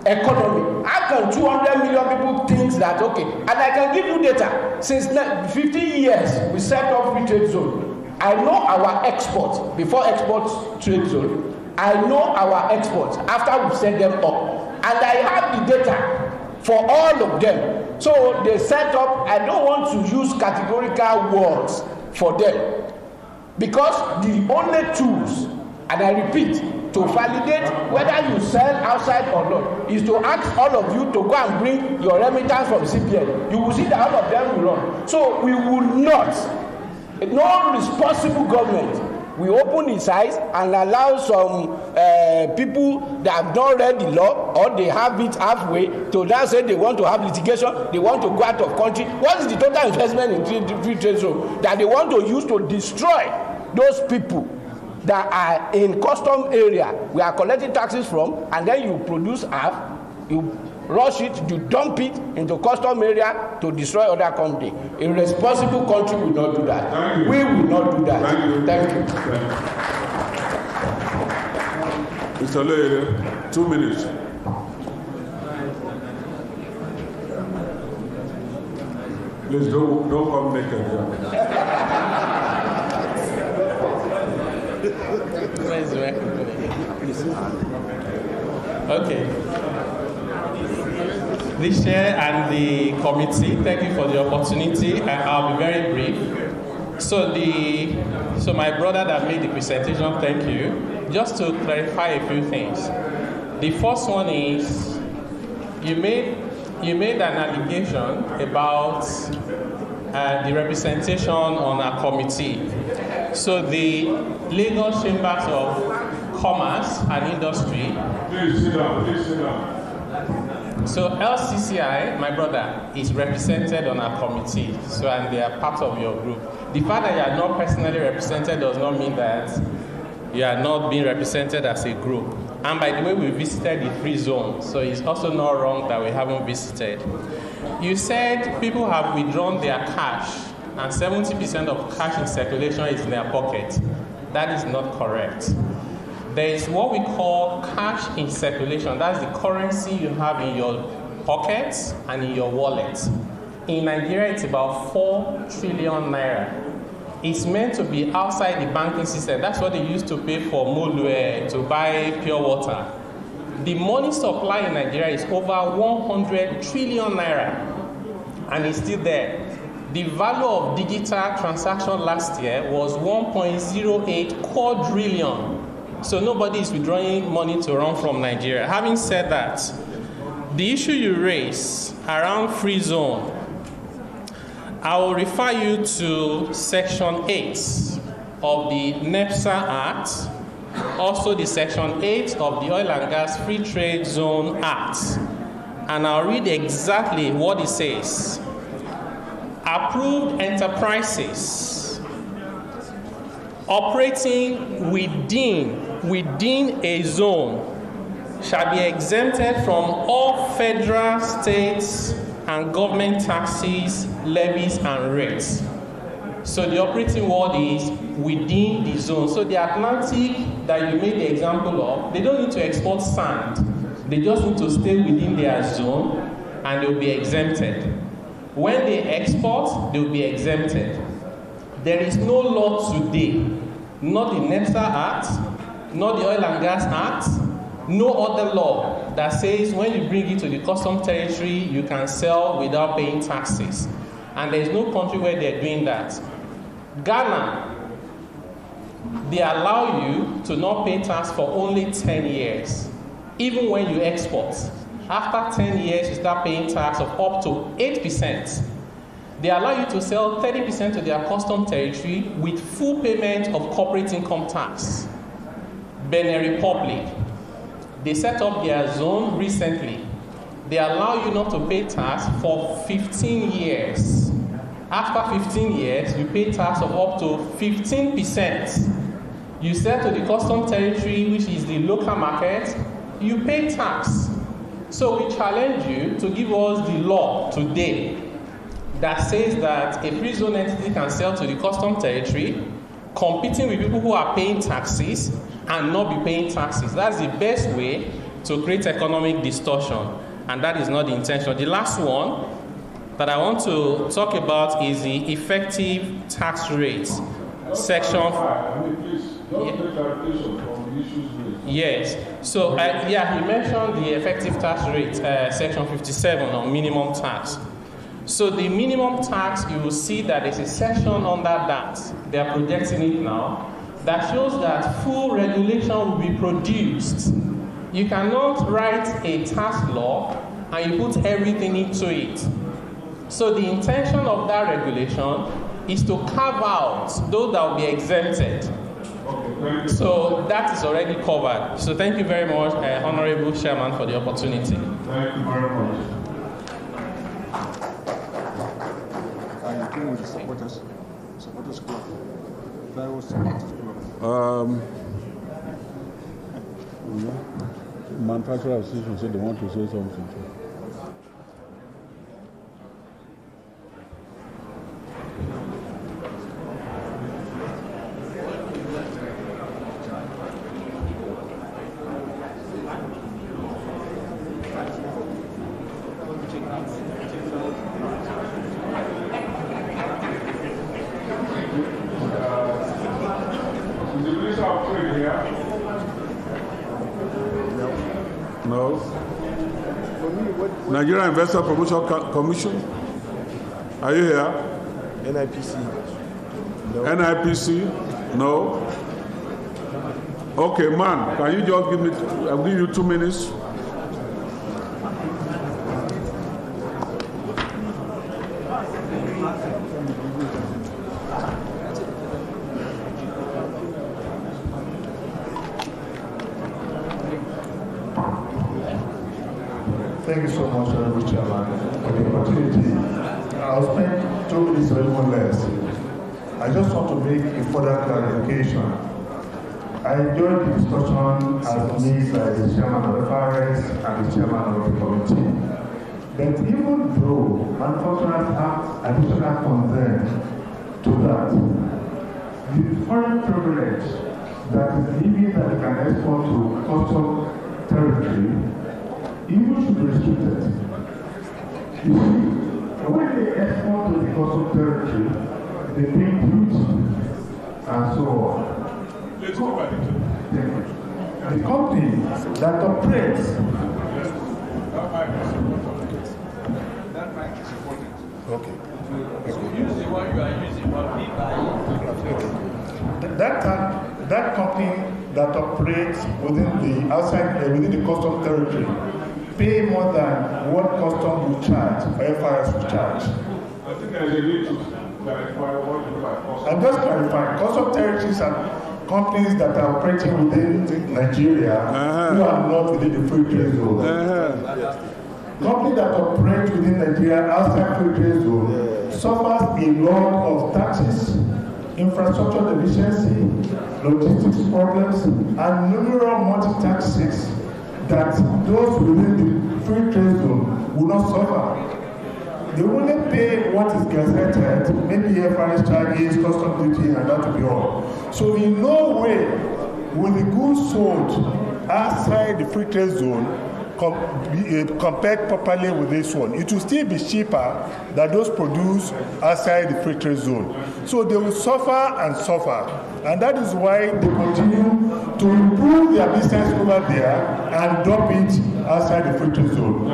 economy. How can 200 million people think that, okay, and I can give you data, since 50 years we set up free trade zone. I know our exports before export trade zone. I know our exports after we set them up, and I have the data for all of them. So they set up, I don't want to use categorical words for them, because the only tools, and I repeat, to validate whether you sell outside or not is to ask all of you to go and bring your remittance from CBN. You will see that all of them will run. So we will not, no responsible government will open its eyes and allow some people that have not read the law, or they have it halfway, to now say they want to have litigation, they want to go out of country. What is the total investment in free trade zone that they want to use to destroy those people that are in custom area we are collecting taxes from, and then you produce half, you rush it, you dump it into custom area to destroy other country. A responsible country will not do that. We will not do that. Thank you. Mr. Lawyer, 2 minutes. Please don't come naked. Okay. The chair and the committee, thank you for the opportunity. I'll be very brief. So my brother that made the presentation, thank you. Just to clarify a few things. The first one is you made an allegation about the representation on our committee. So the Lagos Chambers of Commerce and Industry. Please sit down. So LCCI, my brother, is represented on our committee, so, and they are part of your group. The fact that you are not personally represented does not mean that you are not being represented as a group. And by the way, we visited the free zone, so it's also not wrong that we haven't visited. You said people have withdrawn their cash, and 70% of cash in circulation is in their pocket. That is not correct. There is what we call cash in circulation. That's the currency you have in your pockets and in your wallet. In Nigeria, it's about 4 trillion naira. It's meant to be outside the banking system. That's what they used to pay for Molue, to buy pure water. The money supply in Nigeria is over 100 trillion naira, and it's still there. The value of digital transaction last year was 1.08 quadrillion. So nobody is withdrawing money to run from Nigeria. Having said that, the issue you raise around free zone, I will refer you to Section 8 of the NEPSA Act, also the Section 8 of the Oil and Gas Free Trade Zone Act. And I'll read exactly what it says. Approved enterprises operating within a zone shall be exempted from all federal, states, and government taxes, levies, and rates. So the operating word is within the zone. So the Atlantic that you made the example of, they don't need to export sand. They just need to stay within their zone and they'll be exempted. When they export, they'll be exempted. There is no law today, not the NEPSA Act, not the Oil and Gas Act, no other law that says when you bring it to the custom territory, you can sell without paying taxes. And there is no country where they're doing that. Ghana, they allow you to not pay tax for only 10 years, even when you export. After 10 years, you start paying tax of up to 8%. They allow you to sell 30% to their custom territory with full payment of corporate income tax. Benin Republic, they set up their zone recently. They allow you not to pay tax for 15 years. After 15 years, you pay tax of up to 15%. You sell to the custom territory, which is the local market, you pay tax. So we challenge you to give us the law today that says that a free zone entity can sell to the custom territory, competing with people who are paying taxes and not be paying taxes. That's the best way to create economic distortion, and that is not the intention. The last one that I want to talk about is the effective tax rate. Section. Yes. So, he mentioned the effective tax rate, section 57 on minimum tax. So the minimum tax, you will see that there's a section under that. They are projecting it now. That shows that full regulation will be produced. You cannot write a tax law and you put everything into it. So the intention of that regulation is to carve out those that will be exempted. So that is already covered. So thank you very much, Honorable Chairman, for the opportunity. Thank you very much. Manufacturer Association said they want to say something. No. Nigeria Investor Promotion Commission? Are you here? NIPC? No. NIPC? No. Okay, man, can you just give me, I'll give you 2 minutes. Thank you so much, Honorable Chairman, for the opportunity. I'll spend 2 minutes or even less. I just want to make a further clarification. I enjoyed the discussion as made by the Chairman of the FRS and the Chairman of the committee. But even though manufacturers have additional concern to that, the foreign privilege that is leaving that they can export to custom territory even should be restricted. You see, when they export to the custom territory, they pay duty and so on. Let's go back into the company that operates. Okay. Use the one you are using, That company that operates within the outside within the custom territory pay more than what custom will charge or FRS will charge. I think there's a need to clarify what you mean by custom. I'm just clarifying. Custom territories are companies that are operating within Nigeria who are not within the free trade zone. Companies that operate within Nigeria outside free trade zone suffers a lot of taxes, infrastructure deficiency, logistics problems, and numerous multi-taxes that those within the free trade zone will not suffer. They only pay what is gazetted, maybe FRS charges, custom duty, and that will be all. So in no way will the goods sold outside the free trade zone compared properly with this one. It will still be cheaper than those produced outside the free trade zone. So they will suffer and suffer. And that is why they continue to improve their business over there and drop it outside the free trade zone.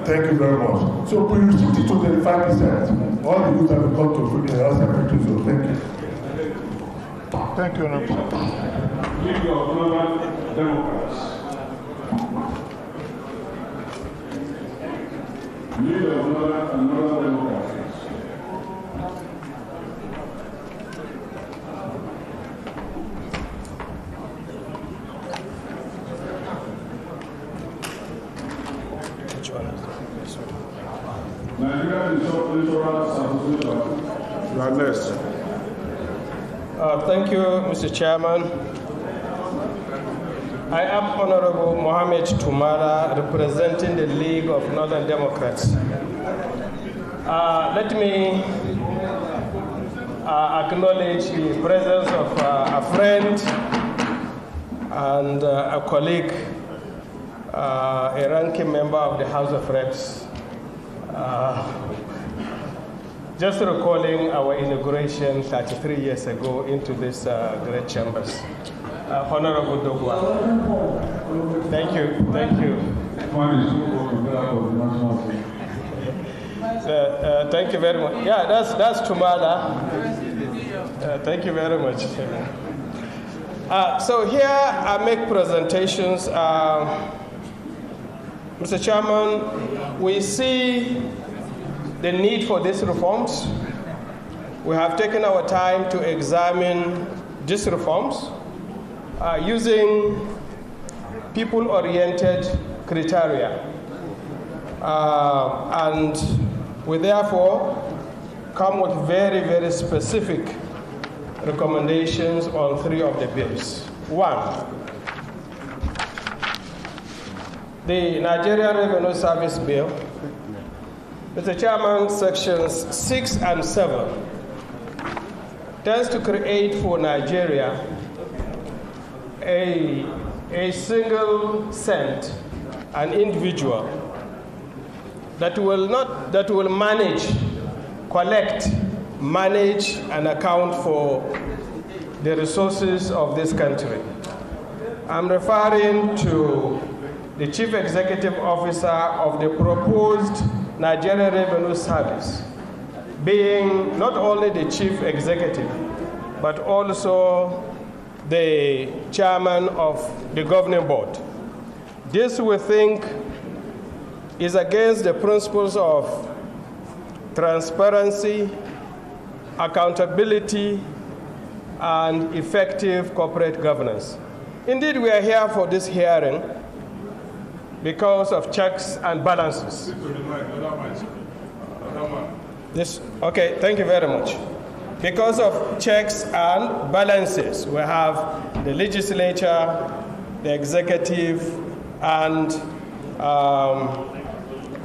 Thank you very much. So we restrict it to 35%. All the goods that will come to outside free trade zone. Thank you. Thank you, Honorable. League of Northern Democrats. League of Northern Democrats. Nigerian Insurance Association. You are next. Thank you, Mr. Chairman. I am Honorable Mohammed Tumara, representing the League of Northern Democrats. Let me acknowledge the presence of a friend and a colleague, a ranking member of the House of Reps. Just recalling our inauguration 33 years ago into this great chambers. Honorable Dogwa. Thank you, thank you. Thank you very much. Yeah, that's Tumala. Thank you very much. So here I make presentations. Mr. Chairman, we see the need for these reforms. We have taken our time to examine these reforms using people-oriented criteria. And we therefore come with very, very specific recommendations on 3 of the bills. 1, the Nigerian Revenue Service Bill. Mr. Chairman, sections 6 and 7 tends to create for Nigeria a single cent, an individual that will manage, collect, manage, and account for the resources of this country. I'm referring to the Chief Executive Officer of the proposed Nigerian Revenue Service, being not only the Chief Executive, but also the Chairman of the Governing Board. This, we think, is against the principles of transparency, accountability, and effective corporate governance. Indeed, we are here for this hearing because of checks and balances. Okay, thank you very much. Because of checks and balances, we have the legislature, the executive, and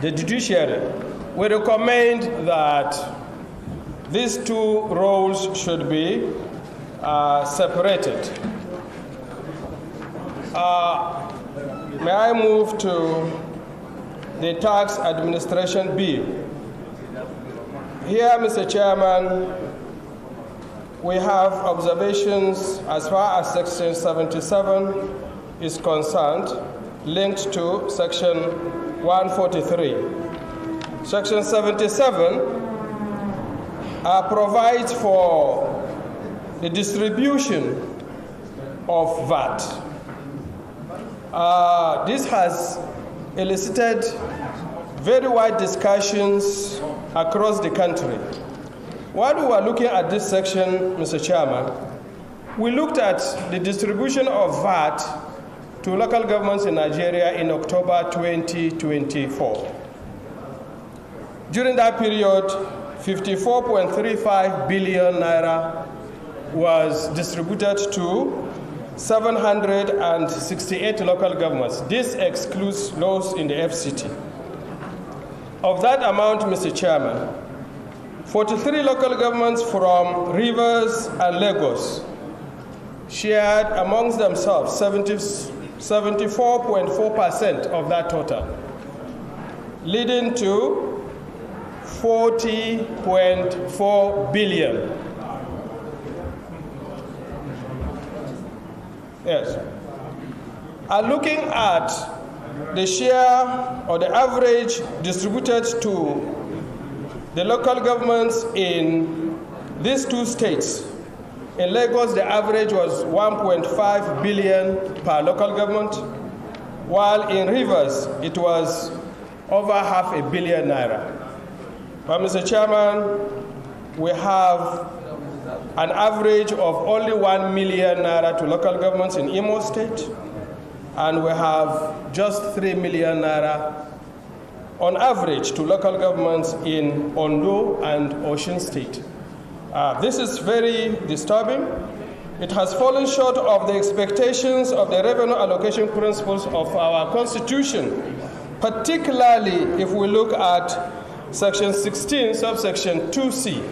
the judiciary. We recommend that these 2 roles should be separated. May I move to the Tax Administration Bill? Here, Mr. Chairman, we have observations as far as Section 77 is concerned, linked to Section 143. Section 77 provides for the distribution of VAT. This has elicited very wide discussions across the country. While we were looking at this section, Mr. Chairman, we looked at the distribution of VAT to local governments in Nigeria in October 2024. During that period, 54.35 billion naira was distributed to 768 local governments. This excludes those in the FCT. Of that amount, Mr. Chairman, 43 local governments from Rivers and Lagos shared amongst themselves 74.4% of that total, leading to 40.4 billion. Yes. And looking at the share or the average distributed to the local governments in these two states, in Lagos, the average was 1.5 billion per local government, while in Rivers, it was over $500 million. But Mr. Chairman, we have an average of only 1 million naira to local governments in Imo State, and we have just 3 million naira on average to local governments in Ondo and Osun State. This is very disturbing. It has fallen short of the expectations of the revenue allocation principles of our Constitution, particularly if we look at Section 16, subsection 2C.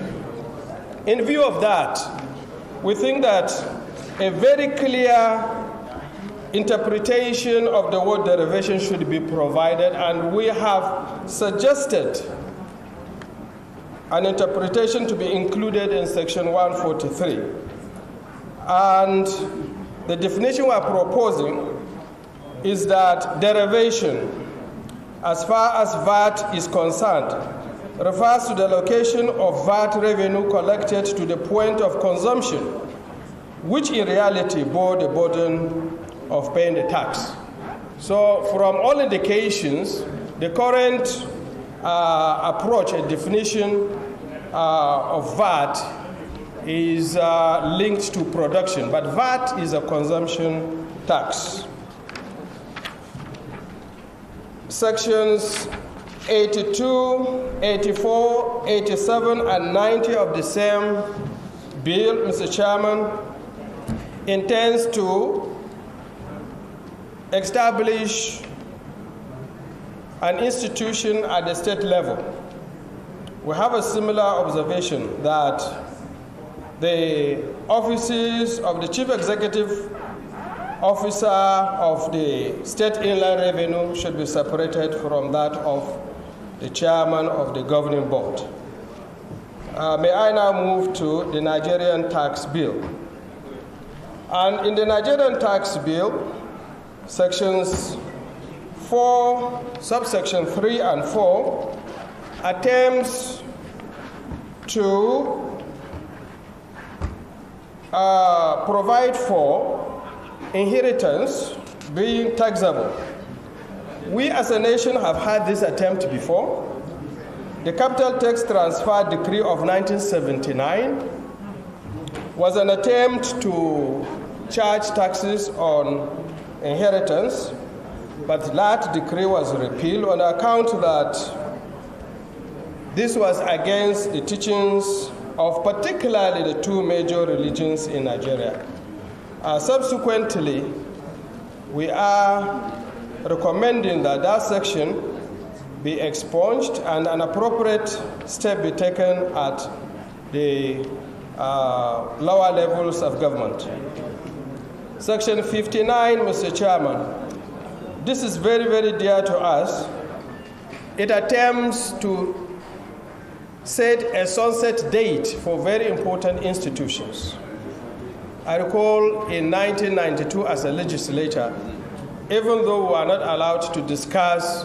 In view of that, we think that a very clear interpretation of the word derivation should be provided, and we have suggested an interpretation to be included in Section 143. And the definition we are proposing is that derivation, as far as VAT is concerned, refers to the location of VAT revenue collected to the point of consumption, which in reality bore the burden of paying the tax. So from all indications, the current approach and definition of VAT is linked to production, but VAT is a consumption tax. Sections 82, 84, 87, and 90 of the same bill, Mr. Chairman, intends to establish an institution at the state level. We have a similar observation that the offices of the Chief Executive Officer of the State Inland Revenue should be separated from that of the Chairman of the Governing Board. May I now move to the Nigerian tax bill. And in the Nigerian tax bill, sections 4, subsection 3 and 4, attempts to provide for inheritance being taxable. We as a nation have had this attempt before. The Capital Tax Transfer Decree of 1979 was an attempt to charge taxes on inheritance, but that decree was repealed on account that this was against the teachings of particularly the two major religions in Nigeria. Subsequently, we are recommending that that section be expunged and an appropriate step be taken at the lower levels of government. Section 59, Mr. Chairman, this is very, very dear to us. It attempts to set a sunset date for very important institutions. I recall in 1992 as a legislator, even though we are not allowed to discuss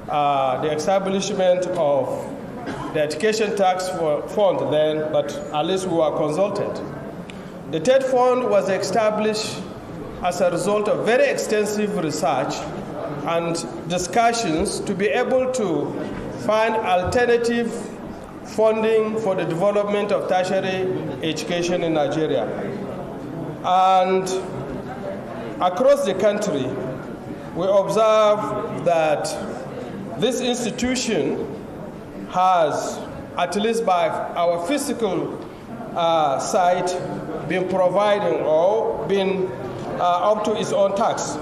the establishment of the education tax fund then, but at least we were consulted. The TED fund was established as a result of very extensive research and discussions to be able to find alternative funding for the development of tertiary education in Nigeria. And across the country, we observe that this institution has, at least by our physical side, been providing or been up to its own tax.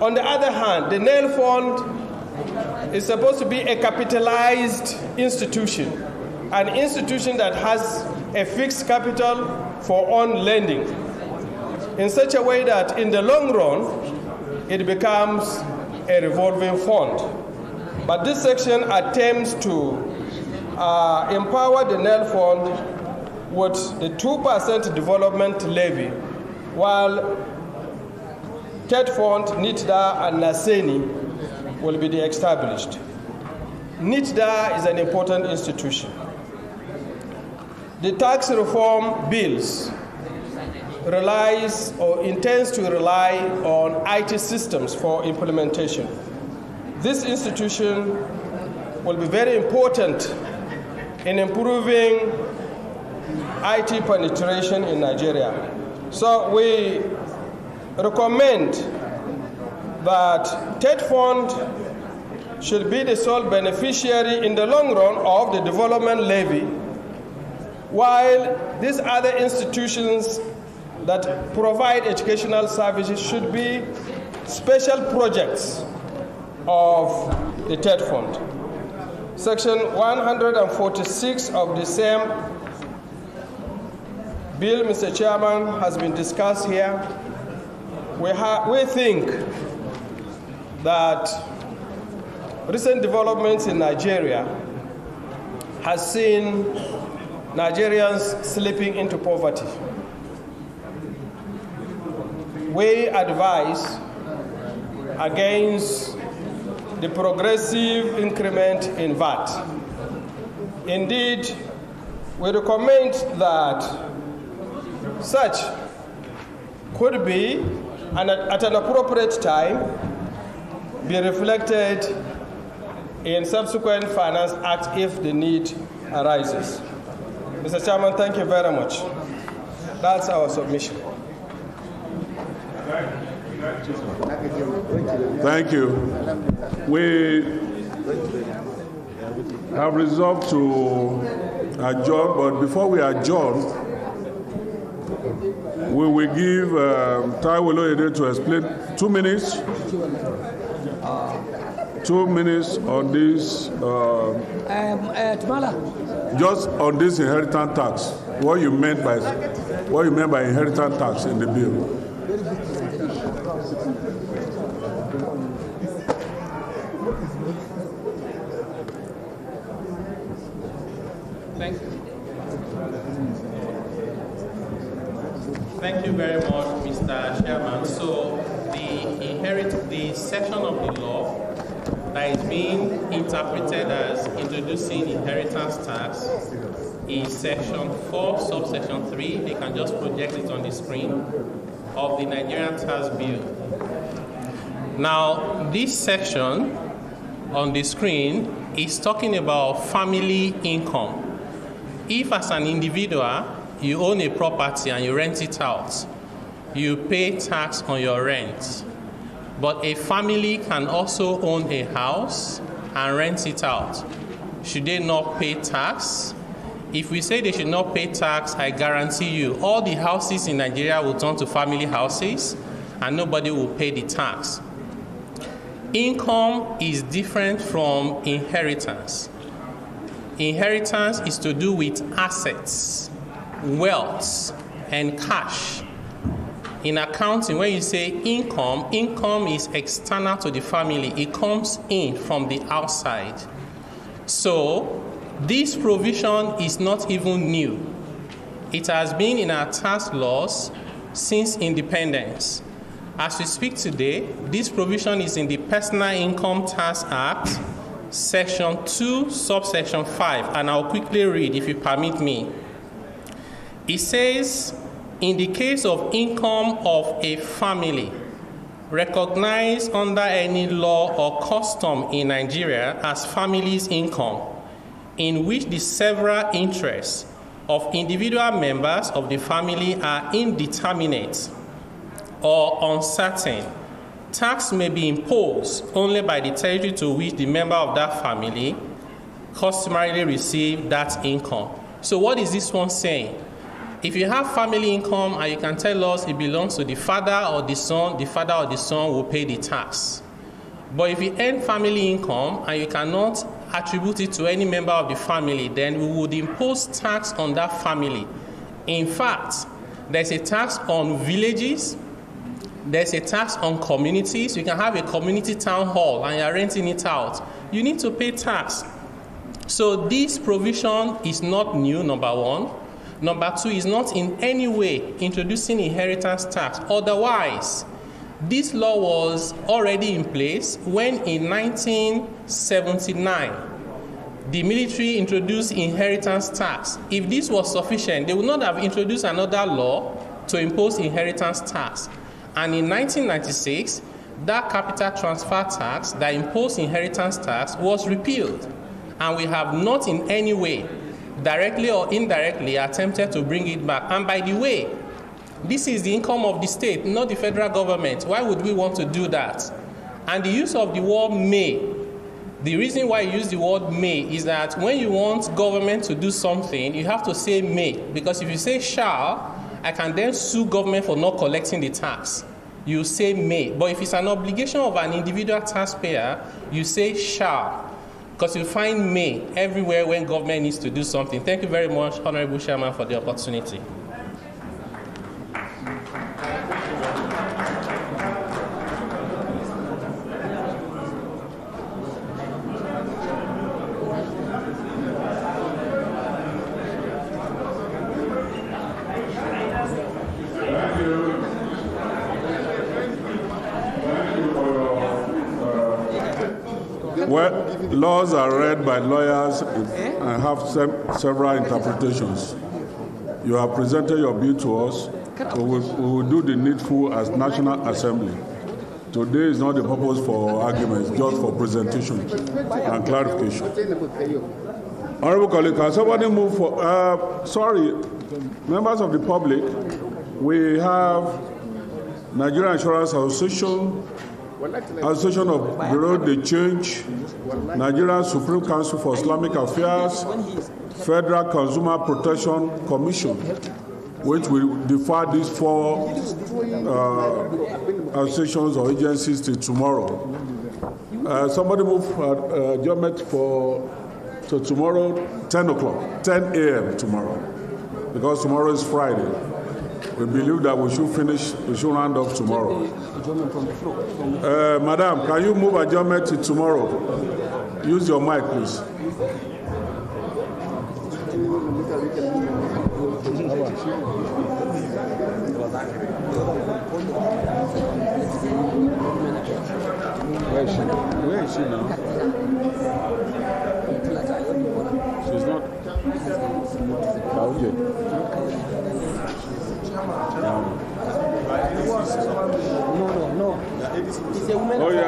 On the other hand, the NEL fund is supposed to be a capitalized institution, an institution that has a fixed capital for own lending, in such a way that in the long run, it becomes a revolving fund. But this section attempts to empower the NEL fund with the 2% development levy, while TED Fund, NITDA, and NASENI will be established. NITDA is an important institution. The tax reform bills relies or intends to rely on IT systems for implementation. This institution will be very important in improving IT penetration in Nigeria. So we recommend that TED Fund should be the sole beneficiary in the long run of the development levy, while these other institutions that provide educational services should be special projects of the TED Fund. Section 146 of the same bill, Mr. Chairman, has been discussed here. We think that recent developments in Nigeria has seen Nigerians slipping into poverty. We advise against the progressive increment in VAT. Indeed, we recommend that such could be, and at an appropriate time, be reflected in subsequent Finance Act if the need arises. Mr. Chairman, thank you very much. That's our submission. Thank you. We have resolved to adjourn, but before we adjourn, we will give Taiwo Oloyede to explain 2 minutes. 2 minutes on this. Just on this inheritance tax. What you meant by inheritance tax in the bill. Thank you very much, Mr. Chairman. So the section of the law that is being interpreted as introducing inheritance tax is section 4, subsection 3. They can just project it on the screen of the Nigerian tax bill. Now, this section on the screen is talking about family income. If as an individual, you own a property and you rent it out, you pay tax on your rent. But a family can also own a house and rent it out. Should they not pay tax? If we say they should not pay tax, I guarantee you, all the houses in Nigeria will turn to family houses and nobody will pay the tax. Income is different from inheritance. Inheritance is to do with assets, wealth, and cash. In accounting, when you say income, income is external to the family. It comes in from the outside. So this provision is not even new. It has been in our tax laws since independence. As we speak today, this provision is in the Personal Income Tax Act, Section 2, subsection 5, and I'll quickly read if you permit me. It says, in the case of income of a family recognized under any law or custom in Nigeria as family's income, in which the several interests of individual members of the family are indeterminate or uncertain, tax may be imposed only by the territory to which the member of that family customarily receive that income. So what is this one saying? if you have family income and you can tell us it belongs to the father or the son will pay the tax. But if you earn family income and you cannot attribute it to any member of the family, then we would impose tax on that family. In fact, there's a tax on villages, there's a tax on communities. You can have a community town hall and you're renting it out. You need to pay tax. So this provision is not new, number one. Number two, is not in any way introducing inheritance tax. Otherwise, this law was already in place when in 1979, the military introduced inheritance tax. If this was sufficient, they would not have introduced another law to impose inheritance tax. And in 1996, that capital transfer tax that imposed inheritance tax was repealed. And we have not in any way, directly or indirectly, attempted to bring it back. And by the way, this is the income of the state, not the federal government. Why would we want to do that? And the use of the word may, the reason why you use the word may is that when you want government to do something, you have to say may. Because if you say shall, I can then sue government for not collecting the tax. You say may. But if it's an obligation of an individual taxpayer, you say shall. Because you find may everywhere when government needs to do something. Thank you very much, Honorable Chairman, for the opportunity. Well, laws are read by lawyers and have several interpretations. You have presented your bill to us. We will do the needful as National Assembly. Today is not the purpose for arguments, just for presentation and clarification. Honorable colleague, can somebody move for, sorry, members of the public, we have Nigerian Insurance Association, Association of Bureau de Change, Nigerian Supreme Council for Islamic Affairs, Federal Consumer Protection Commission, which will defer these four associations or agencies till tomorrow. Somebody move adjournment to tomorrow, 10 o'clock, 10 a.m. tomorrow, because tomorrow is Friday. We believe that we should round up tomorrow. Madam, can you move adjournment to tomorrow? Use your mic, please. Where is she now? She's not. Okay. No. It's a woman. Oh, yeah.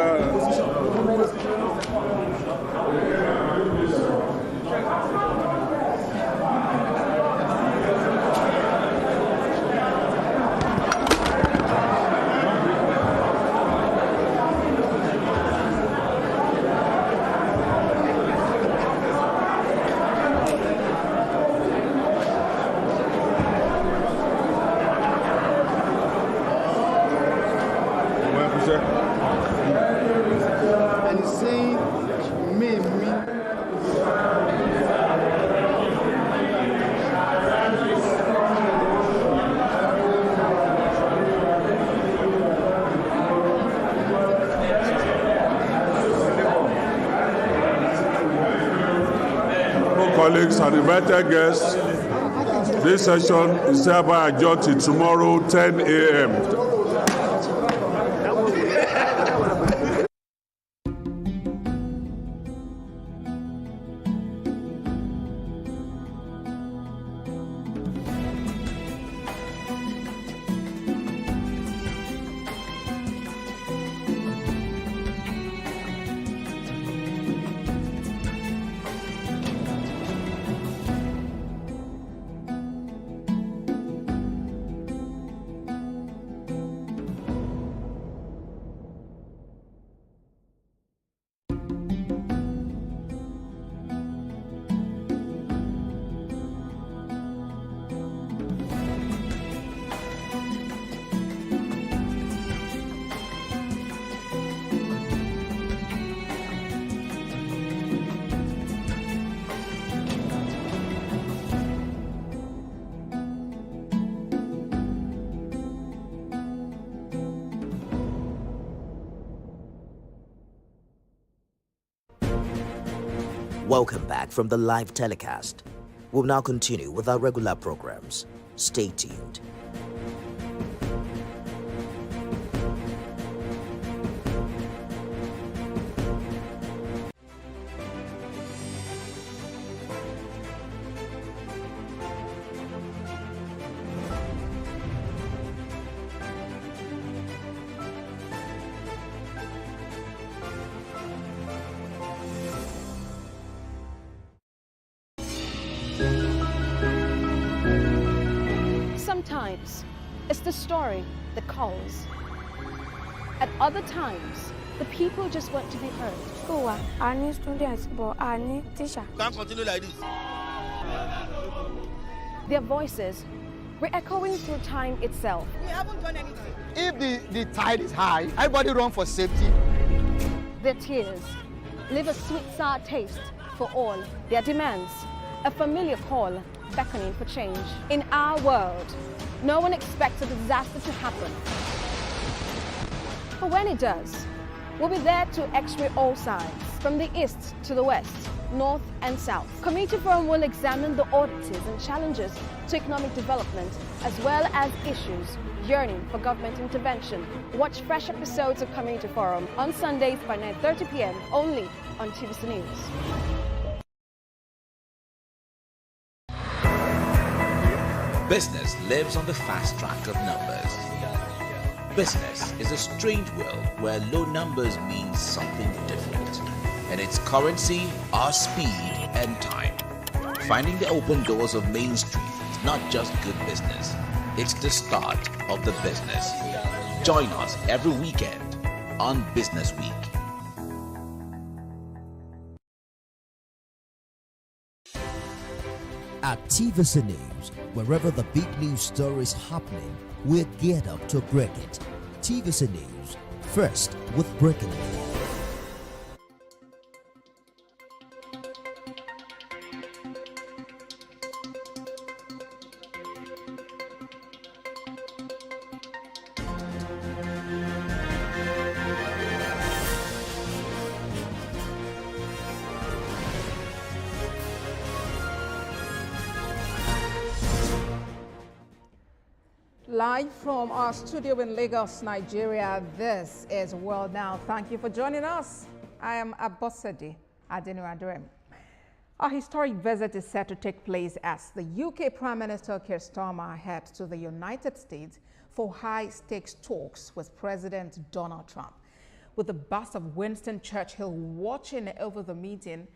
And he's saying, me. Colleagues and invited guests, this session is hereby adjourned till tomorrow, 10 a.m. Welcome back from the live telecast. We'll now continue with our regular programs. Stay tuned. Sometimes it's the story that calls. At other times, the people just want to be heard. School, I need students, but I need teacher. Can't continue like this. Their voices re-echoing through time itself. We haven't done anything. If the tide is high, everybody run for safety. Their tears leave a sweet, sour taste for all. Their demands, a familiar call beckoning for change. In our world, no one expects a disaster to happen. But when it does, we'll be there to x-ray all sides, from the east to the west, north and south. Community Forum will examine the oddities and challenges to economic development, as well as issues yearning for government intervention. Watch fresh episodes of Community Forum on Sundays by 9:30 p.m. only on TVC News. Business lives on the fast track of numbers. Business is a strange world where low numbers mean something different. And its currency are speed and time. Finding the open doors of Main Street is not just good business, it's the start of the business. Join us every weekend on Business Week. At TVC News, wherever the big news story is happening, we're geared up to break it. TVC News, first with breaking it. Live from our studio in Lagos, Nigeria, this is World Now. Thank you for joining us. I am Abosede Adeniradurem. A historic visit is set to take place as the UK Prime Minister Keir Starmer heads to the United States for high-stakes talks with President Donald Trump. With the bust of Winston Churchill watching over the meeting,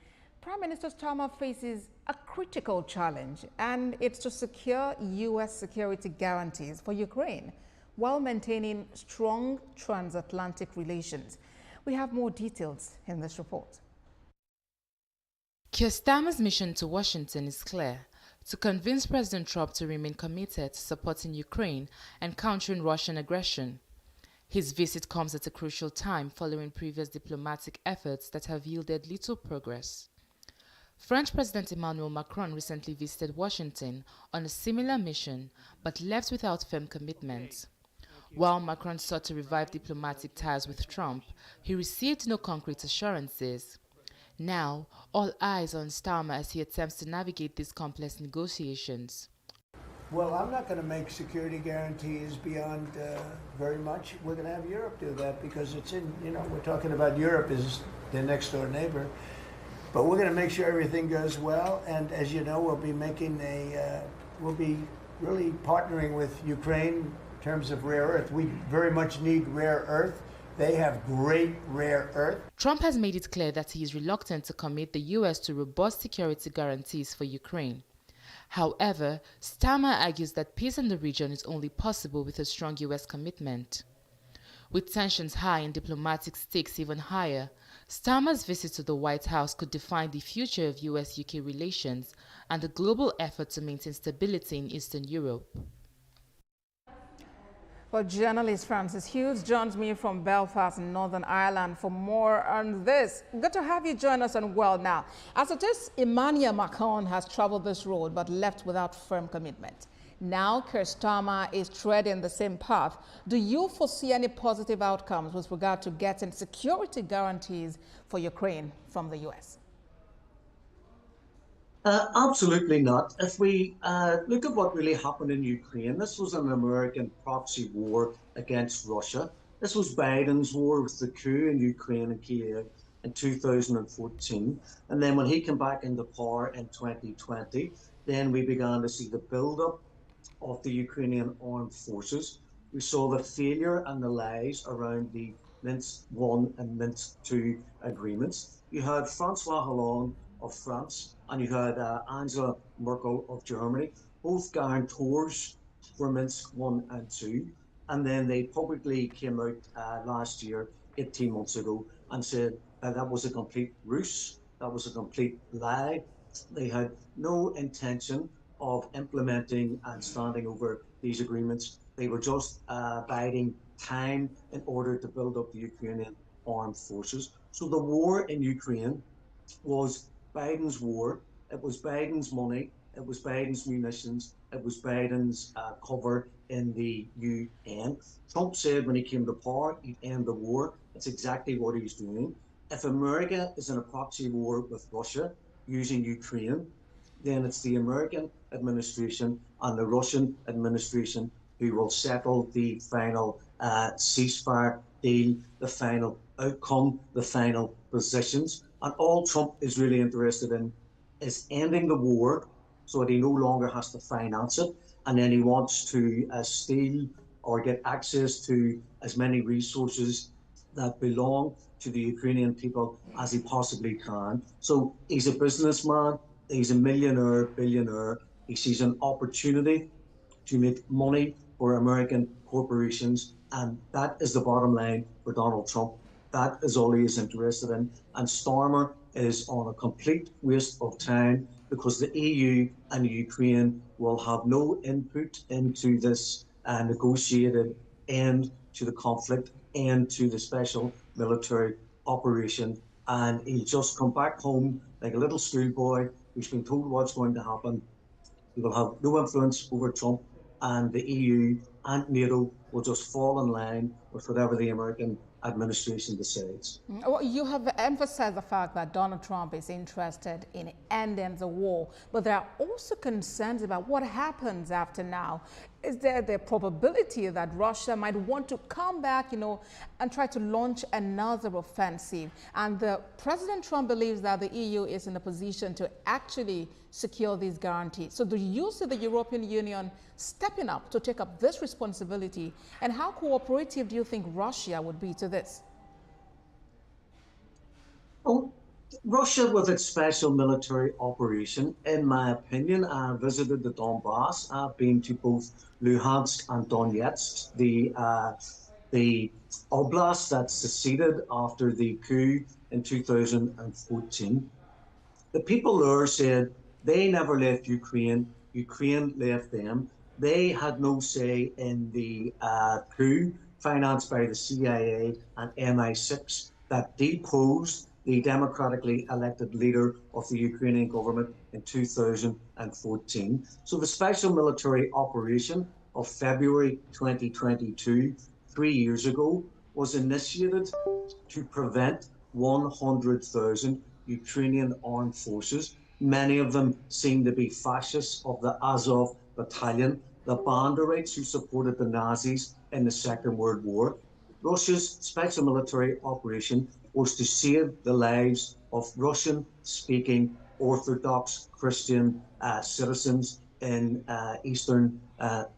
Prime Minister Starmer faces a critical challenge, and it's to secure U.S. security guarantees for Ukraine while maintaining strong transatlantic relations. We have more details in this report. Keir Starmer's mission to Washington is clear: to convince President Trump to remain committed to supporting Ukraine and countering Russian aggression. His visit comes at a crucial time following previous diplomatic efforts that have yielded little progress. French President Emmanuel Macron recently visited Washington on a similar mission, but left without firm commitment. While Macron sought to revive diplomatic ties with Trump, he received no concrete assurances. Now, all eyes on Starmer as he attempts to navigate these complex negotiations. Well, I'm not going to make security guarantees beyond very much. We're going to have Europe do that because it's in, we're talking about Europe as their next door neighbor. But we're going to make sure everything goes well. And as you know, we'll be making we'll be really partnering with Ukraine in terms of rare earth. We very much need rare earth. They have great rare earth. Trump has made it clear that he is reluctant to commit the U.S. to robust security guarantees for Ukraine. However, Starmer argues that peace in the region is only possible with a strong U.S. commitment. With tensions high and diplomatic stakes even higher, Starmer's visit to the White House could define the future of U.S.-UK relations and the global effort to maintain stability in Eastern Europe. Well, journalist Francis Hughes joins me from Belfast in Northern Ireland for more on this. Good to have you join us on World Now. As it is, Emmanuel Macron has traveled this road but left without firm commitment. Now Keir Starmer is treading the same path. Do you foresee any positive outcomes with regard to getting security guarantees for Ukraine from the U.S.? Absolutely not. If we look at what really happened in Ukraine, this was an American proxy war against Russia. This was Biden's war with the coup in Ukraine and Kiev in 2014. And then when he came back into power in 2020, then we began to see the build-up of the Ukrainian armed forces. We saw the failure and the lies around the Minsk I and Minsk II agreements. You had Francois Hollande of France and you had Angela Merkel of Germany, both guarantors for Minsk I and II. And then they publicly came out last year, 18 months ago, and said that was a complete ruse, that was a complete lie. They had no intention of implementing and standing over these agreements. They were just biding time in order to build up the Ukrainian armed forces. So the war in Ukraine was Biden's war. It was Biden's money. It was Biden's munitions. It was Biden's cover in the UN. Trump said when he came to power, he'd end the war. That's exactly what he's doing. If America is in a proxy war with Russia using Ukraine, then it's the American administration and the Russian administration who will settle the final ceasefire deal, the final outcome, the final positions. And all Trump is really interested in is ending the war so that he no longer has to finance it. And then he wants to steal or get access to as many resources that belong to the Ukrainian people as he possibly can. So he's a businessman, he's a millionaire, billionaire. He sees an opportunity to make money for American corporations. And that is the bottom line for Donald Trump. That is all he is interested in. And Starmer is on a complete waste of time because the EU and Ukraine will have no input into this negotiated end to the conflict, end to the special military operation. And he'll just come back home like a little schoolboy who's been told what's going to happen. He will have no influence over Trump, and the EU and NATO will just fall in line with whatever the American administration decides. Well, you have emphasized the fact that Donald Trump is interested in ending the war, but there are also concerns about what happens after now. Is there the probability that Russia might want to come back, and try to launch another offensive? And President Trump believes that the EU is in a position to actually secure these guarantees. So do you see the European Union stepping up to take up this responsibility? And how cooperative do you think Russia would be to this? Well, Russia, with its special military operation, in my opinion, I visited the Donbass. I've been to both Luhansk and Donetsk, the oblast that seceded after the coup in 2014. The people there said they never left Ukraine. Ukraine left them. They had no say in the coup financed by the CIA and MI6 that deposed the democratically elected leader of the Ukrainian government in 2014. So the special military operation of February 2022, 3 years ago, was initiated to prevent 100,000 Ukrainian armed forces. Many of them seem to be fascists of the Azov battalion, the Banderites who supported the Nazis in the Second World War. Russia's special military operation was to save the lives of Russian-speaking Orthodox Christian citizens in eastern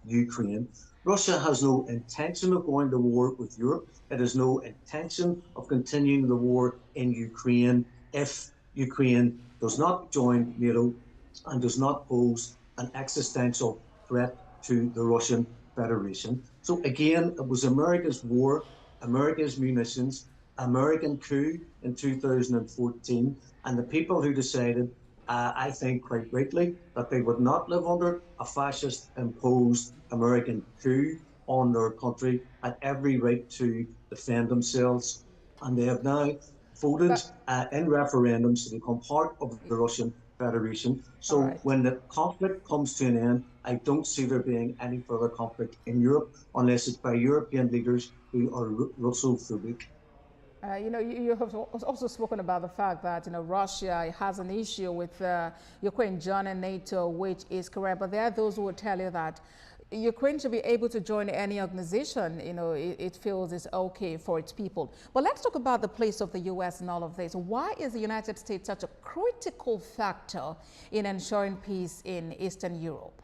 Ukraine. Russia has no intention of going to war with Europe. It has no intention of continuing the war in Ukraine if Ukraine does not join NATO and does not pose an existential threat to the Russian Federation. So again, it was America's war, America's munitions, American coup in 2014, and the people who decided, I think quite rightly, that they would not live under a fascist imposed American coup on their country, had every right to defend themselves. And they have now voted in referendums to become part of the Russian Federation. So when the conflict comes to an end, I don't see there being any further conflict in Europe unless it's by European leaders who are Russophobic. You have also spoken about the fact that Russia has an issue with Ukraine joining NATO, which is correct. But there are those who will tell you that Ukraine should be able to join any organization it feels is okay for its people. But let's talk about the place of the U.S. in all of this. Why is the United States such a critical factor in ensuring peace in Eastern Europe?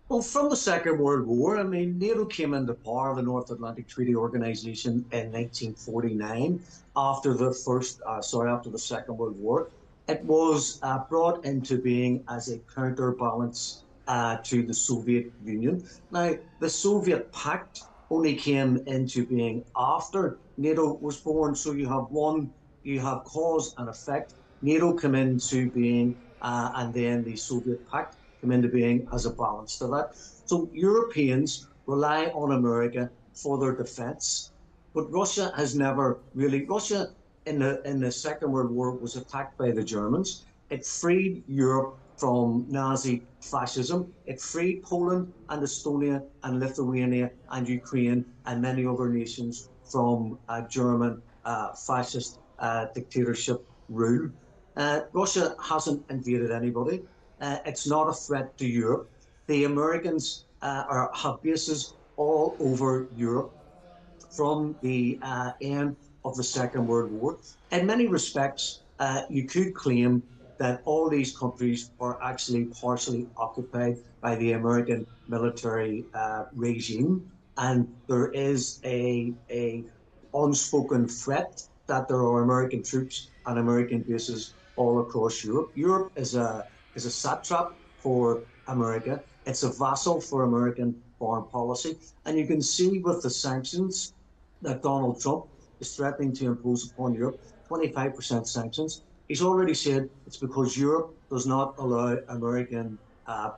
Well, from the Second World War, I mean, NATO came into power, the North Atlantic Treaty Organization, in 1949 after the Second World War. It was brought into being as a counterbalance to the Soviet Union. Now, the Soviet Pact only came into being after NATO was born. So you have cause and effect. NATO came into being, and then the Soviet Pact come into being as a balance to that. So Europeans rely on America for their defense, but Russia has never really. Russia in the Second World War was attacked by the Germans. It freed Europe from Nazi fascism. It freed Poland and Estonia and Lithuania and Ukraine and many other nations from German fascist dictatorship rule. Russia hasn't invaded anybody. It's not a threat to Europe. The Americans have bases all over Europe from the end of the Second World War. In many respects, you could claim that all these countries are actually partially occupied by the American military regime, and there is a unspoken threat that there are American troops and American bases all across Europe. Europe is a satrap for America. It's a vassal for American foreign policy. And you can see with the sanctions that Donald Trump is threatening to impose upon Europe, 25% sanctions. He's already said it's because Europe does not allow American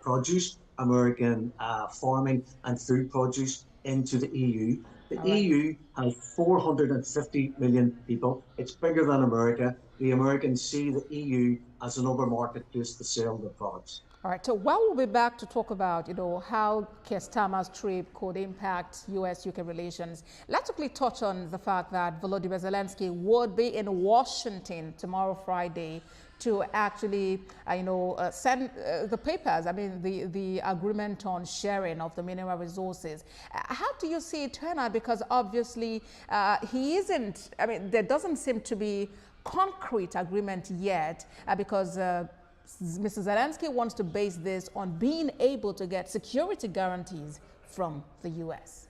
produce, American farming and food produce into the EU. The EU has 450 million people. It's bigger than America. The Americans see the EU as another marketplace to sell their products. All right, so while we'll be back to talk about, how Keir Starmer's trip could impact U.S.-UK relations, let's quickly touch on the fact that Volodymyr Zelensky would be in Washington tomorrow, Friday, to actually, send the papers, the agreement on sharing of the mineral resources. How do you see it turn out? Because obviously he isn't, there doesn't seem to be concrete agreement yet because Mr. Zelensky wants to base this on being able to get security guarantees from the U.S.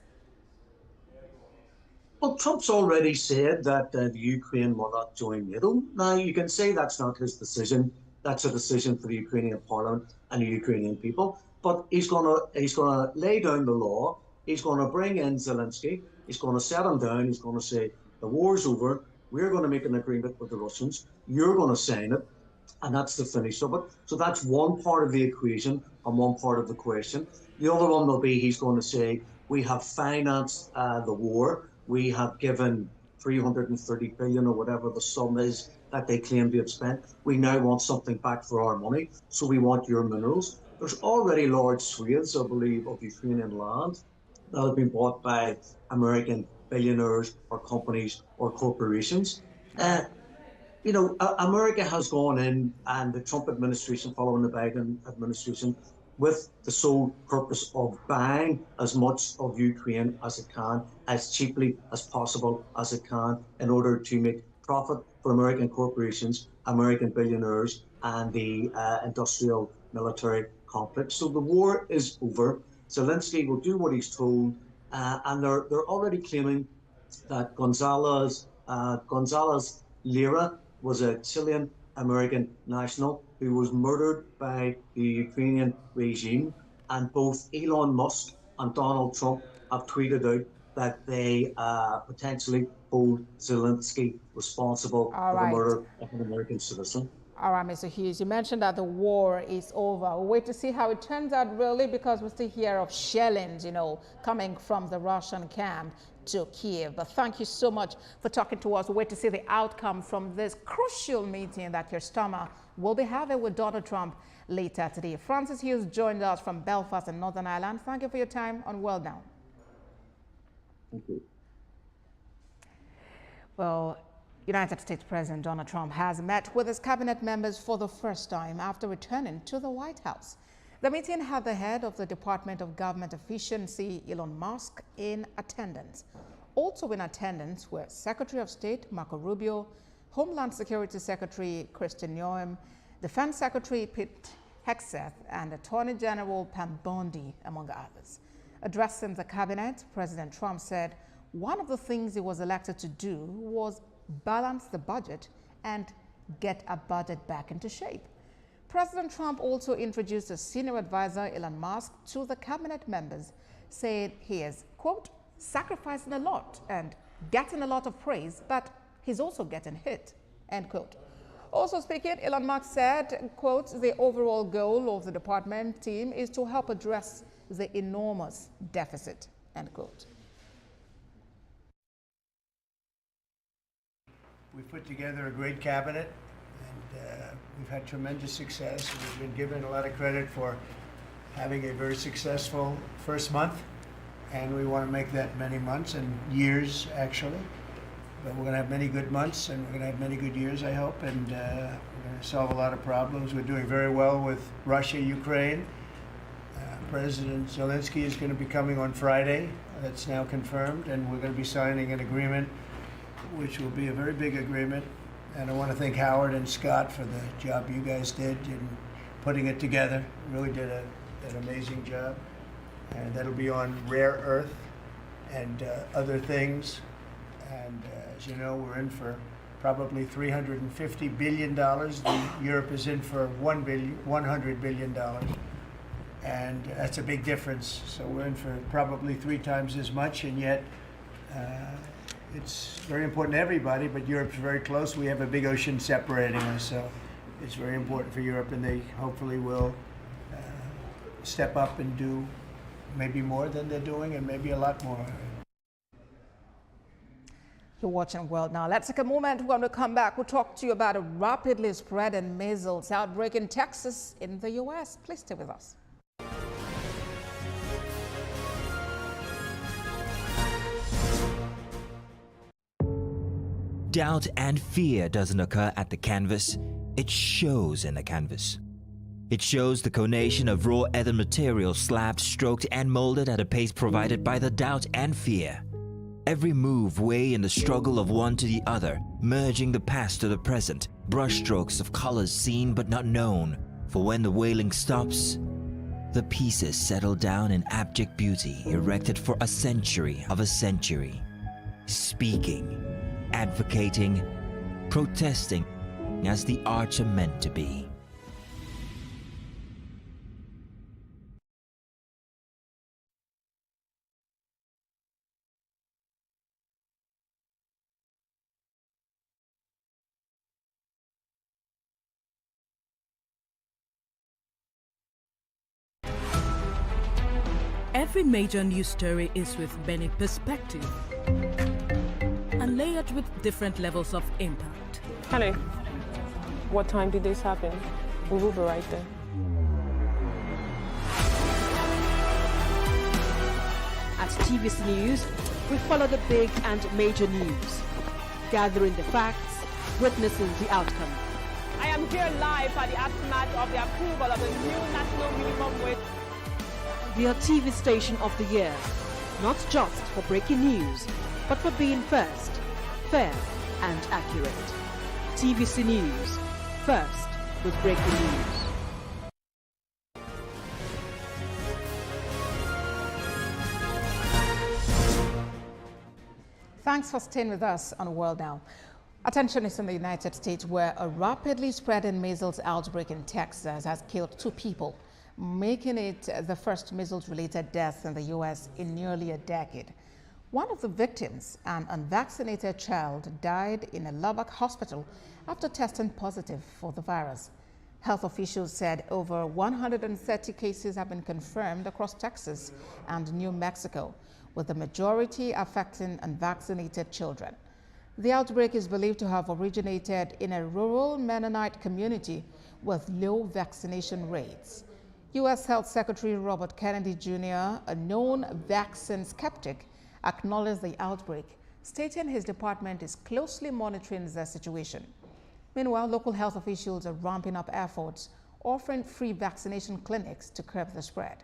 Well, Trump's already said that the Ukraine will not join NATO. Now, you can say that's not his decision. That's a decision for the Ukrainian parliament and the Ukrainian people. But he's gonna lay down the law. He's going to bring in Zelensky. He's going to set him down. He's going to say, the war's over. We're going to make an agreement with the Russians. You're going to sign it. And that's the finish of it. So that's one part of the equation and one part of the question. The other one will be he's going to say, we have financed the war. We have given 330 billion or whatever the sum is that they claim to have spent. We now want something back for our money. So we want your minerals. There's already large swathes, I believe, of Ukrainian land that have been bought by American billionaires or companies or corporations. America has gone in, and the Trump administration, following the Biden administration, with the sole purpose of buying as much of Ukraine as it can, as cheaply as possible as it can, in order to make profit for American corporations, American billionaires, and the industrial military complex. So the war is over. Zelensky will do what he's told, and they're already claiming that Gonzalez Lira was a Chilean-American national who was murdered by the Ukrainian regime. And both Elon Musk and Donald Trump have tweeted out that they potentially hold Zelensky responsible for the murder of an American citizen. All right, Mr. Hughes, you mentioned that the war is over. We'll wait to see how it turns out, really, because we still hear of shellings, coming from the Russian camp to Kiev. But thank you so much for talking to us. We'll wait to see the outcome from this crucial meeting that Keir Starmer will be having with Donald Trump later today. Francis Hughes joined us from Belfast in Northern Ireland. Thank you for your time on World Now. Thank you. Well, United States President Donald Trump has met with his cabinet members for the first time after returning to the White House. The meeting had the head of the Department of Government Efficiency, Elon Musk, in attendance. Also in attendance were Secretary of State Marco Rubio, Homeland Security Secretary Christine Noem, Defense Secretary Pete Hegseth, and Attorney General Pam Bondi, among others. Addressing the cabinet, President Trump said one of the things he was elected to do was balance the budget and get a budget back into shape. President Trump also introduced a senior advisor, Elon Musk, to the cabinet members, saying he is, quote, sacrificing a lot and getting a lot of praise, but he's also getting hit, end quote. Also speaking, Elon Musk said, quote, the overall goal of the department team is to help address the enormous deficit, end quote. We've put together a great cabinet, and we've had tremendous success. We've been given a lot of credit for having a very successful first month, and we want to make that many months and years, actually. But we're going to have many good months, and we're going to have many good years, I hope, and we're going to solve a lot of problems. We're doing very well with Russia, Ukraine. President Zelensky is going to be coming on Friday. That's now confirmed, and we're going to be signing an agreement which will be a very big agreement. And I want to thank Howard and Scott for the job you guys did in putting it together. Really did an amazing job. And that'll be on rare earth and other things. And as you know, we're in for probably $350 billion. Europe is in for $100 billion. And that's a big difference. So we're in for probably 3 times as much, and yet it's very important to everybody, but Europe's very close. We have a big ocean separating us, so it's very important for Europe, and they hopefully will step up and do maybe more than they're doing, and maybe a lot more. You're watching World Now. Let's take a moment. When we come back, we'll talk to you about a rapidly spreading measles outbreak in Texas in the U.S. Please stay with us. Doubt and fear doesn't occur at the canvas, it shows in the canvas. It shows the conation of raw earthen material slabbed, stroked, and molded at a pace provided by the doubt and fear. Every move way in the struggle of one to the other, merging the past to the present, brushstrokes of colors seen but not known. For when the wailing stops, the pieces settle down in abject beauty erected for a century of a century. Speaking, advocating, protesting as the arts are meant to be. Every major news story is with many perspectives and layered with different levels of impact. Hello. What time did this happen? We will be right there. At TVC News, we follow the big and major news, gathering the facts, witnessing the outcome. I am here live at the aftermath of the approval of the new national minimum wage. We are TV station of the year, not just for breaking news, but for being first, fair and accurate. TVC News, first with breaking news. Thanks for staying with us on World Now. Attention is in the United States, where a rapidly spreading measles outbreak in Texas has killed 2 people, making it the first measles-related death in the U.S. in nearly a decade. One of the victims, an unvaccinated child, died in a Lubbock hospital after testing positive for the virus. Health officials said over 130 cases have been confirmed across Texas and New Mexico, with the majority affecting unvaccinated children. The outbreak is believed to have originated in a rural Mennonite community with low vaccination rates. U.S. Health Secretary Robert Kennedy Jr., a known vaccine skeptic, acknowledged the outbreak, stating his department is closely monitoring the situation. Meanwhile, local health officials are ramping up efforts, offering free vaccination clinics to curb the spread.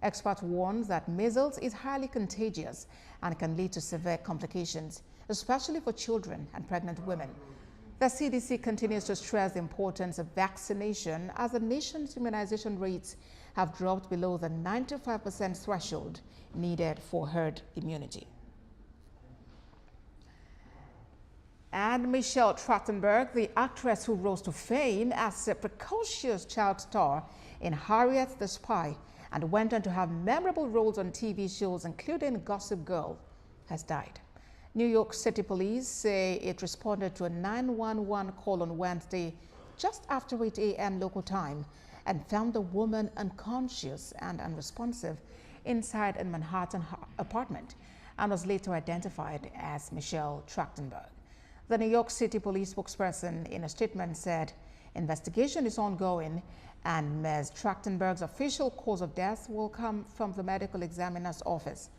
Experts warn that measles is highly contagious and can lead to severe complications, especially for children and pregnant women. The CDC continues to stress the importance of vaccination as the nation's immunization rates have dropped below the 95% threshold needed for herd immunity. And Michelle Trachtenberg, the actress who rose to fame as a precocious child star in Harriet the Spy and went on to have memorable roles on TV shows including Gossip Girl, has died. New York City police say it responded to a 911 call on Wednesday just after 8 a.m. local time and found the woman unconscious and unresponsive inside a Manhattan apartment and was later identified as Michelle Trachtenberg. The New York City police spokesperson in a statement said investigation is ongoing and Ms. Trachtenberg's official cause of death will come from the medical examiner's office.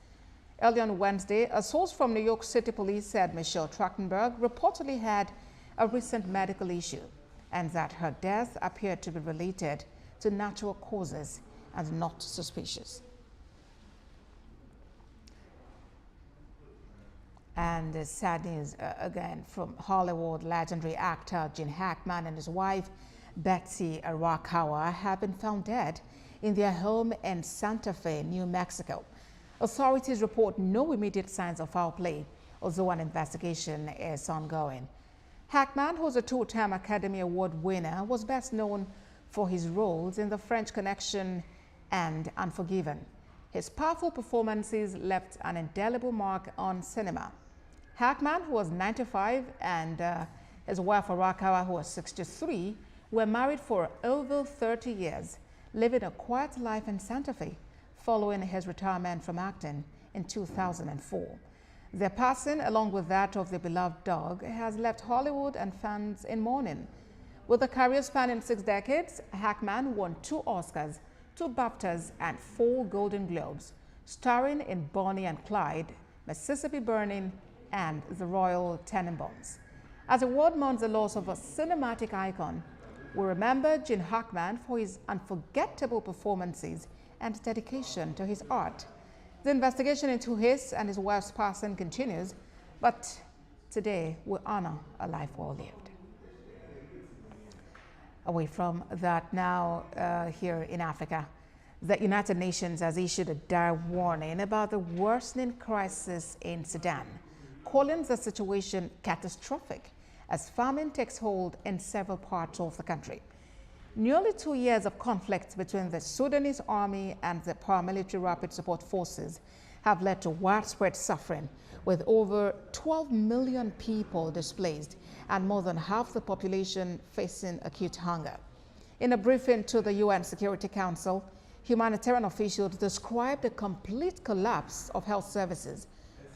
Early on Wednesday, a source from New York City police said Michelle Trachtenberg reportedly had a recent medical issue and that her death appeared to be related to natural causes and not suspicious. And the sad news again from Hollywood, legendary actor Gene Hackman and his wife Betsy Arakawa have been found dead in their home in Santa Fe, New Mexico. Authorities report no immediate signs of foul play, although an investigation is ongoing. Hackman, who's a two-time Academy Award winner, was best known for his roles in The French Connection and Unforgiven. His powerful performances left an indelible mark on cinema. Hackman, who was 95, and his wife Arakawa, who was 63, were married for over 30 years, living a quiet life in Santa Fe following his retirement from acting in 2004. Their passing, along with that of their beloved dog, has left Hollywood and fans in mourning. With a career spanning 6 decades, Hackman won 2 Oscars, 2 BAFTAs, and 4 Golden Globes, starring in Bonnie and Clyde, Mississippi Burning, and The Royal Tenenbaums. As the world mourns the loss of a cinematic icon, we remember Gene Hackman for his unforgettable performances and dedication to his art. The investigation into his and his wife's passing continues, but today we honor a life well lived. Away from that now, here in Africa, the United Nations has issued a dire warning about the worsening crisis in Sudan, calling the situation catastrophic as famine takes hold in several parts of the country. Nearly 2 years of conflict between the Sudanese army and the paramilitary rapid support forces have led to widespread suffering, with over 12 million people displaced and more than half the population facing acute hunger. In a briefing to the UN Security Council, humanitarian officials described a complete collapse of health services,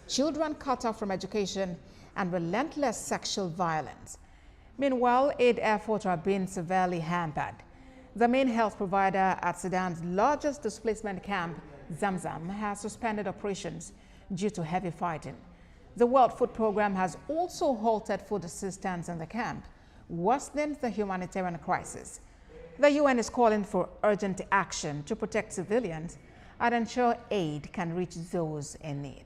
children cut off from education, and relentless sexual violence. Meanwhile, aid efforts are being severely hampered. The main health provider at Sudan's largest displacement camp, Zamzam, has suspended operations due to heavy fighting. The World Food Programme has also halted food assistance in the camp, worsening the humanitarian crisis. The UN is calling for urgent action to protect civilians and ensure aid can reach those in need.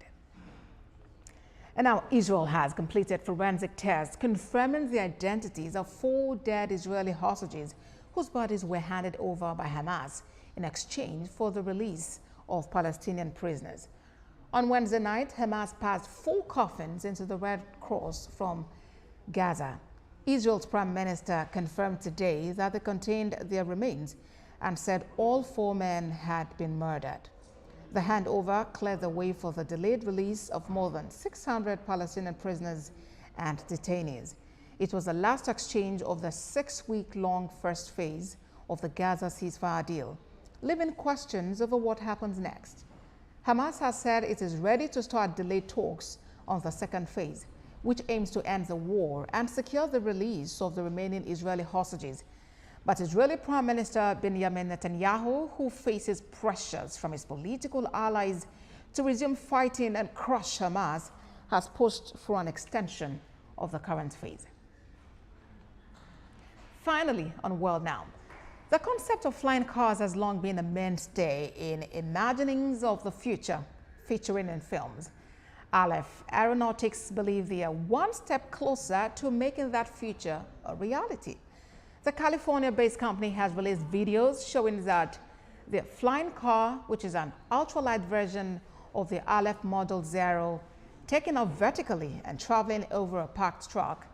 And now Israel has completed forensic tests confirming the identities of 4 dead Israeli hostages whose bodies were handed over by Hamas in exchange for the release of Palestinian prisoners. On Wednesday night, Hamas passed 4 coffins into the Red Cross from Gaza. Israel's Prime Minister confirmed today that they contained their remains and said all 4 men had been murdered. The handover cleared the way for the delayed release of more than 600 Palestinian prisoners and detainees. It was the last exchange of the 6-week-long first phase of the Gaza ceasefire deal, leaving questions over what happens next. Hamas has said it is ready to start delayed talks on the second phase, which aims to end the war and secure the release of the remaining Israeli hostages. But Israeli Prime Minister Benjamin Netanyahu, who faces pressures from his political allies to resume fighting and crush Hamas, has pushed for an extension of the current phase. Finally, on World Now, the concept of flying cars has long been a mainstay in imaginings of the future featuring in films. Aleph Aeronautics believe they are one step closer to making that future a reality. The California-based company has released videos showing that the flying car, which is an ultralight version of the Aleph Model 0, taking off vertically and traveling over a parked truck.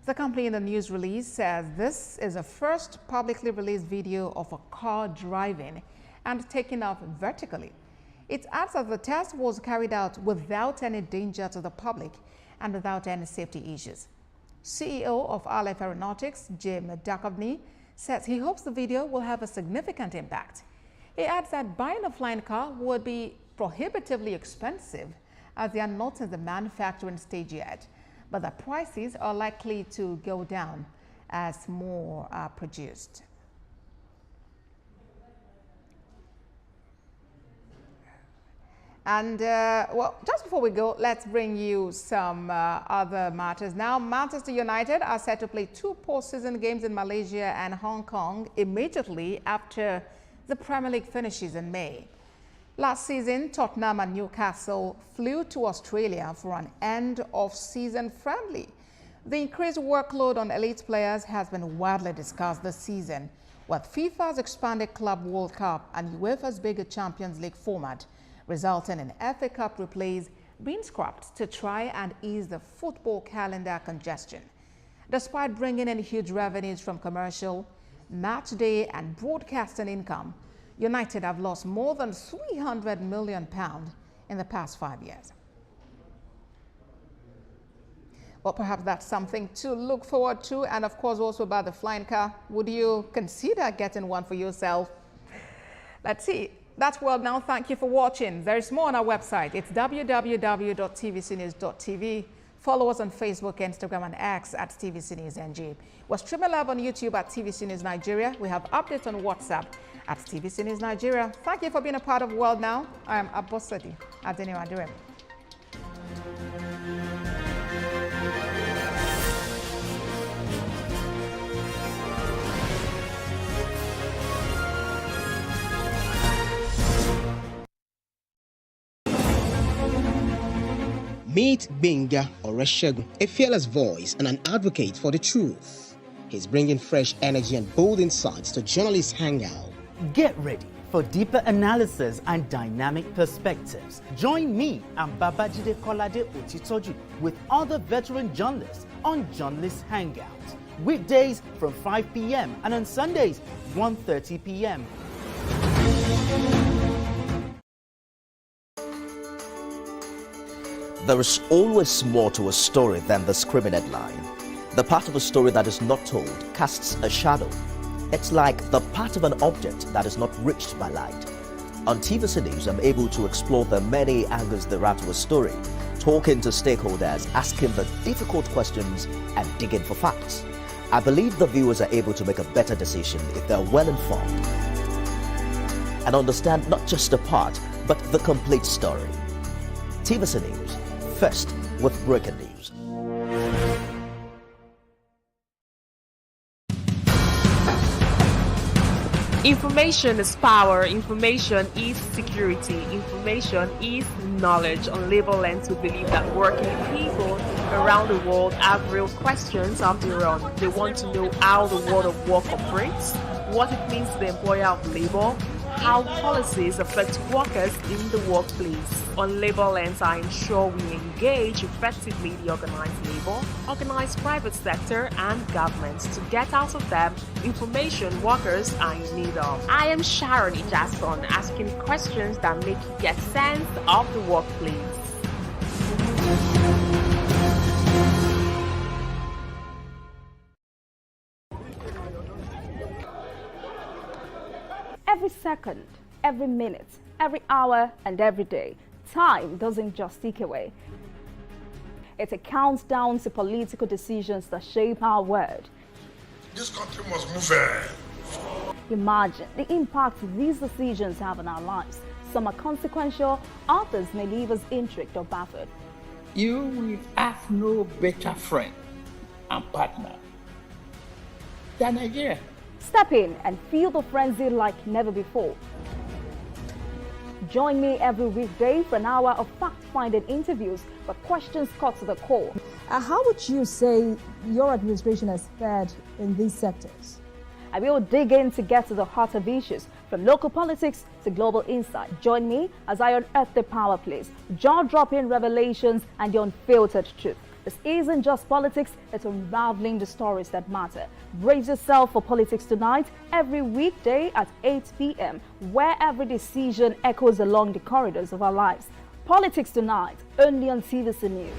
The company in the news release says this is the first publicly released video of a car driving and taking off vertically. It adds that the test was carried out without any danger to the public and without any safety issues. CEO of Aleph Aeronautics, Jim Dakovny, says he hopes the video will have a significant impact. He adds that buying a flying car would be prohibitively expensive as they are not in the manufacturing stage yet, but the prices are likely to go down as more are produced. And well, just before we go, let's bring you some other matters. Now, Manchester United are set to play 2 postseason games in Malaysia and Hong Kong immediately after the Premier League finishes in May. Last season, Tottenham and Newcastle flew to Australia for an end-of-season friendly. The increased workload on elite players has been widely discussed this season, with FIFA's expanded Club World Cup and UEFA's bigger Champions League format, resulting in FA Cup replays being scrapped to try and ease the football calendar congestion. Despite bringing in huge revenues from commercial, match day and broadcasting income, United have lost more than £300 million in the past 5 years. Well, perhaps that's something to look forward to. And of course, also about the flying car. Would you consider getting one for yourself? Let's see. That's World Now. Thank you for watching. There is more on our website. It's www.tvcnews.tv. Follow us on Facebook, Instagram, and X at TVC News NG. We're streaming live on YouTube at TVC News Nigeria. We have updates on WhatsApp at TVC News Nigeria. Thank you for being a part of World Now. I am Abosadi Adeniwadurem. Meet Benga Oreshegun, a fearless voice and an advocate for the truth. He's bringing fresh energy and bold insights to journalists' hangout. Get ready for deeper analysis and dynamic perspectives. Join me and Babajide Kolade Otitoju with other veteran journalists on Journalists' Hangout. Weekdays from 5 p.m. and on Sundays, 1:30 p.m. There is always more to a story than the screaming headline. The part of a story that is not told casts a shadow. It's like the part of an object that is not reached by light. On TVC News, I'm able to explore the many angles there are to a story, talking to stakeholders, asking the difficult questions, and digging for facts. I believe the viewers are able to make a better decision if they're well informed and understand not just a part, but the complete story. TVC News, first with breaking news. Information is power, information is security, information is knowledge. Unlabeled to believe that working people around the world have real questions of their own. They want to know how the world of work operates, what it means to the employer of labor, how policies affect workers in the workplace. On Labor Lens, I ensure we engage effectively the organized labor, organized private sector, and governments to get out of them information workers are in need of. I am Sharon Ijason, asking questions that make you get sense of the workplace. Every second, every minute, every hour, and every day, time doesn't just tick away. It counts down to political decisions that shape our world. This country must move. Imagine the impact these decisions have on our lives. Some are consequential, others may leave us intrigued or baffled. you will have no better friend and partner than Nigeria. Step in and feel the frenzy like never before. Join me every weekday for an hour of fact-finding interviews where questions cut to the core. How would you say your administration has fared in these sectors? I will dig in to get to the heart of issues, from local politics to global insight. Join me as I unearth the power plays, jaw-dropping revelations and the unfiltered truth. This isn't just politics, it's unraveling the stories that matter. Brace yourself for Politics Tonight every weekday at 8 p.m., where every decision echoes along the corridors of our lives. Politics Tonight, only on TVC News.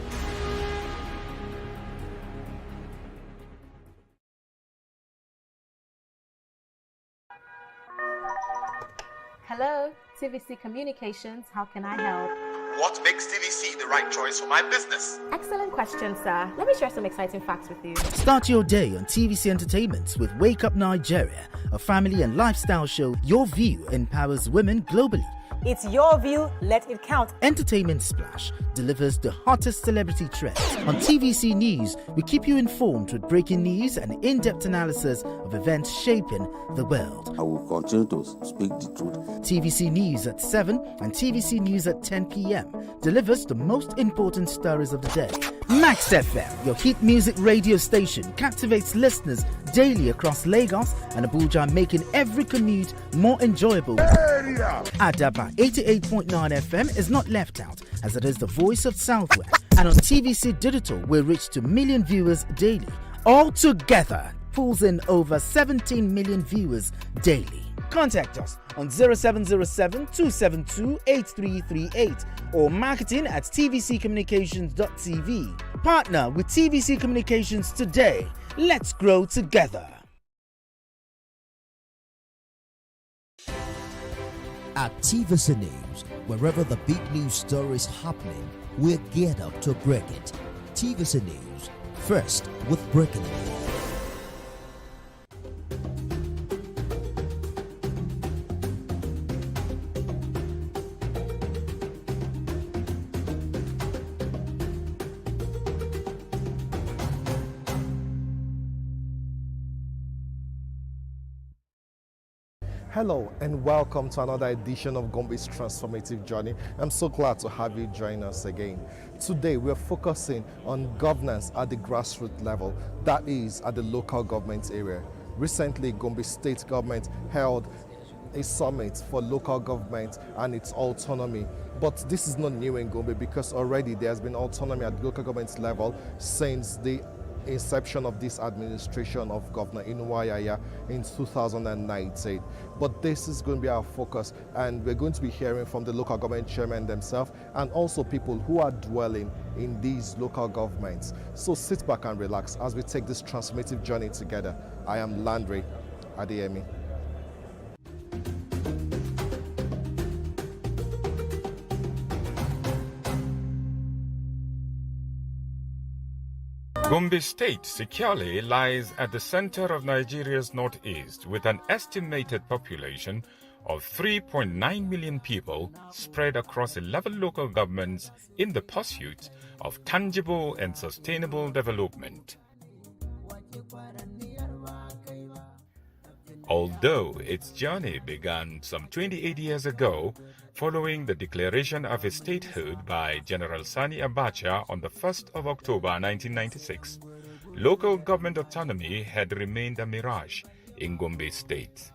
Hello, TVC Communications. How can I help? What makes TVC the right choice for my business? Excellent question, sir. Let me share some exciting facts with you. Start your day on TVC Entertainment with Wake Up Nigeria, a family and lifestyle show. Your view empowers women globally. It's your view, let it count. Entertainment Splash delivers the hottest celebrity trends. On TVC News, we keep you informed with breaking news and in-depth analysis of events shaping the world. I will continue to speak the truth. TVC News at 7 and TVC News at 10 p.m. delivers the most important stories of the day. Max FM, your hit music radio station, captivates listeners daily across Lagos and Abuja, making every commute more enjoyable. Adaba 88.9 FM is not left out, as it is the voice of Southwest. And on TVC Digital, we reach 2 million viewers daily. All together, pulls in over 17 million viewers daily. Contact us on 0707 272 8338 or marketing at tvccommunications.tv. Partner with TVC Communications today. Let's grow together. At TVC News, wherever the big news story is happening, we're geared up to break it. TVC News, first with breaking news. Hello and welcome to another edition of Gombe's Transformative Journey. I'm so glad to have you join us again. Today we're focusing on governance at the grassroots level, that is at the local government area. Recently, Gombe State Government held a summit for local government and its autonomy. But this is not new in Gombe because already there has been autonomy at the local government level since the inception of this administration of Governor Inuwayaya in 2019. But this is going to be our focus, and we're going to be hearing from the local government chairman themselves and also people who are dwelling in these local governments. So sit back and relax as we take this transformative journey together. I am Landry Adeyemi. Gombe State securely lies at the center of Nigeria's northeast with an estimated population of 3.9 million people spread across 11 local governments in the pursuit of tangible and sustainable development. Although its journey began some 28 years ago, following the declaration of its statehood by General Sani Abacha on the 1st of October 1996, local government autonomy had remained a mirage in Gombe State.